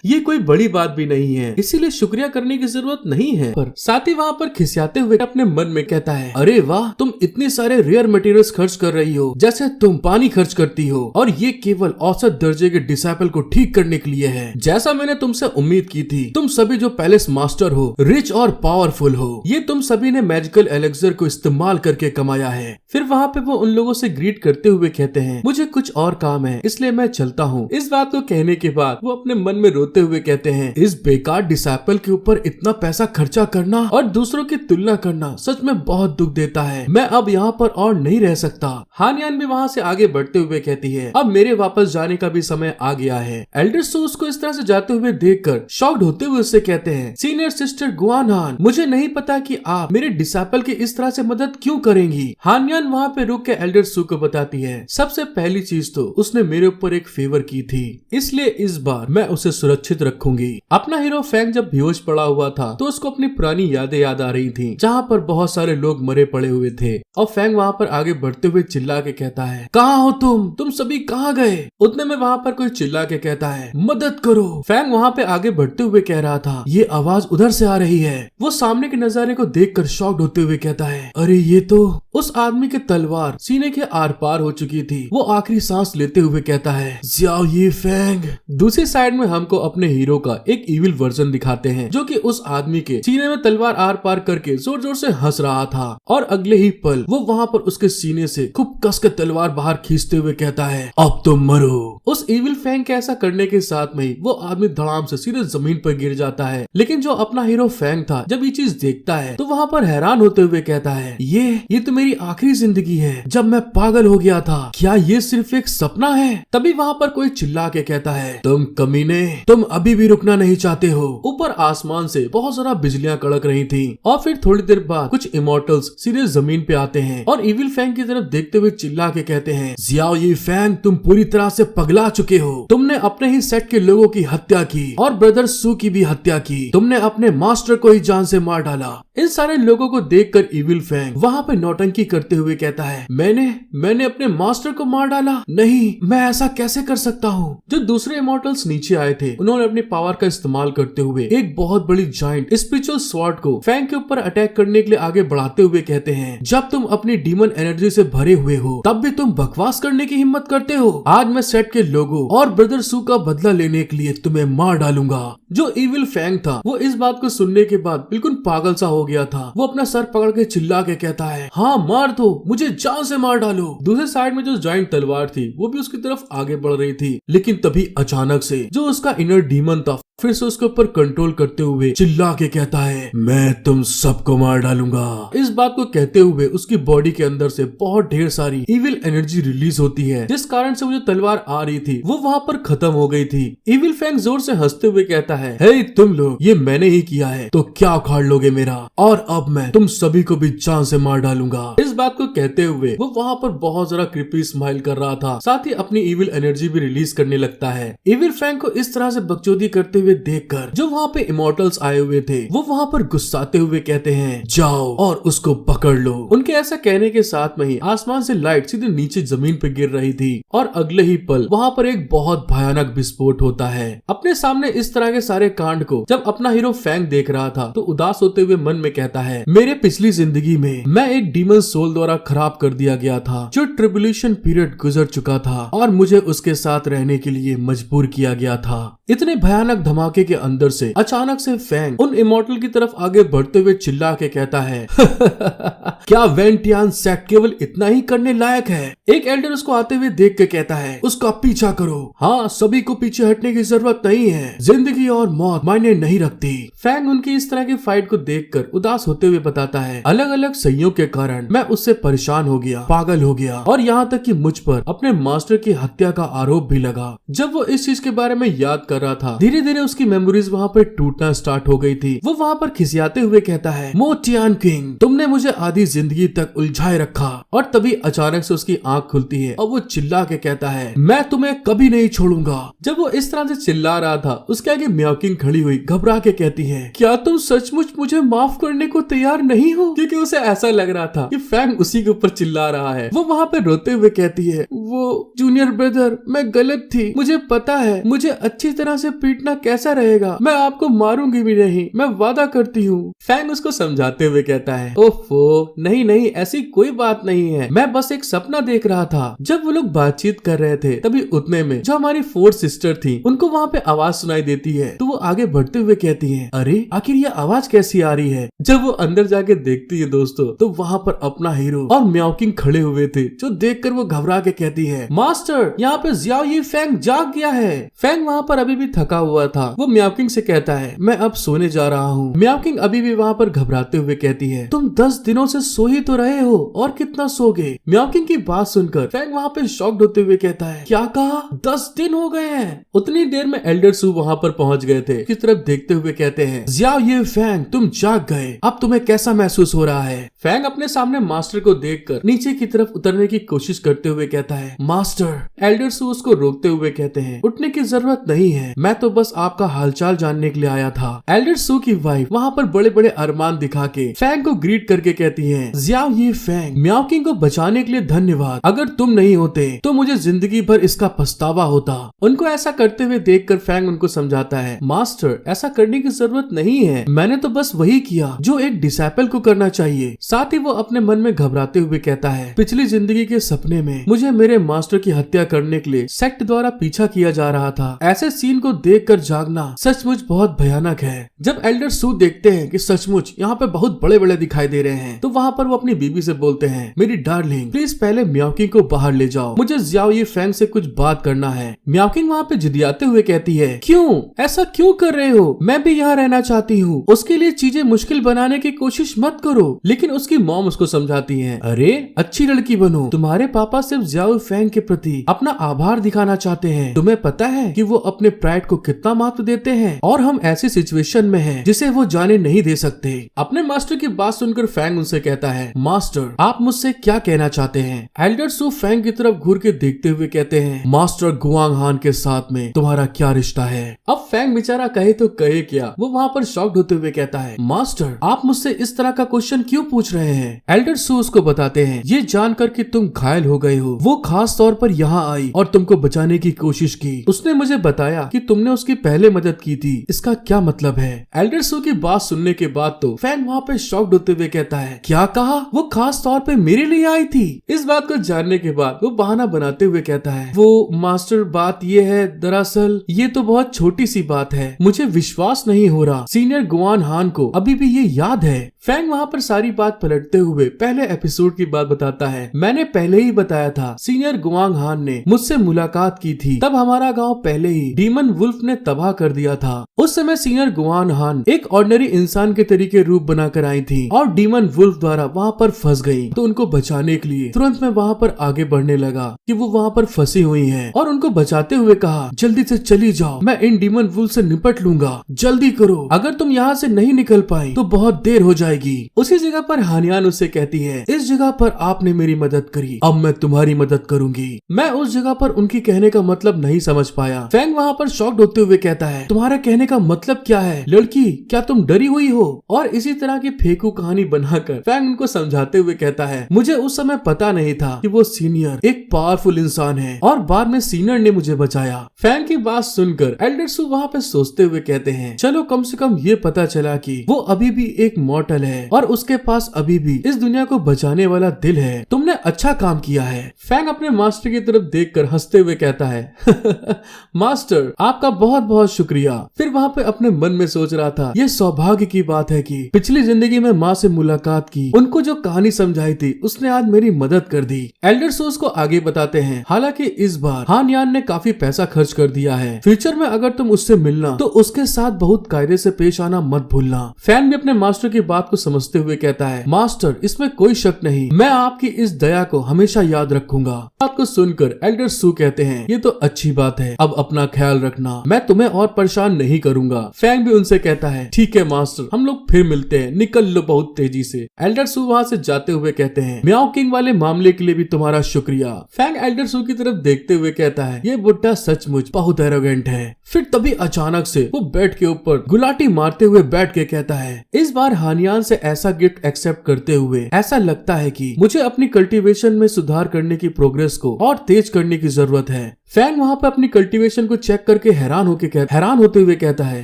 ये कोई बड़ी बात भी नहीं है, इसीलिए शुक्रिया करने की जरूरत नहीं है। पर साथ ही वहाँ पर खिसियाते हुए अपने मन में कहता है, अरे वाह, तुम इतने सारे रेयर मटेरियल्स खर्च कर रही हो जैसे तुम पानी खर्च करती हो, और ये केवल औसत दर्जे के डिसाइपल को ठीक करने के लिए है। जैसा मैंने तुमसे उम्मीद की थी, तुम सभी जो पैलेस मास्टर हो, रिच और पावरफुल हो, ये तुम सभी ने मैजिकल एलेक्सर को इस्तेमाल करके कमाया है। फिर वहाँ पे वो उन लोगों से ग्रीट करते हुए कहते हैं, मुझे कुछ और काम है, इसलिए मैं चलता हूँ। इस बात को कहने के बाद वो अपने मन में रोते हुए कहते हैं, इस बेकार डिसाइपल के ऊपर इतना पैसा खर्चा करना और दूसरों की तुलना करना सच में बहुत दुख देता है। मैं अब यहाँ पर और नहीं रह सकता। हानियान भी वहाँ से आगे बढ़ते हुए कहती है, अब मेरे वापस जाने का भी समय आ गया है। एल्डर सू उसको इस तरह से जाते हुए देखकर शॉक्ड होते हुए उससे कहते हैं, सीनियर सिस्टर गुआनहान, मुझे नहीं पता कि आप मेरे डिसाइपल की इस तरह से मदद क्यों करेंगी। हानियान वहाँ पे रुक के एल्डर सू को बताती है, सबसे पहली चीज तो उसने मेरे ऊपर एक फेवर की थी, इसलिए इस बार मैं उसे सुरक्षित रखूंगी। अपना हीरो फैंग जब बेहोश पड़ा हुआ था तो उसको अपनी पुरानी यादें याद आ रही थी, जहाँ पर बहुत सारे लोग मरे पड़े हुए थे। और फैंग वहाँ पर आगे बढ़ते हुए चिल्ला के कहता है, कहाँ हो तुम सभी कहाँ गए? उतने में वहाँ पर कोई चिल्ला के कहता है, मदद करो। फैंग वहाँ पे आगे बढ़ते हुए कह रहा था, ये आवाज उधर से आ रही है। वो सामने के नजारे को देखकर शॉक्ड होते हुए कहता है, अरे ये तो उस आदमी की तलवार सीने के आर पार हो चुकी थी। वो आखिरी सांस लेते हुए कहता है, ज़ियाओ यी फैंग। दूसरी साइड में हमको अपने हीरो का एक इविल वर्जन दिखाते हैं, जो कि उस आदमी के सीने में तलवार आर पार करके जोर जोर से हंस रहा था, और अगले ही पल वो वहाँ पर उसके सीने से खूब कस के तलवार बाहर खींचते हुए कहता है, अब तुम मरो। उस इविल फैंग के ऐसा करने के साथ में वो आदमी धड़ाम से सीधे जमीन पर गिर जाता है। लेकिन जो अपना हीरो फैंग था, जब ये चीज देखता है तो वहाँ पर हैरान होते हुए कहता है, ये तो मेरी आखिरी जिंदगी है, जब मैं पागल हो गया था, क्या ये सिर्फ एक सपना है? तभी वहाँ पर कोई चिल्ला के कहता है, तुम कमीने, तुम अभी भी रुकना नहीं चाहते हो। ऊपर आसमान से बहुत सारा बिजलियां कड़क रही थी, और फिर थोड़ी देर बाद कुछ इमोर्टल्स सीधे जमीन पे आते हैं और इविल फैंग की तरफ देखते हुए चिल्ला के कहते हैं, ज़ियाओ यी फैंग, तुम पूरी तरह से पगला चुके हो। तुमने अपने ही सेट के लोगों की हत्या की और ब्रदर सू की भी हत्या की। तुमने अपने मास्टर को ही जान से मार डाला। इन सारे लोगों को देखकर इविल फैंग वहाँ पे नौटंकी करते हुए कहता है, मैंने अपने मास्टर को मार डाला? नहीं, मैं ऐसा कैसे कर सकता हूँ? जो दूसरे इमोर्टल्स नीचे आए थे, उन्होंने अपनी पावर का इस्तेमाल करते हुए एक बहुत बड़ी जायंट स्पिरिचुअल स्वॉर्ड को फैंग के ऊपर अटैक करने के लिए आगे बढ़ाते हुए कहते हैं, जब तुम अपनी डीमन एनर्जी से भरे हुए हो तब भी तुम बकवास करने की हिम्मत करते हो। आज मैं सेट के लोगों और ब्रदर सू का बदला लेने के लिए तुम्हें मार डालूंगा। जो इविल फैंग था वो इस बात को सुनने के बाद बिल्कुल पागल सा हो गया था। वो अपना सर पकड़ के चिल्ला के कहता है, हाँ मार दो, मुझे जान से मार डालो। दूसरे साइड में जो जायंट तलवार थी वो भी उसकी तरफ आगे बढ़ रही थी, लेकिन तभी अचानक से जो उसका इनर डीमन था फिर से उसके ऊपर कंट्रोल करते हुए चिल्ला के कहता है, मैं तुम सबको मार डालूंगा। इस बात को कहते हुए उसकी बॉडी के अंदर से बहुत ढेर सारी इविल एनर्जी रिलीज होती है, जिस कारण से वो जो तलवार आ रही थी वो वहाँ पर खत्म हो गई थी। इविल फैंग जोर से हंसते हुए कहता है, हे तुम लोग, ये मैंने ही किया है तो क्या उखाड़ लोगे मेरा, और अब मैं तुम सभी को भी जान से मार डालूंगा। इस बात को कहते हुए वो वहाँ पर बहुत जरा क्रिपी स्माइल कर रहा था, साथ ही अपनी इविल एनर्जी भी रिलीज करने लगता है। इविल फैंग को इस तरह से बकचोदी करते हुए हुए देखकर जो वहाँ पे इमोर्टल्स आए हुए थे वो वहाँ पर गुस्साते हुए कहते हैं जाओ और उसको पकड़ लो। उनके ऐसा कहने के साथ में ही आसमान से लाइट सीधे नीचे जमीन पे गिर रही थी और अगले ही पल वहाँ पर एक बहुत भयानक विस्फोट होता है। अपने सामने इस तरह के सारे कांड को जब अपना हीरो फैंग देख रहा था तो उदास होते हुए मन में कहता है मेरे पिछली जिंदगी में मैं एक डीमन सोल द्वारा खराब कर दिया गया था जो ट्रिबुलेशन पीरियड गुजर चुका था और मुझे उसके साथ रहने के लिए मजबूर किया गया था। इतने भयानक धमाके के अंदर से अचानक से फैंग उन इमोर्टल की तरफ आगे बढ़ते हुए चिल्ला के कहता है क्या वेंटियान सेक्ट केवल इतना ही करने लायक है? एक एल्डर उसको आते हुए देख के कहता है उसका पीछा करो। हाँ, सभी को पीछे हटने की जरूरत नहीं है, जिंदगी और मौत मायने नहीं रखती। फैंग उनकी इस तरह की फाइट को देखकर उदास होते हुए बताता है अलग अलग संयोग के कारण मैं उससे परेशान हो गया, पागल हो गया और यहाँ तक कि मुझ पर अपने मास्टर की हत्या का आरोप भी लगा। जब वो इस चीज के बारे में याद कर रहा था धीरे धीरे उसकी मेमोरीज वहाँ पर टूटना स्टार्ट हो गई थी। वो वहाँ पर खिसियाते हुए कहता है मो टियान किंग, तुमने मुझे आधी जिंदगी तक उलझाए रखा। और तभी अचानक से उसकी आंख खुलती है और वो चिल्ला के कहता है मैं तुम्हें कभी नहीं छोड़ूंगा। जब वो इस तरह से चिल्ला रहा था उसके आगे म्याओ किंग खड़ी हुई घबरा के कहती है क्या तुम सचमुच मुझे माफ करने को तैयार नहीं हो? क्योंकि उसे ऐसा लग रहा था कि फैंग उसी के ऊपर चिल्ला रहा है। वो वहाँ पे रोते हुए कहती है वो जूनियर ब्रदर, मैं गलत थी, मुझे पता है मुझे अच्छी तरह से पीटना कैसा रहेगा, मैं आपको मारूंगी भी नहीं, मैं वादा करती हूँ। फैंग उसको समझाते हुए कहता है ओफो नहीं नहीं, ऐसी कोई बात नहीं है, मैं बस एक सपना देख रहा था। जब वो लोग बातचीत कर रहे थे तभी उतने में जो हमारी 4 सिस्टर थी उनको वहाँ पे आवाज सुनाई देती है तो वो आगे बढ़ते हुए कहती है अरे आखिर ये आवाज कैसी आ रही है? जब वो अंदर जाके देखती है दोस्तों तो वहाँ पर अपना हीरो और म्याओ किंग खड़े हुए थे जो देखकर वो घबरा के कहती है मास्टर, यहाँ पे जियाओ ये फैंग जाग गया है। फैंग वहाँ पर अभी भी थका हुआ था। वो म्याओ किंग से कहता है मैं अब सोने जा रहा हूँ। म्याओ किंग अभी भी वहाँ पर घबराते हुए कहती है तुम 10 दिनों से सो ही तो रहे हो और कितना सोगे? म्याओ किंग की बात सुनकर फैंग वहाँ पे शॉक्ड होते हुए कहता है क्या कहा? 10 दिन हो गए हैं। उतनी देर में एल्डर सू वहाँ पर पहुँच गए थे। की तरफ देखते हुए कहते हैं जियाओ ये फैंग, तुम जाग गए, अब तुम्हें कैसा महसूस हो रहा है? फैंग अपने सामने मास्टर को देखकर नीचे की तरफ उतरने की कोशिश करते हुए कहता है मास्टर। एल्डर सू उसको रोकते हुए कहते हैं उठने की जरूरत नहीं है, मैं तो बस आपका हालचाल जानने के लिए आया था। एल्डर सू की वाइफ वहाँ पर बड़े बड़े अरमान दिखा के फैंग को ग्रीट करके कहती है जियाओ ये फैंग, म्याओ किंग को बचाने के लिए धन्यवाद, अगर तुम नहीं होते तो मुझे जिंदगी भर इसका पछतावा होता। उनको ऐसा करते हुए देखकर फैंग उनको समझाता है मास्टर ऐसा करने की जरूरत नहीं है, मैंने तो बस वही किया जो एक डिसाइपल को करना चाहिए। साथ ही वो अपने मन में घबराते हुए कहता है पिछली जिंदगी के सपने में मुझे मेरे मास्टर की हत्या करने के लिए सेक्ट द्वारा पीछा किया जा रहा था। ऐसे सीन को देखकर जागना सचमुच बहुत भयानक है। जब एल्डर सू देखते हैं कि सचमुच यहाँ पे बहुत बड़े बड़े दिखाई दे रहे हैं तो वहाँ पर वो अपनी बीबी से बोलते हैं मेरी डार्लिंग प्लीज पहले म्याओ किंग को बाहर ले जाओ, मुझे जियाओ ये फैंग से कुछ बात करना है। म्याओ किंग वहाँ पे जिदियाते हुए कहती है क्यों, ऐसा क्यों कर रहे हो? मैं भी यहाँ रहना चाहती हूँ, उसके लिए चीजें मुश्किल बनाने की कोशिश मत करो। लेकिन उसकी मॉम उसको समझाती है अरे अच्छी लड़की बनो, तुम्हारे पापा सिर्फ जियाओ फैंग के प्रति अपना आभार दिखाना चाहते हैं। तुम्हें पता है कि वो अपने प्राइड को कितना महत्व देते हैं और हम ऐसी सिचुएशन में हैं जिसे वो जाने नहीं दे सकते। अपने मास्टर की बात सुनकर फैंग उनसे कहता है मास्टर आप मुझसे क्या कहना चाहते हैं? एल्डर सू फैंग की तरफ घूर के देखते हुए कहते हैं मास्टर गुआंग हान के साथ में तुम्हारा क्या रिश्ता है? अब फैंग बेचारा कहे तो कहे क्या, वो वहाँ पर शॉक्ड होते हुए कहता है मास्टर आप मुझसे इस तरह का क्वेश्चन क्यों पूछ रहे हैं? एल्डर सू उसको बताते हैं ये जानकर कि तुम घायल हो गए हो, वो खास तौर पर यहाँ आई और तुमको बचाने की कोशिश की। उसने मुझे बताया कि तुमने उसकी पहले मदद की थी, इसका क्या मतलब है? एल्डर सू की बात सुनने के बाद तो फैंग वहाँ पे शॉक्ड होते हुए कहता है क्या कहा? वो खास तौर पे मेरे लिए आई थी? इस बात को जानने के बाद वो बहाना बनाते हुए कहता है वो मास्टर बात ये है, दरअसल ये तो बहुत छोटी सी बात है, मुझे विश्वास नहीं हो रहा सीनियर गुआन हान को अभी भी ये याद है। फैंग वहाँ पर सारी बात पलटते हुए पहले एपिसोड की बात बताता है मैंने पहले ही बताया था सीनियर गुआंग हान ने मुझसे मुलाकात की थी, तब हमारा गांव पहले ही डीमन वुल्फ ने तबाह कर दिया था। उस समय सीनियर गुआन हान एक ऑर्डिनरी इंसान के तरीके रूप बनाकर आई थी और डीमन वुल्फ द्वारा वहाँ पर फंस गई। तो उनको बचाने के लिए तुरंत मैं वहाँ पर आगे बढ़ने लगा कि वो वहाँ पर फंसी हुई है और उनको बचाते हुए कहा जल्दी से चली जाओ, मैं इन डीमन वुल्फ से निपट लूंगा, जल्दी करो, अगर तुम यहाँ से नहीं निकल पाई तो बहुत देर हो जाएगी। जाएगी। उसी जगह पर हानियान उससे कहती है, इस जगह पर आपने मेरी मदद करी, अब मैं तुम्हारी मदद करूंगी। मैं उस जगह पर उनकी कहने का मतलब नहीं समझ पाया। फैंग वहाँ पर शॉक्ड होते हुए कहता है, तुम्हारा कहने का मतलब क्या है लड़की, क्या तुम डरी हुई हो? और इसी तरह की फेंकू कहानी बनाकर फैंग उनको समझाते हुए कहता है, मुझे उस समय पता नहीं था कि वो सीनियर एक पावरफुल इंसान है और बाद में सीनियर ने मुझे बचाया। फैंग की बात सुनकर एल्डर सू वहाँ पे सोचते हुए कहते हैं, चलो कम से कम ये पता चला कि वो अभी भी एक मॉर्टल है और उसके पास अभी भी इस दुनिया को बचाने वाला दिल है। तुमने अच्छा काम किया है। फैंग अपने मास्टर की तरफ देखकर हंसते हुए कहता है मास्टर आपका बहुत बहुत शुक्रिया। फिर वहाँ पे अपने मन में सोच रहा था, ये सौभाग्य की बात है कि पिछली जिंदगी में माँ से मुलाकात की, उनको जो कहानी समझाई थी उसने आज मेरी मदद कर दी। एल्डर सोस को आगे बताते हैं, हालांकि इस बार हान यान ने काफी पैसा खर्च कर दिया है। फ्यूचर में अगर तुम उससे मिलना तो उसके साथ बहुत कायदे से पेश आना मत भूलना। फैन भी अपने मास्टर की बात को समझते हुए कहता है, मास्टर इसमें कोई शक नहीं, मैं आपकी इस दया को हमेशा याद रखूंगा। बात को सुनकर एल्डर सू कहते हैं, ये तो अच्छी बात है, अब अपना ख्याल रखना, मैं तुम्हें और परेशान नहीं करूंगा। फैंग भी उनसे कहता है, ठीक है मास्टर, हम लोग फिर मिलते हैं, निकल लो बहुत तेजी से। एल्डर सू वहाँ से जाते हुए कहते हैं, म्याओ किंग वाले मामले के लिए भी तुम्हारा शुक्रिया। फैंग एल्डर सू की तरफ देखते हुए कहता है, ये बुड्ढा सचमुच बहुत एरोगेंट है। फिर तभी अचानक से वो बेड के ऊपर गुलाटी मारते हुए बैठ के कहता है, इस बार हानियान से ऐसा गिफ्ट एक्सेप्ट करते हुए ऐसा लगता है कि मुझे अपनी कल्टीवेशन में सुधार करने की प्रोग्रेस को और तेज करने की जरूरत है। फैंग वहाँ पे अपनी कल्टीवेशन को चेक करके हैरान होते हुए कहता है,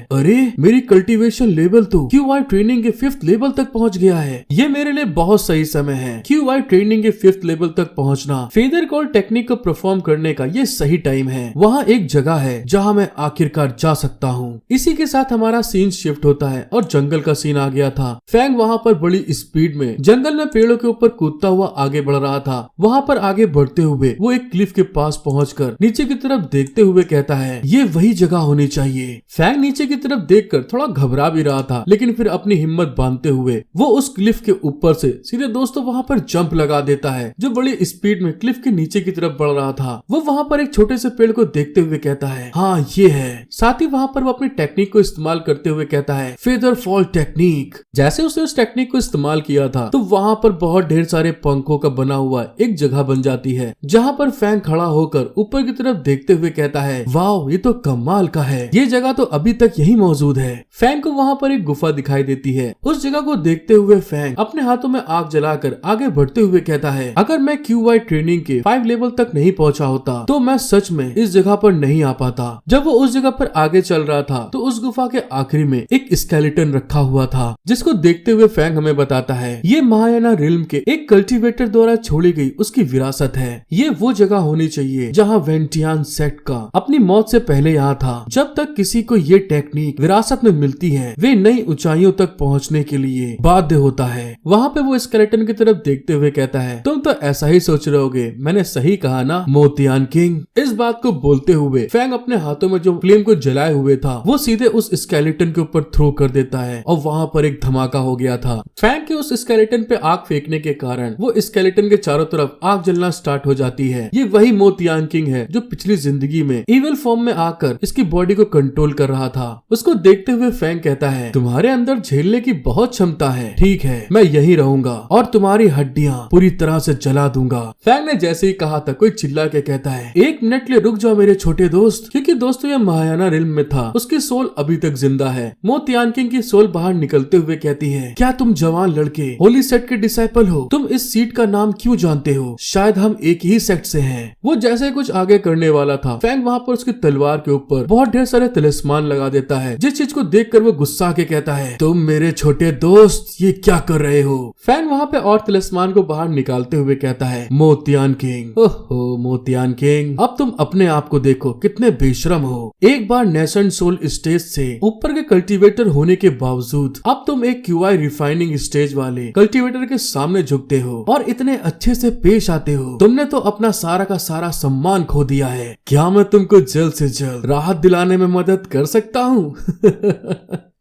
अरे मेरी कल्टीवेशन लेवल तो QI ट्रेनिंग के 5th लेवल तक पहुँच गया है। ये मेरे लिए बहुत सही समय है। QI ट्रेनिंग के 5th लेवल तक पहुँचना, फेदर कॉल टेक्निक को परफॉर्म करने का ये सही टाइम है। वहाँ एक जगह है जहाँ मैं आखिरकार जा सकता हूँ। इसी के साथ हमारा सीन शिफ्ट होता है और जंगल का सीन आ गया था। फैंग वहाँ पर बड़ी स्पीड में जंगल में पेड़ों के ऊपर कूदता हुआ आगे बढ़ रहा था। वहाँ पर आगे बढ़ते हुए वो एक क्लिफ के पास पहुँचकर नीचे की तरफ देखते हुए कहता है, ये वही जगह होनी चाहिए। फैंग नीचे की तरफ देखकर थोड़ा घबरा भी रहा था, लेकिन फिर अपनी हिम्मत बांधते हुए वो उस क्लिफ के ऊपर से सीधे दोस्तों वहाँ पर जंप लगा देता है, जो बड़ी स्पीड में क्लिफ के नीचे की तरफ बढ़ रहा था। वो वहाँ पर एक छोटे से पेड़ को देखते हुए कहता है, हाँ ये है। साथ ही वहाँ पर वो अपनी टेक्निक को इस्तेमाल करते हुए कहता है, फेदर फॉल टेक्निक। जैसे उसने उस टेक्निक को इस्तेमाल किया था तो वहाँ पर बहुत ढेर सारे पंखों का बना हुआ एक जगह बन जाती है, जहाँ पर फैंग खड़ा होकर ऊपर की तरफ देखते हुए कहता है, वाओ ये तो कमाल का है, ये जगह तो अभी तक यही मौजूद है। फैंग को वहाँ पर एक गुफा दिखाई देती है। उस जगह को देखते हुए फैंग अपने हाथों में आग जलाकर आगे बढ़ते हुए कहता है, अगर मैं QI ट्रेनिंग के 5 लेवल तक नहीं पहुँचा होता तो मैं सच में इस जगह पर नहीं आ पाता। जब वो उस जगह पर आगे चल रहा था तो उस गुफा के आखिरी में एक स्केलेटन रखा हुआ था, जिसको देखते हुए फैंग हमें बताता है, ये महायाना रिल्म के एक कल्टीवेटर द्वारा छोड़ी गई उसकी विरासत है। ये वो जगह होनी चाहिए जहाँ वेंटियान सेट का अपनी मौत से पहले यहाँ था। जब तक किसी को ये टेक्निक विरासत में मिलती है वे नई ऊंचाइयों तक पहुँचने के लिए बाध्य होता है। वहाँ पे वो स्केलेटन की तरफ देखते हुए कहता है, तुम तो ऐसा ही सोच रहे होगे, मैंने सही कहा ना मोतियान किंग। इस बात को बोलते हुए फैंग अपने हाथों में जो फ्लेम को जलाए हुए था वो सीधे उस स्केलेटन के ऊपर थ्रो कर देता है और वहाँ पर एक धमाका हो गया था। फैंग के उस स्केलेटन पे आग फेंकने के कारण वो स्केलेटन के चारों तरफ आग जलना स्टार्ट हो जाती है। ये वही मोतियान किंग है जो पिछली जिंदगी में इविल फॉर्म में आकर इसकी बॉडी को कंट्रोल कर रहा था। उसको देखते हुए फैंग कहता है, तुम्हारे अंदर झेलने की बहुत क्षमता है, ठीक है मैं यहीं रहूंगा और तुम्हारी हड्डियां पूरी तरह से जला दूंगा। फैंग ने जैसे ही कहा था कोई चिल्ला के कहता है, 1 मिनट के लिए रुक जाओ मेरे छोटे दोस्त, क्योंकि दोस्तों ये महायाना रिल्म में था, उसकी सोल अभी तक जिंदा है। मोतियान किंग की सोल बाहर निकलते हुए कहती है, क्या तुम जवान लड़के होली सेट के डिसाइपल हो? तुम इस सीट का नाम क्यों जानते हो? शायद हम एक ही सेट से हैं। वो जैसे कुछ आगे करने वाला था, फैंग वहाँ पर उसकी तलवार के ऊपर बहुत ढेर सारे तिलिस्मान लगा देता है, जिस चीज को देखकर वो गुस्सा के कहता है, तुम मेरे छोटे दोस्त ये क्या कर रहे हो? फैंग वहाँ पे और तिलिस्मान को बाहर निकालते हुए कहता है, मोतियान किंग, ओहो मोतियान किंग, अब तुम अपने आप को देखो कितने बेशरम हो। एक बार नेसेंट सोल स्टेज से ऊपर के कल्टीवेटर होने के बावजूद अब तुम एक QI रिफाइनिंग स्टेज वाले कल्टीवेटर के सामने झुकते हो और इतने अच्छे से पेश आते हो। तुमने तो अपना सारा का सारा सम्मान खो दिया है। क्या मैं तुमको जल्द से जल्द राहत दिलाने में मदद कर सकता हूँ?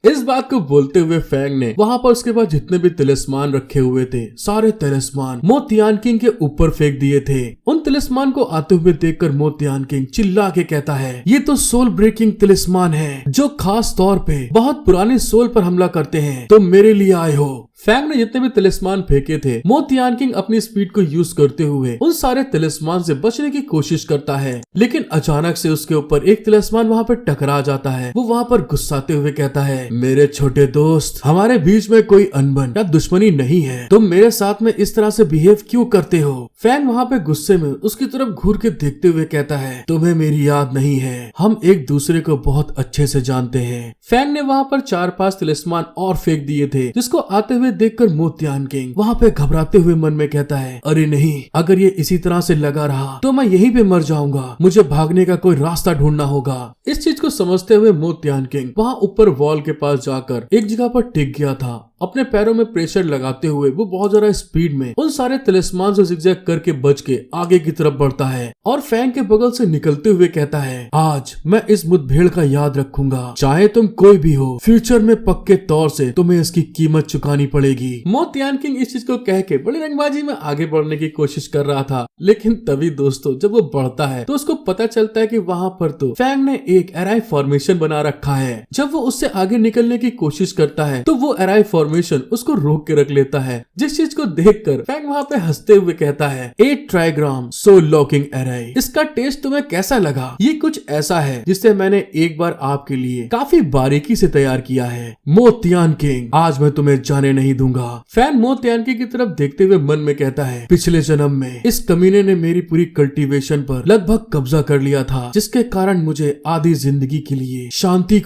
इस बात को बोलते हुए फैंग ने वहाँ पर उसके बाद जितने भी तिलिस्मान रखे हुए थे सारे तिलिस्मान मो तियानकिंग के ऊपर फेंक दिए थे। उन तिलिस्मान को आते हुए देखकर मो तियानकिंग चिल्ला के कहता है, ये तो सोल ब्रेकिंग तिलिस्मान है जो खास तौर पे बहुत पुराने सोल पर हमला करते हैं। तुम मेरे लिए आए हो। फैंग ने जितने भी तिलिस्मान फेंके थे मो तियानकिंग अपनी स्पीड को यूज करते हुए उन सारे तिलिस्मान से बचने की कोशिश करता है, लेकिन अचानक से उसके ऊपर एक तिलिस्मान वहाँ पर टकरा जाता है। वो वहाँ पर गुस्साते हुए कहता है, मेरे छोटे दोस्त, हमारे बीच में कोई अनबन या दुश्मनी नहीं है, तुम मेरे साथ में इस तरह से बिहेव क्यों करते हो। फैंग वहाँ पे गुस्से में उसकी तरफ घूर के देखते हुए कहता है, तुम्हें मेरी याद नहीं है, हम एक दूसरे को बहुत अच्छे से जानते हैं। फैंग ने वहाँ पर 4-5 तिलिस्मान और फेंक दिए थे, जिसको आते हुए देखकर मो तियानकिंग वहाँ पे घबराते हुए मन में कहता है, अरे नहीं, अगर ये इसी तरह से लगा रहा तो मैं यहीं पे मर जाऊंगा, मुझे भागने का कोई रास्ता ढूंढना होगा। इस चीज को समझते हुए मो तियानकिंग वहाँ ऊपर वॉल के पास जाकर एक जगह पर टिक गया था। अपने पैरों में प्रेशर लगाते हुए वो बहुत ज्यादा स्पीड में उन सारे तिलिस्मान से जिगजैग करके बच के आगे की तरफ बढ़ता है और फैंग के बगल से निकलते हुए कहता है, आज मैं इस मुठभेड़ का याद रखूंगा, चाहे तुम कोई भी हो, फ्यूचर में पक्के तौर से तुम्हें इसकी कीमत चुकानी पड़ेगी। मो तियानकिंग इस चीज को कह के बड़ी रंगबाजी में आगे बढ़ने की कोशिश कर रहा था, लेकिन तभी दोस्तों जब वो बढ़ता है तो उसको पता चलता है कि वहाँ पर तो फैंग ने एक एराई फॉर्मेशन बना रखा है। जब वो उससे आगे निकलने की कोशिश करता है तो वो एराई फॉर्मेशन उसको रोक के रख लेता है, जिस चीज को देखकर फैंग वहाँ पे हंसते हुए कहता है, 8 ट्राइग्राम सोल लॉकिंग एराई, इसका टेस्ट तुम्हें कैसा लगा? ये कुछ ऐसा है जिसे मैंने एक बार आपके लिए काफी बारीकी से तैयार किया है। मो तियानकिंग, आज मैं तुम्हें जाने नहीं दूंगा। फैंग मो तियानकिंग की तरफ देखते हुए मन में कहता है, पिछले जन्म में इस कमीने ने मेरी पूरी कल्टीवेशन पर लगभग कब्जा कर लिया था, जिसके कारण मुझे आधी जिंदगी के लिए शांति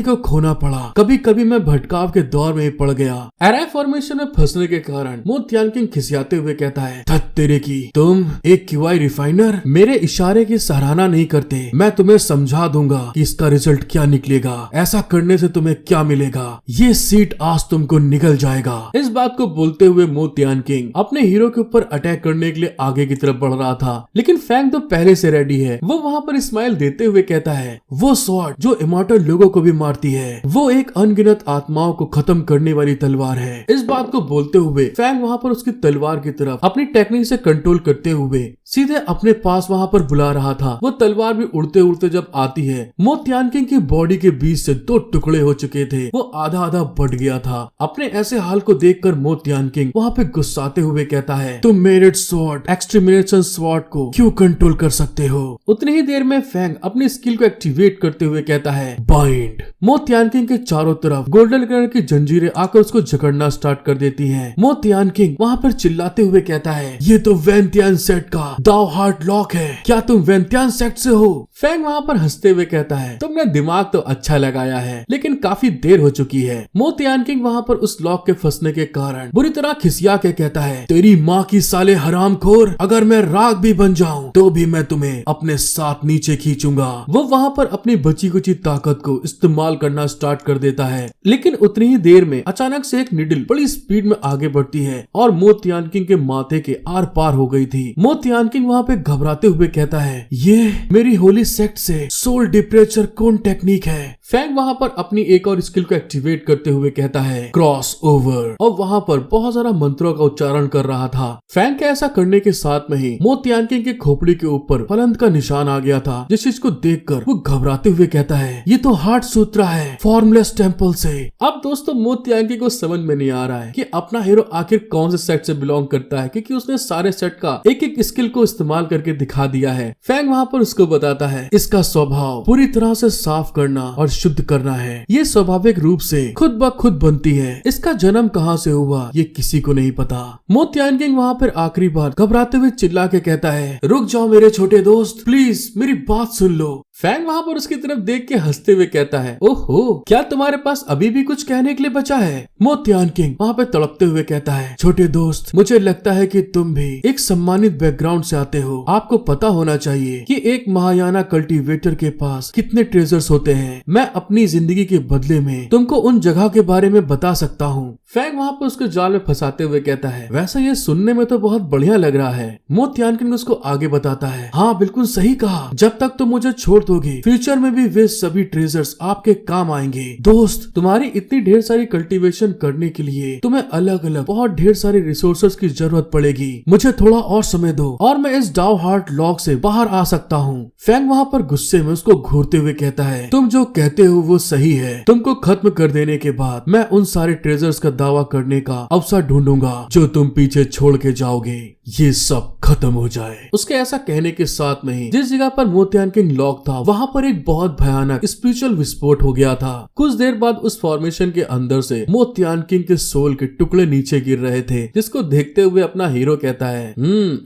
को खोना पड़ा। कभी कभी मैं भटकाव के दौर में पड़ गया। एराई फॉर्मेशन में फंसने के कारण मो तियानकिंग खिसियाते हुए कहता है, धत तेरे की, तुम एक क्यूआई रिफाइनर मेरे इशारे की सराहना नहीं करते। मैं तुम्हें समझा दूंगा कि इसका रिजल्ट क्या निकलेगा, ऐसा करने से तुम्हें क्या मिलेगा। ये सीट आज तुमको निकल जाएगा। इस बात को बोलते हुए मो तियानकिंग अपने हीरो के ऊपर अटैक करने के लिए आगे की तरफ बढ़ रहा था, लेकिन फैंग तो पहले से रेडी है। वो वहाँ पर स्माइल देते हुए कहता है, वो स्वॉर्ड जो इमॉर्टल लोगों को भी मारती है, वो एक अनगिनत आत्माओं को खत्म करने वाली तलवार है। इस बात को बोलते हुए फैंग वहाँ पर उसकी तलवार की तरफ अपनी टेक्निक से कंट्रोल करते हुए सीधे अपने पास वहाँ पर बुला रहा था। वो तलवार भी उड़ते उड़ते जब आती है, मो तियानकिंग की बॉडी के बीच से 2 टुकड़े हो चुके थे। वो आधा आधा बढ़ गया था। अपने ऐसे हाल को देखकर मो तियानकिंग वहाँ पे गुस्साते हुए कहता है, तुम मेरे स्वॉर्ड एक्सट्रीमिनेशन स्वॉर्ड को क्यों कंट्रोल कर सकते हो? उतनी ही देर में फैंग अपनी स्किल को एक्टिवेट करते हुए कहता है, बाइंड। मो तियानकिंग के चारों तरफ गोल्डन कलर की जंजीरें आकर उसको जकड़ना स्टार्ट कर देती हैं। मो तियानकिंग वहाँ पर चिल्लाते हुए कहता है, ये तो वेंतियान सेट का दाव हार्ट लॉक है, क्या तुम वेंतियान सेट से हो? फैंग वहाँ पर हंसते हुए कहता है, तुमने दिमाग तो अच्छा लगाया है, लेकिन काफी देर हो चुकी है। मो तियानकिंग वहाँ पर उस लॉक के फंसने के कारण बुरी तरह खिसिया के कहता है, तेरी माँ की साले हरामखोर, अगर मैं राग भी बन जाऊं तो भी मैं तुम्हें अपने साथ नीचे खींचूंगा। वो वहाँ पर अपनी बची कुची ताकत को इस्तेमाल करना स्टार्ट कर देता है, लेकिन उतनी ही देर में अचानक से एक निडल बड़ी स्पीड में आगे बढ़ती है और मो तियानकिंग के माथे के आर पार हो गई थी। मो तियानकिंग वहाँ पे घबराते हुए कहता है, ये मेरी होली सेक्ट से सोल डिप्रेचर कौन टेक्निक है। फैंग वहाँ पर अपनी एक और स्किल को एक्टिवेट करते हुए कहता है, क्रॉस ओवर, और वहाँ पर बहुत सारा मंत्रों का उच्चारण कर रहा था। फैंग के ऐसा करने के साथ में ही मो तियानकिंग के खोपड़ी के ऊपर फलंत का निशान आ गया था, जिस चीज को देखकर वो घबराते हुए कहता है, ये तो हार्ट सूत्रा है फॉर्मलेस टेम्पल से। अब दोस्तों मो तियानकिंग को समझ में नहीं आ रहा है कि अपना हीरो आखिर कौन से सेट से बिलोंग करता है, क्योंकि उसने सारे सेट का एक एक स्किल को इस्तेमाल करके दिखा दिया है। फैंग वहाँ पर उसको बताता है, इसका स्वभाव पूरी तरह से साफ करना और शुद्ध करना है। ये स्वाभाविक रूप से खुद ब खुद बनती है। इसका जन्म कहाँ से हुआ ये किसी को नहीं पता। मो तियानकिंग वहाँ पर आखिरी बार घबराते हुए चिल्ला के कहता है, रुक जाओ मेरे छोटे दोस्त, प्लीज मेरी बात सुन लो। फैंग वहाँ पर उसकी तरफ देख के हंसते हुए कहता है, ओहो, क्या तुम्हारे पास अभी भी कुछ कहने के लिए बचा है? मो तियानकिंग वहाँ पे तड़पते हुए कहता है, छोटे दोस्त, मुझे लगता है कि तुम भी एक सम्मानित बैकग्राउंड से आते हो। आपको पता होना चाहिए कि एक महायाना कल्टीवेटर के पास कितने ट्रेजर्स होते हैं। मैं मैं अपनी जिंदगी के बदले में तुमको उन जगह के बारे में बता सकता हूँ। फैंग वहाँ पर उसको जाल में फंसाते हुए कहता है, वैसा ये सुनने में तो बहुत बढ़िया लग रहा है। मो तियानकिन उसको आगे बताता है, हाँ बिल्कुल सही कहा, जब तक तुम मुझे छोड़ दोगे फ्यूचर में भी वे सभी ट्रेजर्स आपके काम आएंगे। दोस्त, तुम्हारी इतनी ढेर सारी कल्टीवेशन करने के लिए तुम्हें अलग अलग बहुत ढेर सारी रिसोर्सेज की जरूरत पड़ेगी। मुझे थोड़ा और समय दो और मैं इस डाउ हार्ट लॉक से बाहर आ सकता हूँ। फैंग वहाँ पर गुस्से में उसको घूरते हुए कहता है, तुम जो कहते हो वो सही है। तुमको खत्म कर देने के बाद मैं उन सारे ट्रेजर्स का दावा करने का अवसर ढूंढूंगा जो तुम पीछे छोड़ के जाओगे। ये सब खत्म हो जाए। उसके ऐसा कहने के साथ में ही जिस जगह पर मो तियानकिन लॉक था वहाँ पर एक बहुत भयानक स्पिरिचुअल विस्फोट हो गया था। कुछ देर बाद उस फॉर्मेशन के अंदर से मो तियानकिन के सोल के टुकड़े नीचे गिर रहे थे, जिसको देखते हुए अपना हीरो कहता है,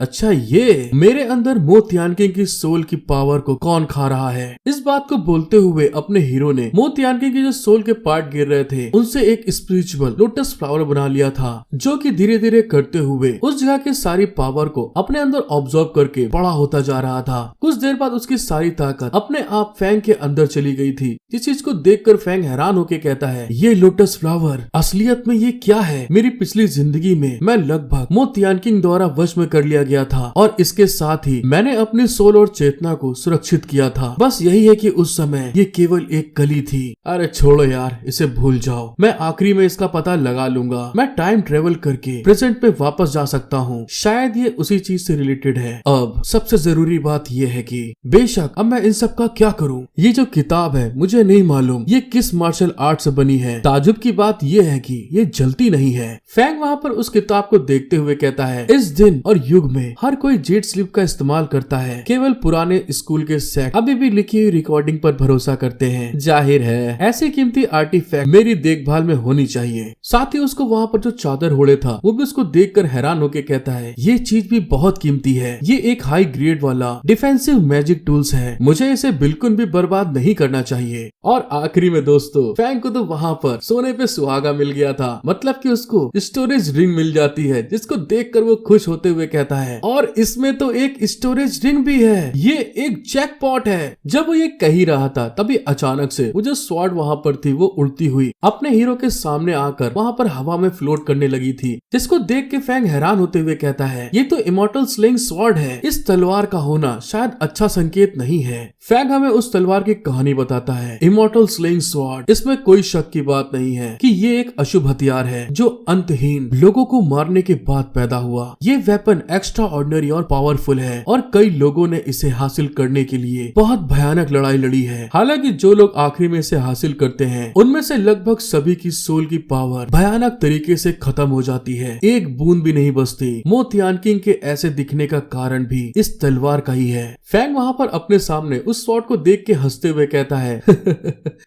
अच्छा ये मेरे अंदर मो तियानकिन की सोल की पावर को कौन खा रहा है। इस बात को बोलते हुए अपने हीरो ने मो तियानकिन के जो सोल के पार्ट गिर रहे थे उनसे एक स्पिरिचुअल लोटस फ्लावर बना लिया था, जो कि धीरे धीरे करते हुए उस जगह की सारी पावर को अपने अंदर ऑब्जर्व करके बड़ा होता जा रहा था। कुछ देर बाद उसकी सारी ताकत अपने आप फैंग के अंदर चली गई थी। इस चीज को देखकर फैंग हैरान होकर कहता है, ये लोटस फ्लावर असलियत में ये क्या है? मेरी पिछली जिंदगी में मैं लगभग मो तियानकिन द्वारा वश में कर लिया गया था और इसके साथ ही मैंने अपनी सोल और चेतना को सुरक्षित किया था। बस यही है कि उस समय ये केवल एक कली थी। अरे छोड़ो यार, इसे भूल जाओ। मैं आखिरी में इसका पता लगा लूंगा। मैं टाइम ट्रेवल करके प्रेजेंट में वापस जा सकता हूँ। शायद ये उसी चीज से रिलेटेड है। अब सबसे जरूरी बात ये है कि बेशक अब मैं इन सब का क्या करूँ। ये जो किताब है मुझे नहीं मालूम ये किस मार्शल आर्ट से बनी है। ताजुब की बात ये है कि ये जलती नहीं है। फैंग वहाँ पर उस किताब को देखते हुए कहता है, इस दिन और युग में हर कोई जेट स्लिप का इस्तेमाल करता है। केवल पुराने स्कूल के सेक्ट अभी भी लिखी हुई रिकॉर्डिंग पर भरोसा करते हैं। जाहिर है ऐसी कीमती आर्टिफैक्ट मेरी देखभाल में होनी चाहिए। साथ ही उसको वहाँ पर जो चादर ओढ़े था वो भी उसको देखकर हैरान होकर कहता है, ये चीज भी बहुत कीमती है। ये एक हाई ग्रेड वाला डिफेंसिव मैजिक टूल्स है। मुझे इसे बिल्कुल भी बर्बाद नहीं करना चाहिए। और आखिरी में दोस्तों फैंग को तो वहाँ पर सोने पे सुहागा मिल गया था। मतलब कि उसको स्टोरेज रिंग मिल जाती है, जिसको देखकर वो खुश होते हुए कहता है, और इसमें तो एक स्टोरेज रिंग भी है। ये एक जैकपॉट है। जब वो ये कह ही रहा था तभी अचानक से वो जो स्वॉर्ड वहाँ पर थी वो उड़ती हुई अपने हीरो के सामने आकर वहाँ पर हवा में फ्लोट करने लगी थी, जिसको देख के फैंग हैरान होते हुए कहता है, ये तो इमॉर्टल स्लिंग स्वॉर्ड है। इस तलवार का होना शायद अच्छा संकेत नहीं है। फैंग हमें उस तलवार की कहानी बताता है, इमॉर्टल स्लिंग स्वॉर्ड। इसमें कोई शक की बात नहीं है कि ये एक अशुभ हथियार है जो अंतहीन लोगों को मारने के बाद पैदा हुआ। ये वेपन एक्स्ट्रा ऑर्डिनरी और पावरफुल है और कई लोगों ने इसे हासिल करने के लिए बहुत भयानक लड़ाई लड़ी है। हालांकि जो लोग आखिरी में इसे हासिल करते हैं उनमें से लगभग सभी की सोल की पावर भयानक तरीके से खत्म हो जाती है। एक बूंद भी नहीं बचती। मो तियानकिन के ऐसे दिखने का कारण भी इस तलवार का ही है। फैंग वहाँ पर अपने सामने उस स्वॉर्ड को देख के हंसते हुए कहता है,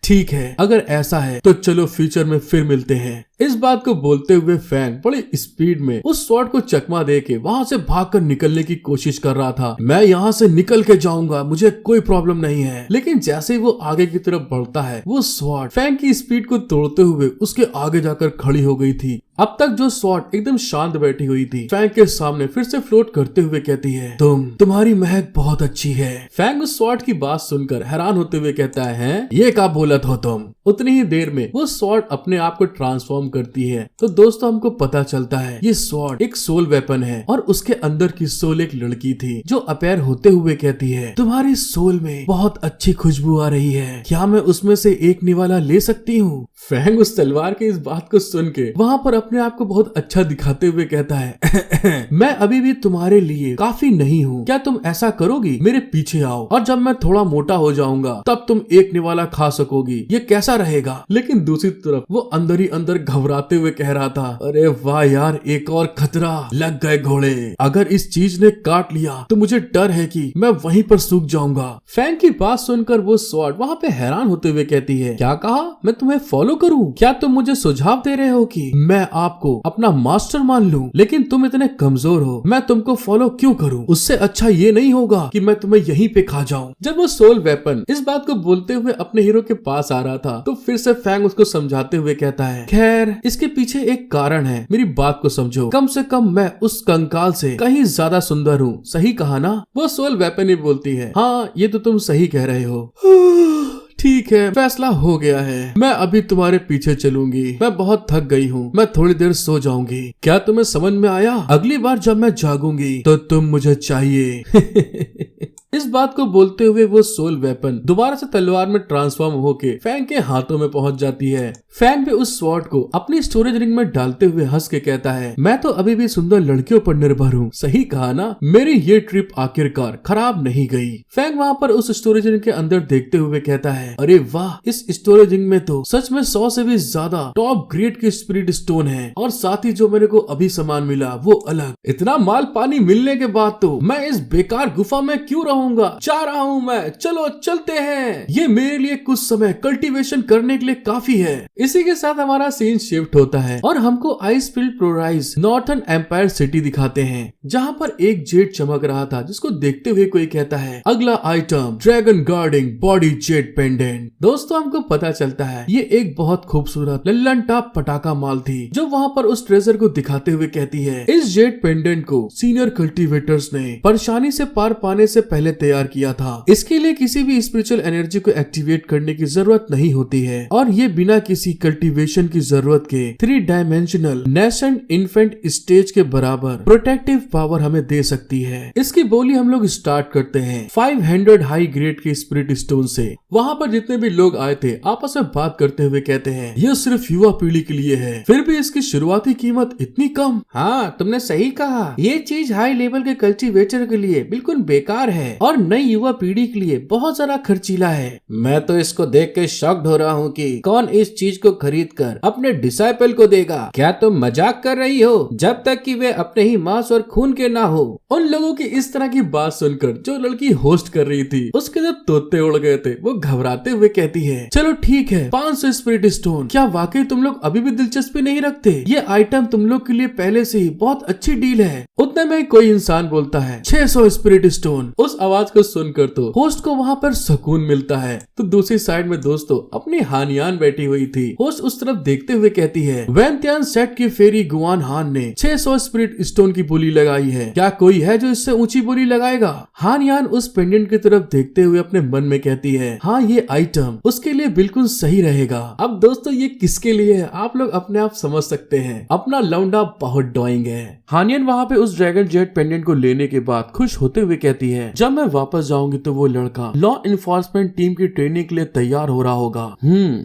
ठीक है, अगर ऐसा है तो चलो फ्यूचर में फिर मिलते हैं। इस बात को बोलते हुए फैंग बड़ी स्पीड में उस स्वॉर्ड को चकमा दे के वहाँ से भागकर निकलने की कोशिश कर रहा था। मैं यहाँ से निकल के जाऊंगा, मुझे कोई प्रॉब्लम नहीं है। लेकिन जैसे ही वो आगे की तरफ बढ़ता है वो स्वॉर्ड फैंग की स्पीड को तोड़ते हुए उसके आगे जाकर खड़ी हो गई थी। अब तक जो स्वॉर्ड एकदम शांत बैठी हुई थी फैंग के सामने फिर से फ्लोट करते हुए कहती है, तुम्हारी महक बहुत अच्छी है। फैंग उस स्वॉर्ड की बात सुनकर हैरान होते हुए कहता है, ये क्या बोलत हो तुम? उतनी ही देर में वो स्वॉर्ड अपने आप को ट्रांसफॉर्म करती है। तो दोस्तों हमको पता चलता है ये स्वॉर्ड एक सोल वेपन है और उसके अंदर की सोल एक लड़की थी जो अपीयर होते हुए कहती है, तुम्हारी सोल में बहुत अच्छी खुशबू आ रही है, क्या मैं उसमें से एक निवाला ले सकती हूँ? फैंग उस तलवार की इस बात को सुन के वहाँ पर अपने आप को बहुत अच्छा दिखाते हुए कहता है, मैं अभी भी तुम्हारे लिए काफी नहीं हूँ, क्या तुम ऐसा करोगी? मेरे पीछे आओ और जब मैं थोड़ा मोटा हो जाऊंगा तब तुम एक निवाला खा सकोगी, ये कैसा रहेगा? लेकिन दूसरी तरफ वो अंदर ही अंदर घबराते हुए कह रहा था, अरे वाह यार, एक और खतरा, लग गए घोड़े। अगर इस चीज ने काट लिया तो मुझे डर है कि मैं वहीं पर सूख जाऊंगा। फैंग की बात सुनकर वो स्वॉर्ड वहाँ पे हैरान होते हुए कहती है, क्या कहा? मैं तुम्हें फॉलो करूं? क्या तुम मुझे सुझाव दे रहे हो कि मैं आपको अपना मास्टर मान लूं? लेकिन तुम इतने कमजोर हो, मैं तुमको फॉलो क्यों करूं? उससे अच्छा ये नहीं होगा कि मैं तुम्हें यहीं पे खा जाऊं। जब वो सोल वेपन इस बात को बोलते हुए अपने हीरो के पास आ रहा था तो फिर से फैंग उसको समझाते हुए कहता है, खैर इसके पीछे एक कारण है, मेरी बात को समझो, कम से कम मैं उस कंकाल से कहीं ज्यादा सुंदर हूँ, सही कहा ना? वो सोल वेपन ही बोलती है, हाँ ये तो तुम सही कह रहे हो। ठीक है, फैसला हो गया है। मैं अभी तुम्हारे पीछे चलूंगी। मैं बहुत थक गई हूँ, मैं थोड़ी देर सो जाऊंगी। क्या तुम्हें समझ में आया? अगली बार जब मैं जागूंगी तो तुम मुझे चाहिए। इस बात को बोलते हुए वो सोल वेपन दोबारा से तलवार में ट्रांसफॉर्म होके फैंग के हाथों में पहुंच जाती है। फैंग भी उस स्वॉर्ड को अपनी स्टोरेज रिंग में डालते हुए हंस के कहता है, मैं तो अभी भी सुंदर लड़कियों पर निर्भर हूँ। सही कहा ना? मेरी ये ट्रिप आखिरकार खराब नहीं गई। फैंग वहाँ पर उस स्टोरेज रिंग के अंदर देखते हुए कहता है, अरे वाह, इस स्टोरेज रिंग में तो सच में 100 से भी ज्यादा टॉप ग्रेड के स्पिरिट स्टोन है, और साथ ही जो मेरे को अभी सामान मिला वो अलग। इतना माल पानी मिलने के बाद तो मैं इस बेकार गुफा में क्यों रहूंगा? जा रहा हूँ मैं, चलो चलते हैं। ये मेरे लिए कुछ समय कल्टीवेशन करने के लिए काफी है। इसी के साथ हमारा सीन शिफ्ट होता है और हमको आइसफील्ड प्रोराइज नॉर्थर्न एम्पायर सिटी दिखाते हैं, जहाँ पर एक जेट चमक रहा था, जिसको देखते हुए कोई कहता है, अगला item dragon guarding body jet pendant. दोस्तों हमको पता चलता है ये एक बहुत खूबसूरत लल्लन टॉप पटाखा माल थी, जो वहाँ पर उस ट्रेजर को दिखाते हुए कहती है, इस जेट पेंडेंट को सीनियर कल्टीवेटर्स ने परेशानी से पार पाने से पहले तैयार किया था। इसके लिए किसी भी स्पिरिचुअल एनर्जी को एक्टिवेट करने की जरूरत नहीं होती है, और ये बिना किसी कल्टीवेशन की जरूरत के 3 डायमेंशनल नेसेंट इन्फेंट स्टेज के बराबर प्रोटेक्टिव पावर हमें दे सकती है। इसकी बोली हम लोग स्टार्ट करते हैं 500 हाई ग्रेड के स्पिरिट स्टोन से। वहाँ पर जितने भी लोग आए थे आपस में बात करते हुए कहते हैं, यह सिर्फ युवा पीढ़ी के लिए है, फिर भी इसकी शुरुआती कीमत इतनी कम। हाँ, तुमने सही कहा, ये चीज हाई लेवल के कल्टीवेटर के लिए बिल्कुल बेकार है और नई युवा पीढ़ी के लिए बहुत ज्यादा खर्चीला है। मैं तो इसको देख के शॉक्ड हो रहा हूँ कि कौन इस चीज को खरीद कर अपने डिसाइपल को देगा। क्या तुम मजाक कर रही हो? जब तक कि वे अपने ही मांस और खून के ना हो। उन लोगों की इस तरह की बात सुनकर जो लड़की होस्ट कर रही थी, उसके जब तोते उड़ गए थे, वो घबराते हुए कहती है, चलो ठीक है, 500 स्पिरिट स्टोन। क्या वाकई तुम लोग अभी भी दिलचस्पी नहीं रखते? ये आइटम तुम लोग के लिए पहले से ही बहुत अच्छी डील है। उतने में कोई इंसान बोलता है, 600 स्पिरिट स्टोन। उस आवाज को सुनकर तो होस्ट को वहाँ पर सुकून मिलता है। तो दूसरी साइड में दोस्तों अपनी हानियान बैठी हुई थी। होस्ट उस तरफ देखते हुए कहती है, वैंत्यान सेट की फेरी गुआन हान ने 600 स्पिरिट स्टोन की बोली लगाई है। क्या कोई है जो इससे ऊंची बोली लगाएगा? हानियान उस पेंडेंट की तरफ देखते हुए अपने मन में कहती है, हाँ, ये आइटम उसके लिए बिल्कुल सही रहेगा। अब दोस्तों ये किसके लिए है आप लोग अपने आप समझ सकते हैं। अपना लौंडा बहुत ड्राइंग है। हानियन वहाँ पे उस ड्रैगन जेट पेंडेंट को लेने के बाद खुश होते हुए कहती है, जब मैं वापस जाऊंगी तो वो लड़का लॉ इन्फोर्समेंट टीम की ट्रेनिंग के लिए तैयार हो रहा होगा।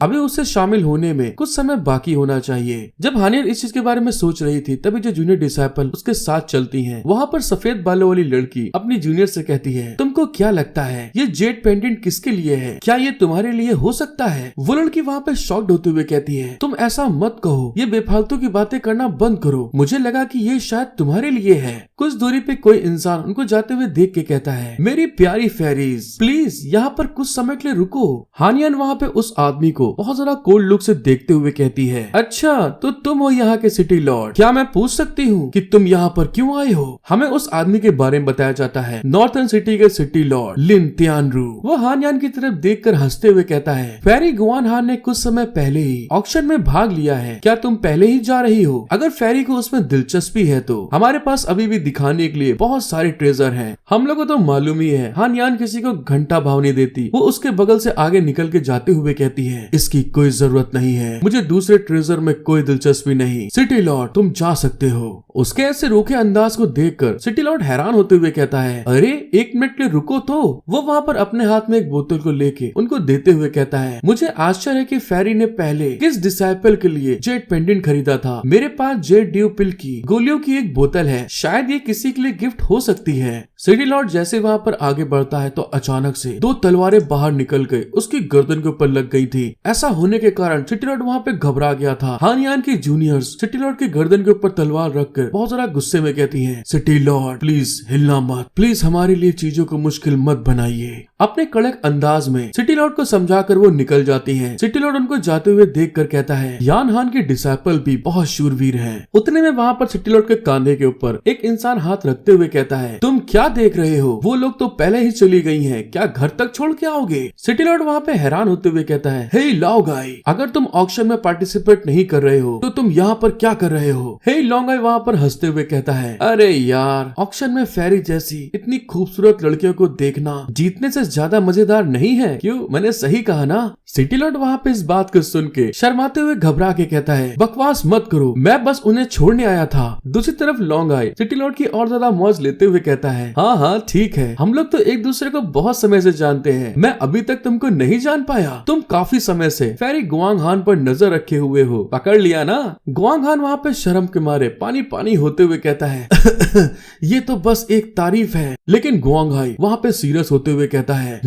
अभी उससे शामिल होने में कुछ समय बाकी होना चाहिए। जब हानियन इस चीज के बारे में सोच रही थी, तभी जो जूनियर डिसाइपल उसके साथ चलती हैं, वहाँ पर सफेद बालों वाली लड़की अपनी जूनियर से कहती है, तुमको क्या लगता है ये जेट पेंडेंट किसके लिए है? क्या ये तुम्हारे लिए हो सकता है? वो लड़की वहाँ पे शॉक्ड होते हुए कहती है, तुम ऐसा मत कहो, ये बेफालतू की बातें करना बंद करो। मुझे लगा कि ये शायद तुम्हारे लिए है। कुछ दूरी पे कोई इंसान उनको जाते हुए देख के कहता है, मेरी प्यारी फेरीज, प्लीज यहाँ पर कुछ समय के लिए रुको। हानियन वहाँ पे उस आदमी को बहुत ज्यादा कोल्ड लुक से देखते हुए कहती है, अच्छा तो तुम हो यहाँ के सिटी लॉर्ड। क्या मैं पूछ सकती हूँ कि तुम यहाँ पर क्यों आए हो? हमें उस आदमी के बारे में बताया जाता है, नॉर्थर्न सिटी के सिटी लॉर्ड लिन तियानरू। वो हानियन की तरफ देखकर हंसते हुए कहता है, फेरी गुआन हान ने कुछ समय पहले ही ऑक्शन में भाग लिया है। क्या तुम पहले ही जा रही हो? अगर फेरी को उसमें दिलचस्पी है तो हमारे पास अभी भी दिखाने के लिए बहुत सारे ट्रेजर हैं। हम लोगों को तो मालूम ही है। हानियन किसी को घंटा भाव नहीं देती। वो उसके बगल से आगे निकल के जाते हुए कहती है, इसकी कोई जरूरत नहीं है, मुझे दूसरे ट्रेजर में कोई दिलचस्पी नहीं। सिटी लॉर्ड तुम जा सकते हो। उसके ऐसे रूखे अंदाज को देखकर सिटी लॉर्ड हैरान होते हुए कहता है, अरे एक मिनट के लिए रुको तो। वो वहाँ पर अपने हाथ में एक बोतल को लेके उनको देते हुए कहता है, मुझे आश्चर्य है कि फेरी ने पहले किस डिसाइपल के लिए जेट पेंडेंट खरीदा था। मेरे पास जेट ड्यू पिल की गोलियों की एक बोतल है, शायद ये किसी के लिए गिफ्ट हो सकती है। सिटी लॉर्ड जैसे वहाँ पर आगे बढ़ता है तो अचानक से 2 तलवारें बाहर निकल गई, उसकी गर्दन के ऊपर लग गई थी। ऐसा होने के कारण सिटी लॉर्ड वहाँ पे घबरा गया था। हानियान की जूनियर्स सिटी लॉर्ड की गर्दन के ऊपर तलवार रखकर बहुत ज्यादा गुस्से में कहती हैं, सिटी लॉर्ड प्लीज हिलना मत, प्लीज हमारे लिए चीजों को मुश्किल मत बनाइए। अपने कड़क अंदाज में सिटी लॉर्ड को समझाकर वो निकल जाती हैं। सिटी लॉर्ड उनको जाते हुए देखकर कहता है, यान हान के डिसाइपल भी बहुत शूरवीर हैं। उतने में वहाँ पर सिटी लॉर्ड के कांधे के ऊपर एक इंसान हाथ रखते हुए कहता है, तुम क्या देख रहे हो? वो लोग तो पहले ही चली गई हैं, क्या घर तक छोड़ के आओगे? सिटी लॉर्ड वहाँ पे हैरान होते हुए कहता है, हे लाओगाई, अगर तुम ऑक्शन में पार्टिसिपेट नहीं कर रहे हो तो तुम यहाँ पर क्या कर रहे हो? हे लाओगाई वहाँ पर हंसते हुए कहता है, अरे यार, ऑक्शन में फेरी जैसी इतनी खूबसूरत लड़कियों को देखना जीतने से ज्यादा मजेदार नहीं है। क्यों, मैंने सही कहा ना। सिटी लॉर्ड वहाँ पे इस बात को सुन के शर्माते हुए घबरा के कहता है, बकवास मत करो, मैं बस उन्हें छोड़ने आया था। दूसरी तरफ लॉन्ग आई सिटी लॉर्ड की और ज्यादा मौज लेते हुए कहता है, हाँ हाँ ठीक है, हम लोग तो एक दूसरे को बहुत समय से जानते हैं, मैं अभी तक तुमको नहीं जान पाया, तुम काफी समय से फेरी गुआंग हान पर नजर रखे हुए हो, पकड़ लिया ना। गुआंग हान वहाँ पे शर्म के मारे पानी पानी होते हुए कहता है ये तो बस एक तारीफ है। लेकिन गुआंग हाई वहाँ पे सीरियस होते हुए कहता है,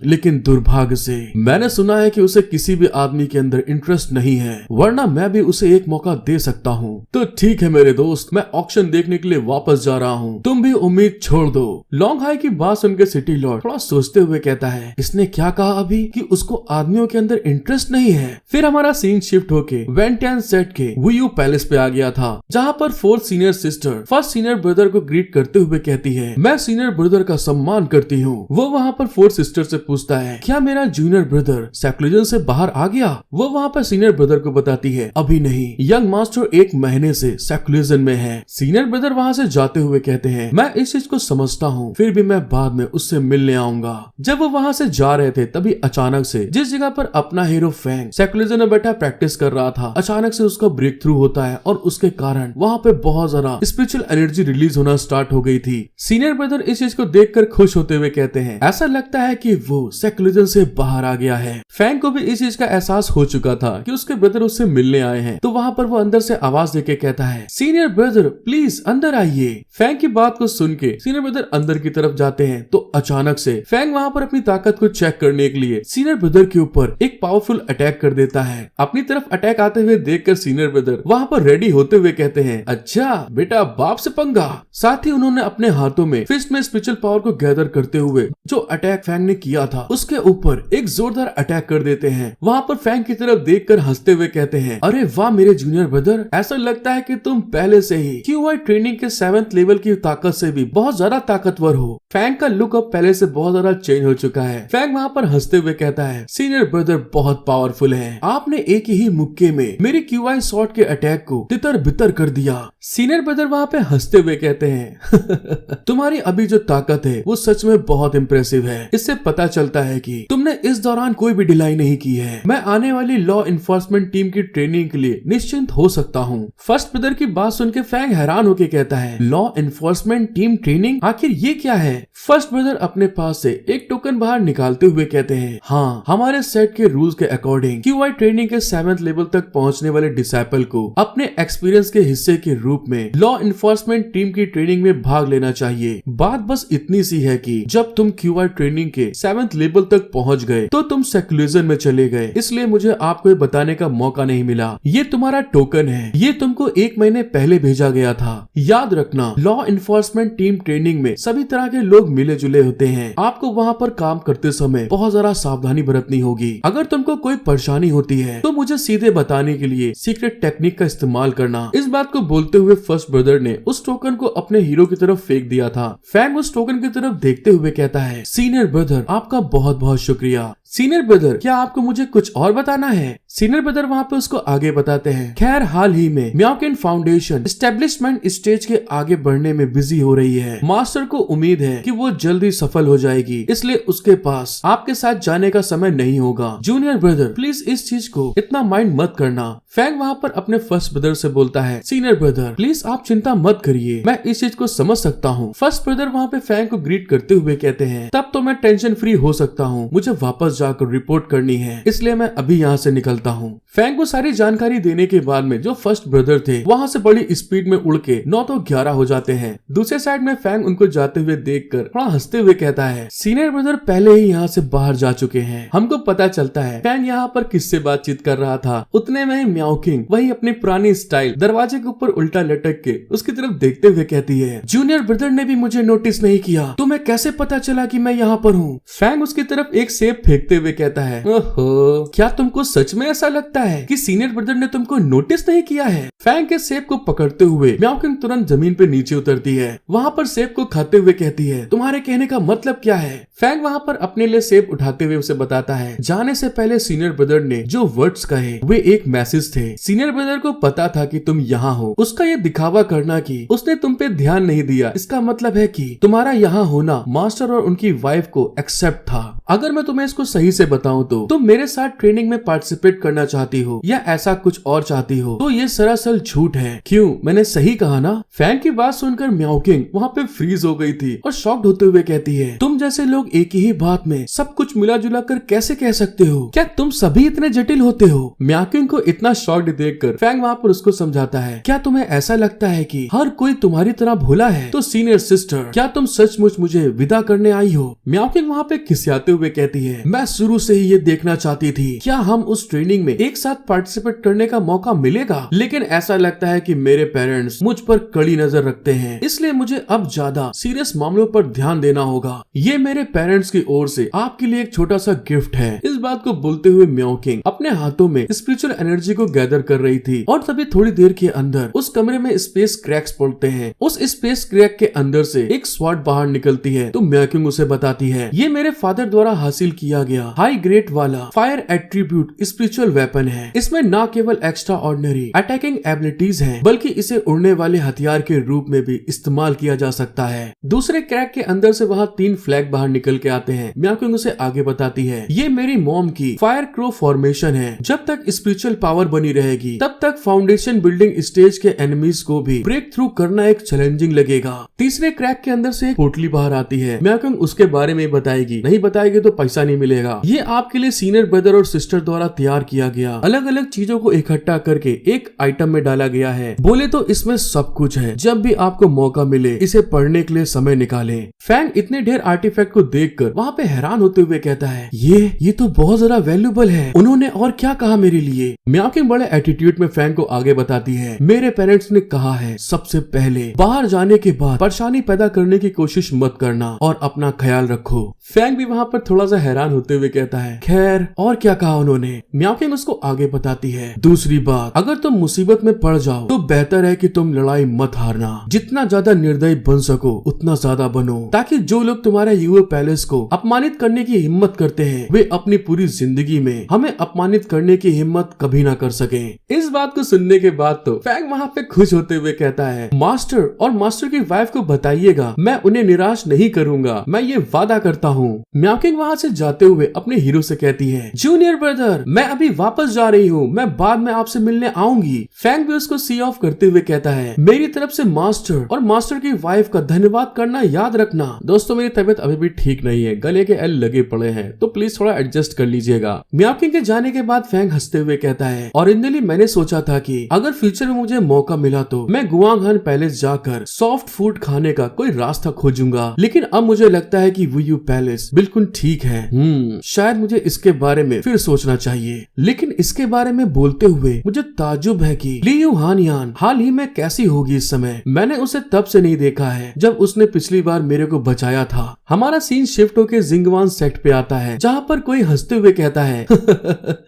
लेकिन दुर्भाग्य से मैंने सुना है कि उसे किसी भी आदमी के अंदर इंटरेस्ट नहीं है, वरना मैं भी उसे एक मौका दे सकता हूँ। तो ठीक है मेरे दोस्त, मैं ऑक्शन देखने के लिए वापस जा रहा हूँ, तुम भी उम्मीद छोड़ दो। लॉन्ग हाई की बात सुनकर सिटी लॉर्ड थोड़ा सोचते हुए कहता है, इसने क्या कहा अभी कि उसको आदमियों के अंदर इंटरेस्ट नहीं है। फिर हमारा सीन शिफ्ट होके वेंटियन सेट के वुयू पैलेस पे आ गया था, जहाँ पर fourth senior sister first senior brother को ग्रीट करते हुए कहती है, मैं सीनियर ब्रदर का सम्मान करती हूँ। वो वहाँ पर फोर्थ सिस्टर से पूछता है, क्या मेरा जूनियर ब्रदर सेक्युलरिज्म से बाहर आ गया? वो वहाँ पर सीनियर ब्रदर को बताती है, अभी नहीं, यंग मास्टर 1 महीने से सेक्युलरिज्म में है। सीनियर ब्रदर वहाँ से जाते हुए कहते हैं, मैं इस चीज को समझता हूँ, फिर भी मैं बाद में उससे मिलने आऊंगा। जब वो वहाँ से जा रहे थे तभी अचानक से जिस जगह पर अपना हीरो फैंग सेक्युलरिज्म में बैठा प्रैक्टिस कर रहा था, अचानक से उसका ब्रेक थ्रू होता है और उसके कारण वहाँ पे बहुत ज्यादा स्पिरिचुअल एनर्जी रिलीज होना स्टार्ट हो गई थी। सीनियर ब्रदर इस चीज को देखकर खुश होते हुए कहते हैं, ऐसा लगता है कि वो सेक्युलरिज्म से बाहर आ गया है। फैंग को भी इस चीज का एहसास हो चुका था कि उसके ब्रदर उससे मिलने आए हैं, तो वहाँ पर वो अंदर से आवाज देके कहता है, सीनियर ब्रदर प्लीज अंदर आइए। फैंग की बात को सुन के सीनियर ब्रदर अंदर की तरफ जाते हैं, तो अचानक से फैंग वहाँ पर अपनी ताकत को चेक करने के लिए सीनियर ब्रदर के ऊपर एक पावरफुल अटैक कर देता है। अपनी तरफ अटैक आते हुए देखकर सीनियर ब्रदर वहाँ पर रेडी होते हुए कहते हैं, अच्छा बेटा बाप से पंगा। साथ ही उन्होंने अपने हाथों में फिस्ट में स्पिरिचुअल पावर को गैदर करते हुए जो अटैक फैंग ने किया था उसके ऊपर एक जोरदार अटैक कर देते हैं। वहाँ पर फैंग की तरफ देखकर हंसते हुए कहते हैं, अरे वाह मेरे जूनियर ब्रदर, ऐसा लगता है कि तुम पहले से ही QI ट्रेनिंग के 7th लेवल की ताकत से भी बहुत ज्यादा ताकतवर हो। फैंग का लुक अब पहले से बहुत ज्यादा चेंज हो चुका है। फैंग वहाँ पर हंसते हुए कहता है, सीनियर ब्रदर बहुत पावरफुल है, आपने एक ही मुक्के में मेरी QI शॉट के अटैक को तितर बितर कर दिया। सीनियर ब्रदर वहाँ पे हंसते हुए कहते हैं तुम्हारी अभी जो ताकत है वो सच में बहुत इम्प्रेसिव है। इससे पता चलता है कि तुमने इस दौरान कोई भी ढिलाई नहीं की है। मैं आने वाली लॉ इन्फोर्समेंट टीम की ट्रेनिंग के लिए निश्चिंत हो सकता हूँ। फर्स्ट ब्रदर की बात सुन के फैंग हैरान होके कहता है, लॉ इन्फोर्समेंट टीम ट्रेनिंग, आखिर ये क्या है? फर्स्ट ब्रदर अपने पास से एक टोकन बाहर निकालते हुए कहते हैं, हाँ हमारे सेट के रूल्स के अकॉर्डिंग QI ट्रेनिंग के 7th लेवल तक पहुँचने वाले डिसाइपल को अपने एक्सपीरियंस के हिस्से के रूप में लॉ इन्फोर्समेंट टीम की ट्रेनिंग में भाग लेना चाहिए। बात बस इतनी सी है कि जब तुम QI ट्रेनिंग के 7th लेवल तक पहुंच गए तो तुम सेक्युलरिज्म में चले गए, इसलिए मुझे आपको ये बताने का मौका नहीं मिला। ये तुम्हारा टोकन है, ये तुमको 1 महीने पहले भेजा गया था। याद रखना, लॉ इन्फोर्समेंट टीम ट्रेनिंग में सभी तरह के लोग मिले जुले होते हैं। आपको वहाँ पर काम करते समय बहुत ज्यादा सावधानी बरतनी होगी। अगर तुमको कोई परेशानी होती है तो मुझे सीधे बताने के लिए सीक्रेट टेक्निक का इस्तेमाल करना। इस बात को बोलते हुए फर्स्ट ब्रदर ने उस टोकन को अपने हीरो की तरफ फेंक दिया था। फैंग उस टोकन की तरफ देखते हुए कहता है, सीनियर ब्रदर आपका बहुत बहुत शुक्रिया। सीनियर ब्रदर क्या आपको मुझे कुछ और बताना है? सीनियर ब्रदर वहाँ पे उसको आगे बताते हैं, खैर हाल ही में म्याओकिन फाउंडेशन एस्टेब्लिशमेंट स्टेज के आगे बढ़ने में बिजी हो रही है। मास्टर को उम्मीद है कि वो जल्दी सफल हो जाएगी, इसलिए उसके पास आपके साथ जाने का समय नहीं होगा। जूनियर ब्रदर प्लीज इस चीज को इतना माइंड मत करना। फैंग वहाँ पर अपने फर्स्ट ब्रदर से बोलता है, सीनियर ब्रदर प्लीज आप चिंता मत करिए, मैं इस चीज को समझ सकता हूँ। फर्स्ट ब्रदर वहाँ पे फैंग को ग्रीट करते हुए कहते हैं, तब तो मैं टेंशन फ्री हो सकता हूँ, मुझे वापस जाकर रिपोर्ट करनी है, इसलिए मैं अभी यहाँ से निकलता हूँ। फैंग को सारी जानकारी देने के बाद में जो फर्स्ट ब्रदर थे वहाँ से बड़ी स्पीड में उड़ के 9 तो 11 हो जाते हैं। दूसरे साइड में फैंग उनको जाते हुए देखकर थोड़ा हंसते हुए कहता है, सीनियर ब्रदर पहले ही यहाँ से बाहर जा चुके हैं। हमको पता चलता है फैंग यहाँ पर किससे बातचीत कर रहा था। उतने में ही म्याओकिंग वही अपनी पुरानी स्टाइल दरवाजे के ऊपर उल्टा लटक के उसकी तरफ देखते हुए कहती है, जूनियर ब्रदर ने भी मुझे नोटिस नहीं किया, तुम्हें कैसे पता चला कि मैं यहाँ पर हूँ? फैंग उसकी तरफ एक सेब फेंकते हुए कहता है, ओहो क्या तुमको सच में ऐसा लगता है कि सीनियर ब्रदर ने तुमको नोटिस नहीं किया है? फैंग के सेब को पकड़ते हुए म्याओकिंग तुरंत जमीन पे नीचे उतरती है। वहाँ पर सेब को खाते हुए कहती है, तुम्हारे कहने का मतलब क्या है? फैंग वहाँ पर अपने लिए सेब उठाते हुए उसे बताता है, जाने से पहले सीनियर ब्रदर ने जो वर्ड्स कहे वे एक मैसेज थे। सीनियर ब्रदर को पता था कि तुम यहाँ हो। उसका ये दिखावा करना कि उसने तुम पे ध्यान नहीं दिया, इसका मतलब है कि तुम्हारा यहाँ होना मास्टर और उनकी वाइफ वाइफ को एक्सेप्ट था। अगर मैं तुम्हें इसको सही से बताऊं तो तुम मेरे साथ ट्रेनिंग में पार्टिसिपेट करना चाहती हो या ऐसा कुछ और चाहती हो, तो ये सरासर झूठ है। क्यों, मैंने सही कहा ना? फैंग की बात सुनकर म्याओकिंग वहाँ पे फ्रीज हो गई थी और शॉक्ड होते हुए कहती है, तुम जैसे लोग एक ही बात में सब कुछ मिला जुला कर कैसे कह सकते हो? क्या तुम सभी इतने जटिल होते हो? म्याओकिंग को इतना शॉक्ड देखकर फैंग वहाँ पर उसको समझाता है, क्या तुम्हें ऐसा लगता है कि हर कोई तुम्हारी तरह भोला है? तो सीनियर सिस्टर, क्या तुम सचमुच मुझे विदा करने आई हो? म्याओकिंग वहाँ पे खिसियाते हुए कहती है, मैं शुरू से ही ये देखना चाहती थी, क्या हम उस ट्रेनिंग में एक साथ पार्टिसिपेट करने का मौका मिलेगा, लेकिन ऐसा लगता है कि मेरे पेरेंट्स मुझ पर कड़ी नजर रखते हैं, इसलिए मुझे अब ज्यादा सीरियस मामलों पर ध्यान देना होगा। ये मेरे पेरेंट्स की ओर से आपके लिए एक छोटा सा गिफ्ट है। इस बात को बोलते हुए म्याओकिंग अपने हाथों में स्पिरिचुअल एनर्जी को गैदर कर रही थी और तभी थोड़ी देर के अंदर उस कमरे में स्पेस क्रैक्स पड़ते हैं। उस स्पेस क्रैक के अंदर से एक स्वॉर्ड बाहर निकलती है तो म्याओकिंग उसे बताती है, ये मेरे फादर द्वारा हासिल किया गया हाई ग्रेड वाला फायर एट्रीब्यूट स्पिरिचुअल वेपन है। इसमें न केवल एक्स्ट्रा ऑर्डिनरी अटैकिंग एबिलिटीज हैं, बल्कि इसे उड़ने वाले हथियार के रूप में भी इस्तेमाल किया जा सकता है। दूसरे क्रैक के अंदर से वहाँ 3 फ्लैग बाहर निकल के आते हैं। म्याओकिंग उसे आगे बताती है, ये मेरी मॉम की फायर क्रो फॉर्मेशन है। जब तक स्पिरिचुअल पावर बनी रहेगी तब तक फाउंडेशन बिल्डिंग स्टेज के एनिमीज को भी ब्रेक थ्रू करना एक चैलेंजिंग लगेगा। तीसरे क्रैक के अंदर से एक पोटली बाहर आती है। म्याओकिंग उसके बारे में बताएगी, नहीं बताएगी तो पैसा नहीं मिलेगा। ये आपके लिए सीनियर ब्रदर और सिस्टर द्वारा तैयार किया गया अलग अलग चीजों को इकट्ठा करके एक आइटम में डाला गया है। बोले तो इसमें सब कुछ है। जब भी आपको मौका मिले इसे पढ़ने के लिए समय निकालें। फैंग इतने ढेर आर्टिफैक्ट को देखकर वहाँ पे हैरान होते हुए कहता है, ये तो बहुत ज्यादा वैल्यूबल है। उन्होंने और क्या कहा मेरे लिए? म्याओकिंग बड़े एटीट्यूड में फैंग को आगे बताती है, मेरे पेरेंट्स ने कहा है सबसे पहले बाहर जाने के बाद परेशानी पैदा करने की कोशिश मत करना और अपना ख्याल रखो। फैंग भी वहाँ पर थोड़ा सा हैरान होते हुए कहता है, खैर और क्या कहा उन्होंने? म्याओकिंग उसको आगे बताती है, दूसरी बात, अगर तुम मुसीबत में पड़ जाओ तो बेहतर है कि तुम लड़ाई मत हारना। जितना ज्यादा निर्दयी बन सको उतना ज्यादा बनो, ताकि जो लोग तुम्हारे यूए पैलेस को अपमानित करने की हिम्मत करते हैं वे अपनी पूरी जिंदगी में हमें अपमानित करने की हिम्मत कभी ना कर सके। इस बात को सुनने के बाद तो फैंग वहाँ पे खुश होते हुए कहता है, मास्टर और मास्टर की वाइफ को बताइएगा, मैं उन्हें निराश नहीं करूंगा, मैं ये वादा करता हूँ। म्याओकिंग वहाँ से जाते हुए अपने हीरो से कहती है, जूनियर ब्रदर मैं अभी वापस जा रही हूँ, मैं बाद में आपसे मिलने आऊंगी। फैंग भी उसको सी ऑफ करते हुए कहता है, मेरी तरफ से मास्टर और मास्टर की वाइफ का धन्यवाद करना याद रखना। दोस्तों मेरी तबीयत अभी भी ठीक नहीं है, गले के एल लगे पड़े हैं, तो प्लीज थोड़ा एडजस्ट कर लीजिएगा। म्याओकिंग के जाने के बाद फैंग हंसते हुए कहता है, ओरिजिनली मैंने सोचा था कि अगर फ्यूचर में मुझे मौका मिला तो मैं गुआंगहान पैलेस जाकर सॉफ्ट फूड खाने का कोई रास्ता खोजूंगा, लेकिन अब मुझे लगता है कि वुयू पैलेस बिल्कुल ठीक है। शायद मुझे इसके बारे में फिर सोचना चाहिए। लेकिन इसके बारे में बोलते हुए मुझे ताज्जुब है कि लियू हानयान हाल ही में कैसी होगी इस समय। मैंने उसे तब से नहीं देखा है जब उसने पिछली बार मेरे को बचाया था। हमारा सीन शिफ्ट होकर जिंगवान सेट पे आता है जहाँ पर कोई हंसते हुए कहता है,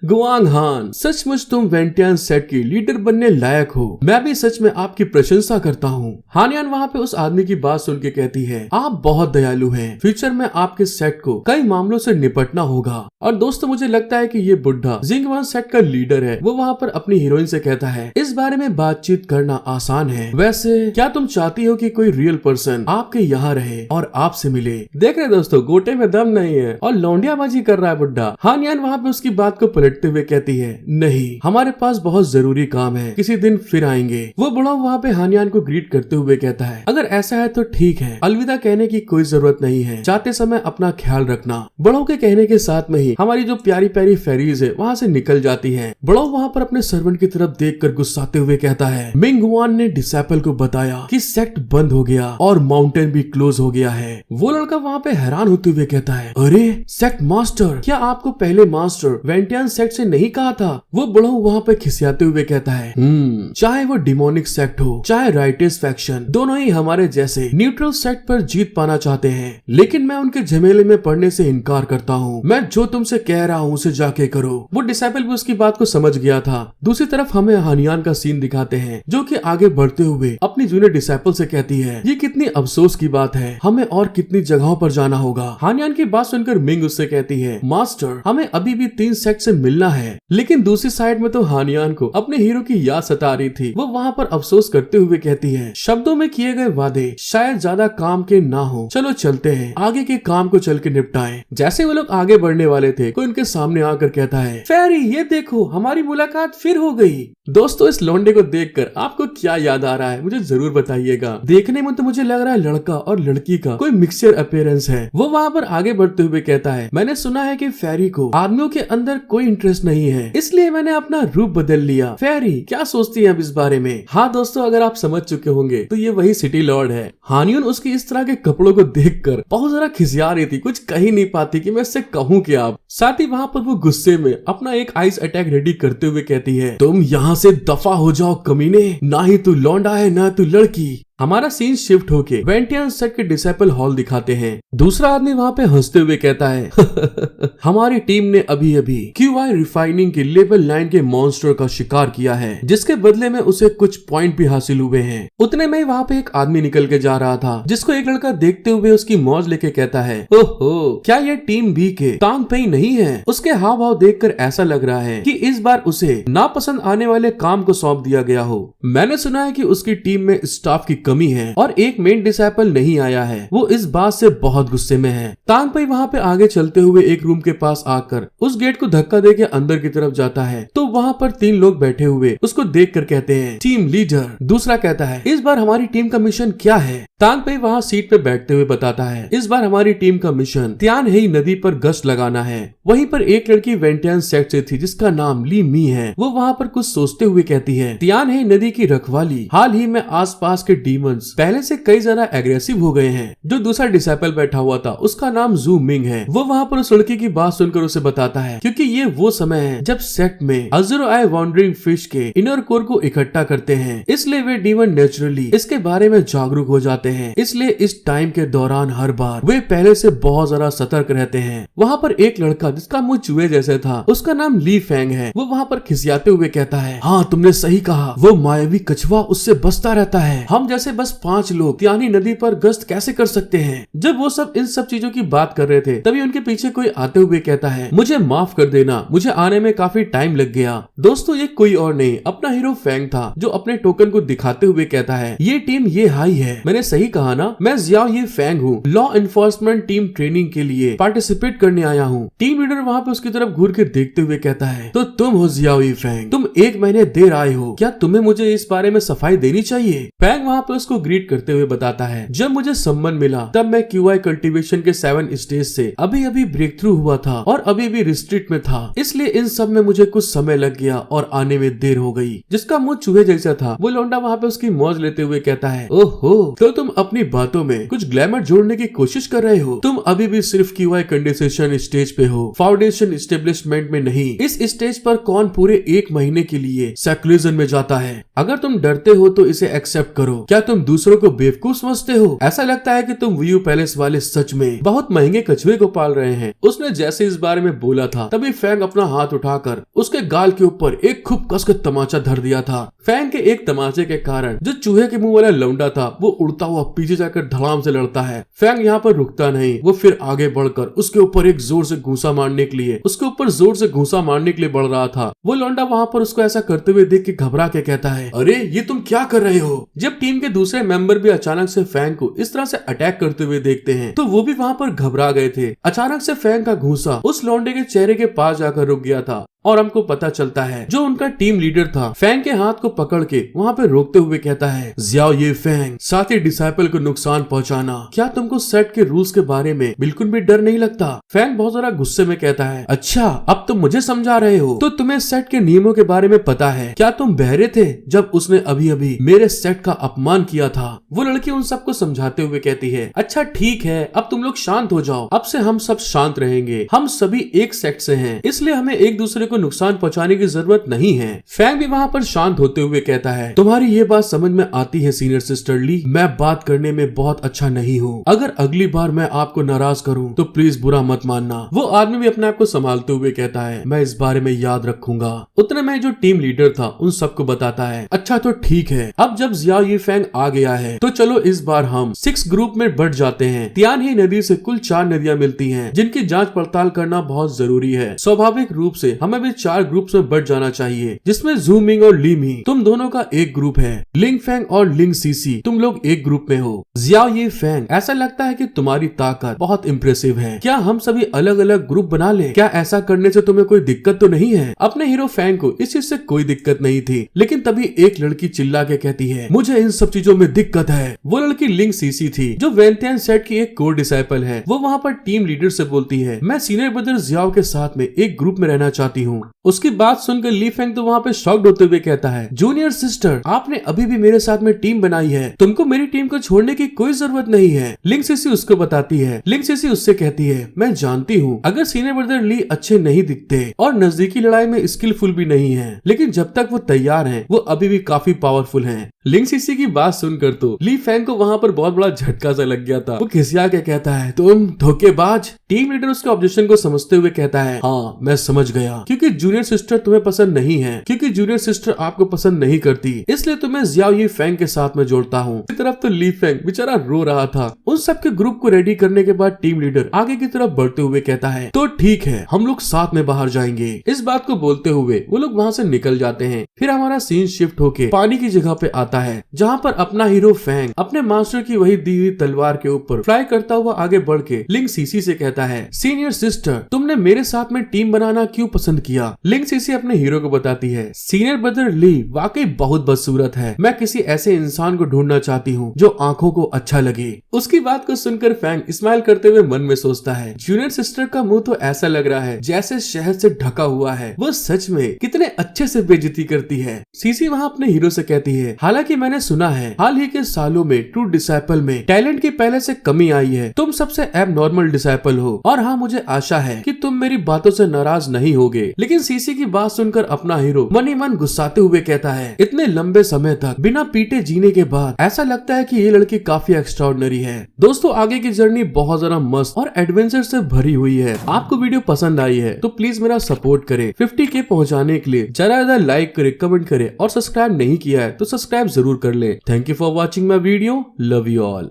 गुआंगहान सचमुच तुम वेंटियान सेट की लीडर बनने लायक हो, मैं भी सच में आपकी प्रशंसा करता हूँ। हानयान वहाँ पे उस आदमी की बात सुन के कहती है, आप बहुत दयालु हैं, फ्यूचर में आपके सेट को कई मामलों से निपटना होगा। और दोस्तों मुझे लगता है कि ये बुढ़ा जिंगवान सेट का लीडर है। वो वहाँ पर अपनी हीरोइन से कहता है, इस बारे में बातचीत करना आसान है, वैसे क्या तुम चाहती हो कि कोई रियल पर्सन आपके यहाँ रहे और आपसे मिले? देख रहे दोस्तों गोटे में दम नहीं है और लौंडियाबाजी कर रहा है बुढ़ा। हानयान वहाँ पे उसकी बात को पलटते हुए कहती है, नहीं हमारे पास बहुत जरूरी काम है, किसी दिन फिर आएंगे। वो बुढ़ा वहाँ पे हानयान को ग्रीट करते हुए कहता है, अगर ऐसा है तो ठीक है, अलविदा कहने की कोई जरूरत नहीं है, जाते समय अपना ख्याल रखना। बड़ों के कहने के साथ में ही हमारी जो प्यारी प्यारी फेरीज है वहाँ से निकल जाती है। बड़ो वहाँ पर अपने सर्वेंट की तरफ देखकर गुस्साते हुए कहता है, मिंगवान ने डिसेपल को बताया कि सेक्ट बंद हो गया और माउंटेन भी क्लोज हो गया है। वो लड़का वहाँ पे हैरान होते हुए कहता है, अरे सेक्ट मास्टर, क्या आपको पहले मास्टर वेंटियान सेक्ट से नहीं कहा था? वो बड़ो वहाँ पे खिसियाते हुए कहता है, चाहे वो डिमोनिक सेक्ट हो चाहे राइटिस फैक्शन, दोनों ही हमारे जैसे न्यूट्रल सेक्ट पर जीत पाना चाहते हैं, लेकिन मैं उनके झमेले में पड़ने से इनकार करता हूँ, मैं जो तुमसे कह रहा हूँ उसे जाके करो। वो डिसाइपल भी उसकी बात को समझ गया था। दूसरी तरफ हमें हानियान का सीन दिखाते हैं, जो कि आगे बढ़ते हुए अपनी जूनियर डिसाइपल से कहती है, ये कितनी अफसोस की बात है, हमें और कितनी जगहों पर जाना होगा। हानियान की बात सुनकर मिंग उससे कहती है, मास्टर हमें अभी भी 3 सेक्ट से मिलना है। लेकिन दूसरी साइड में तो हानियान को अपने हीरो की याद सता रही थी। वो वहाँ पर अफसोस करते हुए कहती है, शब्दों में किए गए वादे शायद ज्यादा काम के ना हो, चलो चलते हैं, आगे के काम को चल के निपटाएं। जैसे वो लोग आगे बढ़ने वाले थे, कोई उनके सामने आकर कहता है, फेरी ये देखो हमारी मुलाकात फिर हो गई। दोस्तों इस लौंडे को देखकर आपको क्या याद आ रहा है मुझे जरूर बताइएगा। देखने में तो मुझे लग रहा है लड़का और लड़की का कोई मिक्सचर अपीयरेंस है। वो वहाँ पर आगे बढ़ते हुए कहता है, मैंने सुना है कि फेरी को आदमियों के अंदर कोई इंटरेस्ट नहीं है, इसलिए मैंने अपना रूप बदल लिया। फेरी क्या सोचती है अब इस बारे में? हाँ दोस्तों, अगर आप समझ चुके होंगे तो ये वही सिटी लॉर्ड है। हानियन उसकी इस तरह के कपड़ों को देखकर बहुत ज्यादा खिसिया रही थी, कुछ कह ही नहीं पाती कि मैं इससे कहूँ क्या। साथ ही वहाँ पर वो गुस्से में अपना एक आइस अटैक रेडी करते हुए कहती है, तुम यहाँ से दफा हो जाओ कमीने, ना ही तू लौंडा है ना तू लड़की। हमारा सीन शिफ्ट होके वेंटियन सेट के डिसाइपल हॉल दिखाते हैं। दूसरा आदमी वहाँ पे हंसते हुए कहता है हमारी टीम ने अभी अभी QI रिफाइनिंग के लेवल 9 के मॉन्स्टर का शिकार किया है, जिसके बदले में उसे कुछ पॉइंट भी हासिल हुए हैं। उतने में ही वहाँ पे एक आदमी निकल के जा रहा था, जिसको एक लड़का देखते हुए उसकी मौज लेके कहता है, ओहो क्या ये टीम बी के तांग पेई नहीं है? उसके हाव भाव देखकर ऐसा लग रहा है कि इस बार उसे नापसंद आने वाले काम को सौंप दिया गया हो। मैंने सुना है कि उसकी टीम में स्टाफ की कमी है और एक मेन डिसाइपल नहीं आया है। वो इस बात से बहुत गुस्से में है। तांग पेई वहाँ पे आगे चलते हुए एक रूम के पास आकर उस गेट को धक्का देके अंदर की तरफ जाता है, तो वहाँ पर 3 लोग बैठे हुए उसको देखकर कहते हैं, टीम लीडर। दूसरा कहता है, इस बार हमारी टीम का मिशन क्या है? तांग पेई वहाँ सीट पे बैठते हुए बताता है, इस बार हमारी टीम का मिशन त्यान हेई नदी पर गश्त लगाना है। वहीं पर एक लड़की वेंटियन सेक्ट से थी जिसका नाम ली मी है। वो वहाँ पर कुछ सोचते हुए कहती है, त्यान हेई नदी की रखवाली हाल ही में आसपास के डीमंस पहले से कई ज्यादा एग्रेसिव हो गए हैं। जो दूसरा डिसाइपल बैठा हुआ था उसका नाम जू मिंग है। वो वहाँ पर उस लड़की की बात सुनकर उसे बताता है, क्योंकि ये वो समय है जब सेक्ट में अज़ुरो आई वॉन्डरिंग फिश के इनर कोर को इकट्ठा करते हैं, इसलिए वे डीमन नेचुरली इसके बारे में जागरूक हो जाते हैं। इसलिए इस टाइम के दौरान हर बार वे पहले से बहुत ज्यादा सतर्क रहते हैं। वहाँ पर एक लड़का जिसका मुंह चूहे जैसे था, उसका नाम ली फेंग है। वो वहाँ पर खिसियाते हुए कहता है, हाँ तुमने सही कहा, वो मायावी कछुआ उससे बचता रहता है। हम जैसे बस 5 लोग त्यानी नदी पर गश्त कैसे कर सकते हैं? जब वो सब इन सब चीजों की बात कर रहे थे, तभी उनके पीछे कोई आते हुए कहता है, मुझे माफ कर देना, मुझे आने में काफी टाइम लग गया। दोस्तों ये कोई और नहीं अपना हीरो फेंग था, जो अपने टोकन को दिखाते हुए कहता है, ये टीम ये हाई है। मैंने सही कहा ना? मैं जियाओ ये फेंग हूँ, लॉ एनफोर्समेंट टीम ट्रेनिंग के लिए पार्टिसिपेट करने आया हूँ। टीम लीडर वहाँ पे उसकी तरफ घूर के देखते हुए कहता है, तो तुम हो जियाओ ये फेंग, तुम 1 महीने देर आए हो, क्या तुम्हें मुझे इस बारे में सफाई देनी चाहिए? फेंग वहाँ पे उसको ग्रीट करते हुए बताता है, जब मुझे सम्मान मिला तब मैं QI कल्टीवेशन के 7 स्टेज से अभी अभी ब्रेक थ्रू हुआ था और अभी भी रिस्ट्रिक्ट में था, इसलिए इन सब में मुझे कुछ समय लग गया और आने में देर हो गई। जिसका मुंह चूहे जैसा था वो लौंडा वहाँ पे उसकी मौज लेते हुए कहता है, ओहो तो तुम अपनी बातों में कुछ ग्लैमर जोड़ने की कोशिश कर रहे हो। तुम अभी भी सिर्फ QI कंडेंसेशन स्टेज पे हो, फाउंडेशन एस्टेब्लिशमेंट में नहीं। इस स्टेज पर कौन पूरे 1 महीने के लिए सेक्युलरिज्म में जाता है? अगर तुम डरते हो तो इसे एक्सेप्ट करो। क्या तुम दूसरों को बेवकूफ समझते हो? ऐसा लगता है कि तुम व्यू पैलेस वाले सच में बहुत महंगे कछुए को पाल रहे हैं। उसने जैसे इस बारे में बोला था, तभी फेंग अपना हाथ उठाकर उसके गाल के ऊपर एक खूब कस के तमाचा धर दिया था। फेंग के एक तमाचे के कारण जो चूहे के मुंह वाला लौंडा था वो उड़ता हुआ पीछे जाकर धड़ाम से लड़ता है। फेंग यहाँ पर रुकता नहीं, वो फिर आगे बढ़कर उसके ऊपर एक जोर से घूंसा मारने के लिए बढ़ रहा था। वो लौंडा वहाँ पर उसको ऐसा करते हुए देख के घबरा के कहता है, अरे ये तुम क्या कर रहे हो? जब टीम के दूसरे मेंबर भी अचानक से फेंग को इस तरह से अटैक करते हुए देखते हैं, तो वो भी वहाँ पर घबरा गए थे। अचानक से फेंग का घूंसा उस लौंडे के चेहरे के पास जाकर रुक गया था और हमको पता चलता है जो उनका टीम लीडर था फेंग के हाथ को पकड़ के वहाँ पे रोकते हुए कहता है, जियाओ ये फेंग, साथ ही डिसाइपल को नुकसान पहुँचाना, क्या तुमको सेट के रूल्स के बारे में बिल्कुल भी डर नहीं लगता? फेंग बहुत ज्यादा गुस्से में कहता है, अच्छा अब तुम मुझे समझा रहे हो, तो तुम्हें सेट के नियमों के बारे में पता है? क्या तुम बहरे थे जब उसने अभी अभी मेरे सेट का अपमान किया था? वो लड़की उन सबको समझाते हुए कहती है, अच्छा ठीक है, अब तुम लोग शांत हो जाओ, अब से हम सब शांत रहेंगे। हम सभी एक सेट से हैं, इसलिए हमें एक दूसरे को को नुकसान पहुंचाने की जरूरत नहीं है। फैंग भी वहाँ पर शांत होते हुए कहता है, तुम्हारी ये बात समझ में आती है सीनियर सिस्टर ली, मैं बात करने में बहुत अच्छा नहीं हूँ। अगर अगली बार मैं आपको नाराज करूँ तो प्लीज बुरा मत मानना। वो आदमी भी अपने आप को संभालते हुए कहता है, मैं इस बारे में याद रखूंगा। उतने में जो टीम लीडर था उन सबको बताता है, अच्छा तो ठीक है, अब जब जियाओ ये फैंग आ गया है तो चलो इस बार हम 6 ग्रुप में बढ़ जाते हैं। तियानही नदी से कुल 4 नदियां मिलती हैं जिनकी जांच पड़ताल करना बहुत जरूरी है। स्वाभाविक रूप से हमें भी 4 ग्रुप्स में बढ़ जाना चाहिए, जिसमें जू मिंग और ली मी तुम दोनों का एक ग्रुप है। लिंग फैंग और लिंग सीसी तुम लोग एक ग्रुप में हो। जियाओ ये फैंग, ऐसा लगता है कि तुम्हारी ताकत बहुत इम्प्रेसिव है, क्या हम सभी अलग अलग ग्रुप बना ले? क्या ऐसा करने से तुम्हें कोई दिक्कत तो नहीं है? अपने हीरो फैंग को इस चीज से कोई दिक्कत नहीं थी, लेकिन तभी एक लड़की चिल्ला के कहती है, मुझे इन सब चीजों में दिक्कत है। वो लड़की लिंग सीसी थी जो वेंटियन सेट की एक कोर डिसाइपल है। वो वहाँ पर टीम लीडर से बोलती है, मैं सीनियर ब्रदर जियाओ के साथ में एक ग्रुप में रहना चाहती हूँ। उसकी बात सुनकर ली फैंग तो वहाँ पे शॉक्ड होते हुए कहता है, जूनियर सिस्टर आपने अभी भी मेरे साथ में टीम बनाई है, तुमको मेरी टीम को छोड़ने की कोई जरूरत नहीं है। लिंग सीसी उसको बताती है। लिंग सीसी उससे कहती है, मैं जानती हूँ अगर सीनियर ब्रदर ली अच्छे नहीं दिखते और नजदीकी लड़ाई में स्किलफुल भी नहीं है, लेकिन जब तक वो तैयार हैं वो अभी भी काफी पावरफुल हैं। लिंग सीसी की बात सुनकर तो ली फैंग को वहाँ पर बहुत बड़ा झटका सा लग गया था। वो खिसिया के कहता है, तुम धोखेबाज। टीम लीडर उसके ऑब्जेक्शन को समझते हुए कहता है, हाँ मैं समझ गया, क्योंकि जूनियर सिस्टर तुम्हें पसंद नहीं है, क्योंकि जूनियर सिस्टर आपको पसंद नहीं करती, इसलिए तुम्हें जियाओ ये फैंग के साथ में जोड़ता हूँ। इस तरफ तो ली फैंग बेचारा रो रहा था। उन सबके ग्रुप को रेडी करने के बाद टीम लीडर आगे की तरफ बढ़ते हुए कहता है, तो ठीक है हम लोग साथ में बाहर जाएंगे। इस बात को बोलते हुए वो लोग वहाँ से निकल जाते हैं। फिर हमारा सीन शिफ्ट होके पानी की जगह पे आता है, जहाँ पर अपना हीरो फैंग अपने मास्टर की वही दी हुई तलवार के ऊपर फ्लाई करता हुआ आगे बढ़ के लिंग सीसी से कहता है, सीनियर सिस्टर तुमने मेरे साथ में टीम बनाना क्यों पसंद किया? लिंग सीसी अपने हीरो को बताती है, सीनियर ब्रदर ली वाकई बहुत बदसूरत है, मैं किसी ऐसे इंसान को ढूंढना चाहती हूँ जो आंखों को अच्छा लगे। उसकी बात को सुनकर फैंग स्माइल करते हुए मन में सोचता है, जूनियर सिस्टर का मुंह तो ऐसा लग रहा है जैसे शहद से ढका हुआ है, वो सच में कितने अच्छे से बेइज्जती करती है। सीसी वहाँ अपने हीरो से कहती है, हालांकि मैंने सुना है हाल ही के सालों में ट्रू डिसाइपल में टैलेंट की पहले से कमी आई है, तुम सबसे एबनॉर्मल डिसाइपल हो, और हाँ मुझे आशा है कि तुम मेरी बातों से नाराज नहीं होगे। लेकिन सीसी की बात सुनकर अपना हीरो मन ही मन गुस्साते हुए कहता है, इतने लंबे समय तक बिना पीटे जीने के बाद ऐसा लगता है कि ये लड़की काफी एक्स्ट्राऑर्डिनरी है। दोस्तों आगे की जर्नी बहुत ज्यादा मस्त और एडवेंचर से भरी हुई है। आपको वीडियो पसंद आई है तो प्लीज मेरा सपोर्ट करे। 50K पहुंचाने के लिए ज्यादा लाइक करे, कमेंट करे और सब्सक्राइब नहीं किया है तो सब्सक्राइब जरूर कर ले। Thank you for watching my video. Love you all.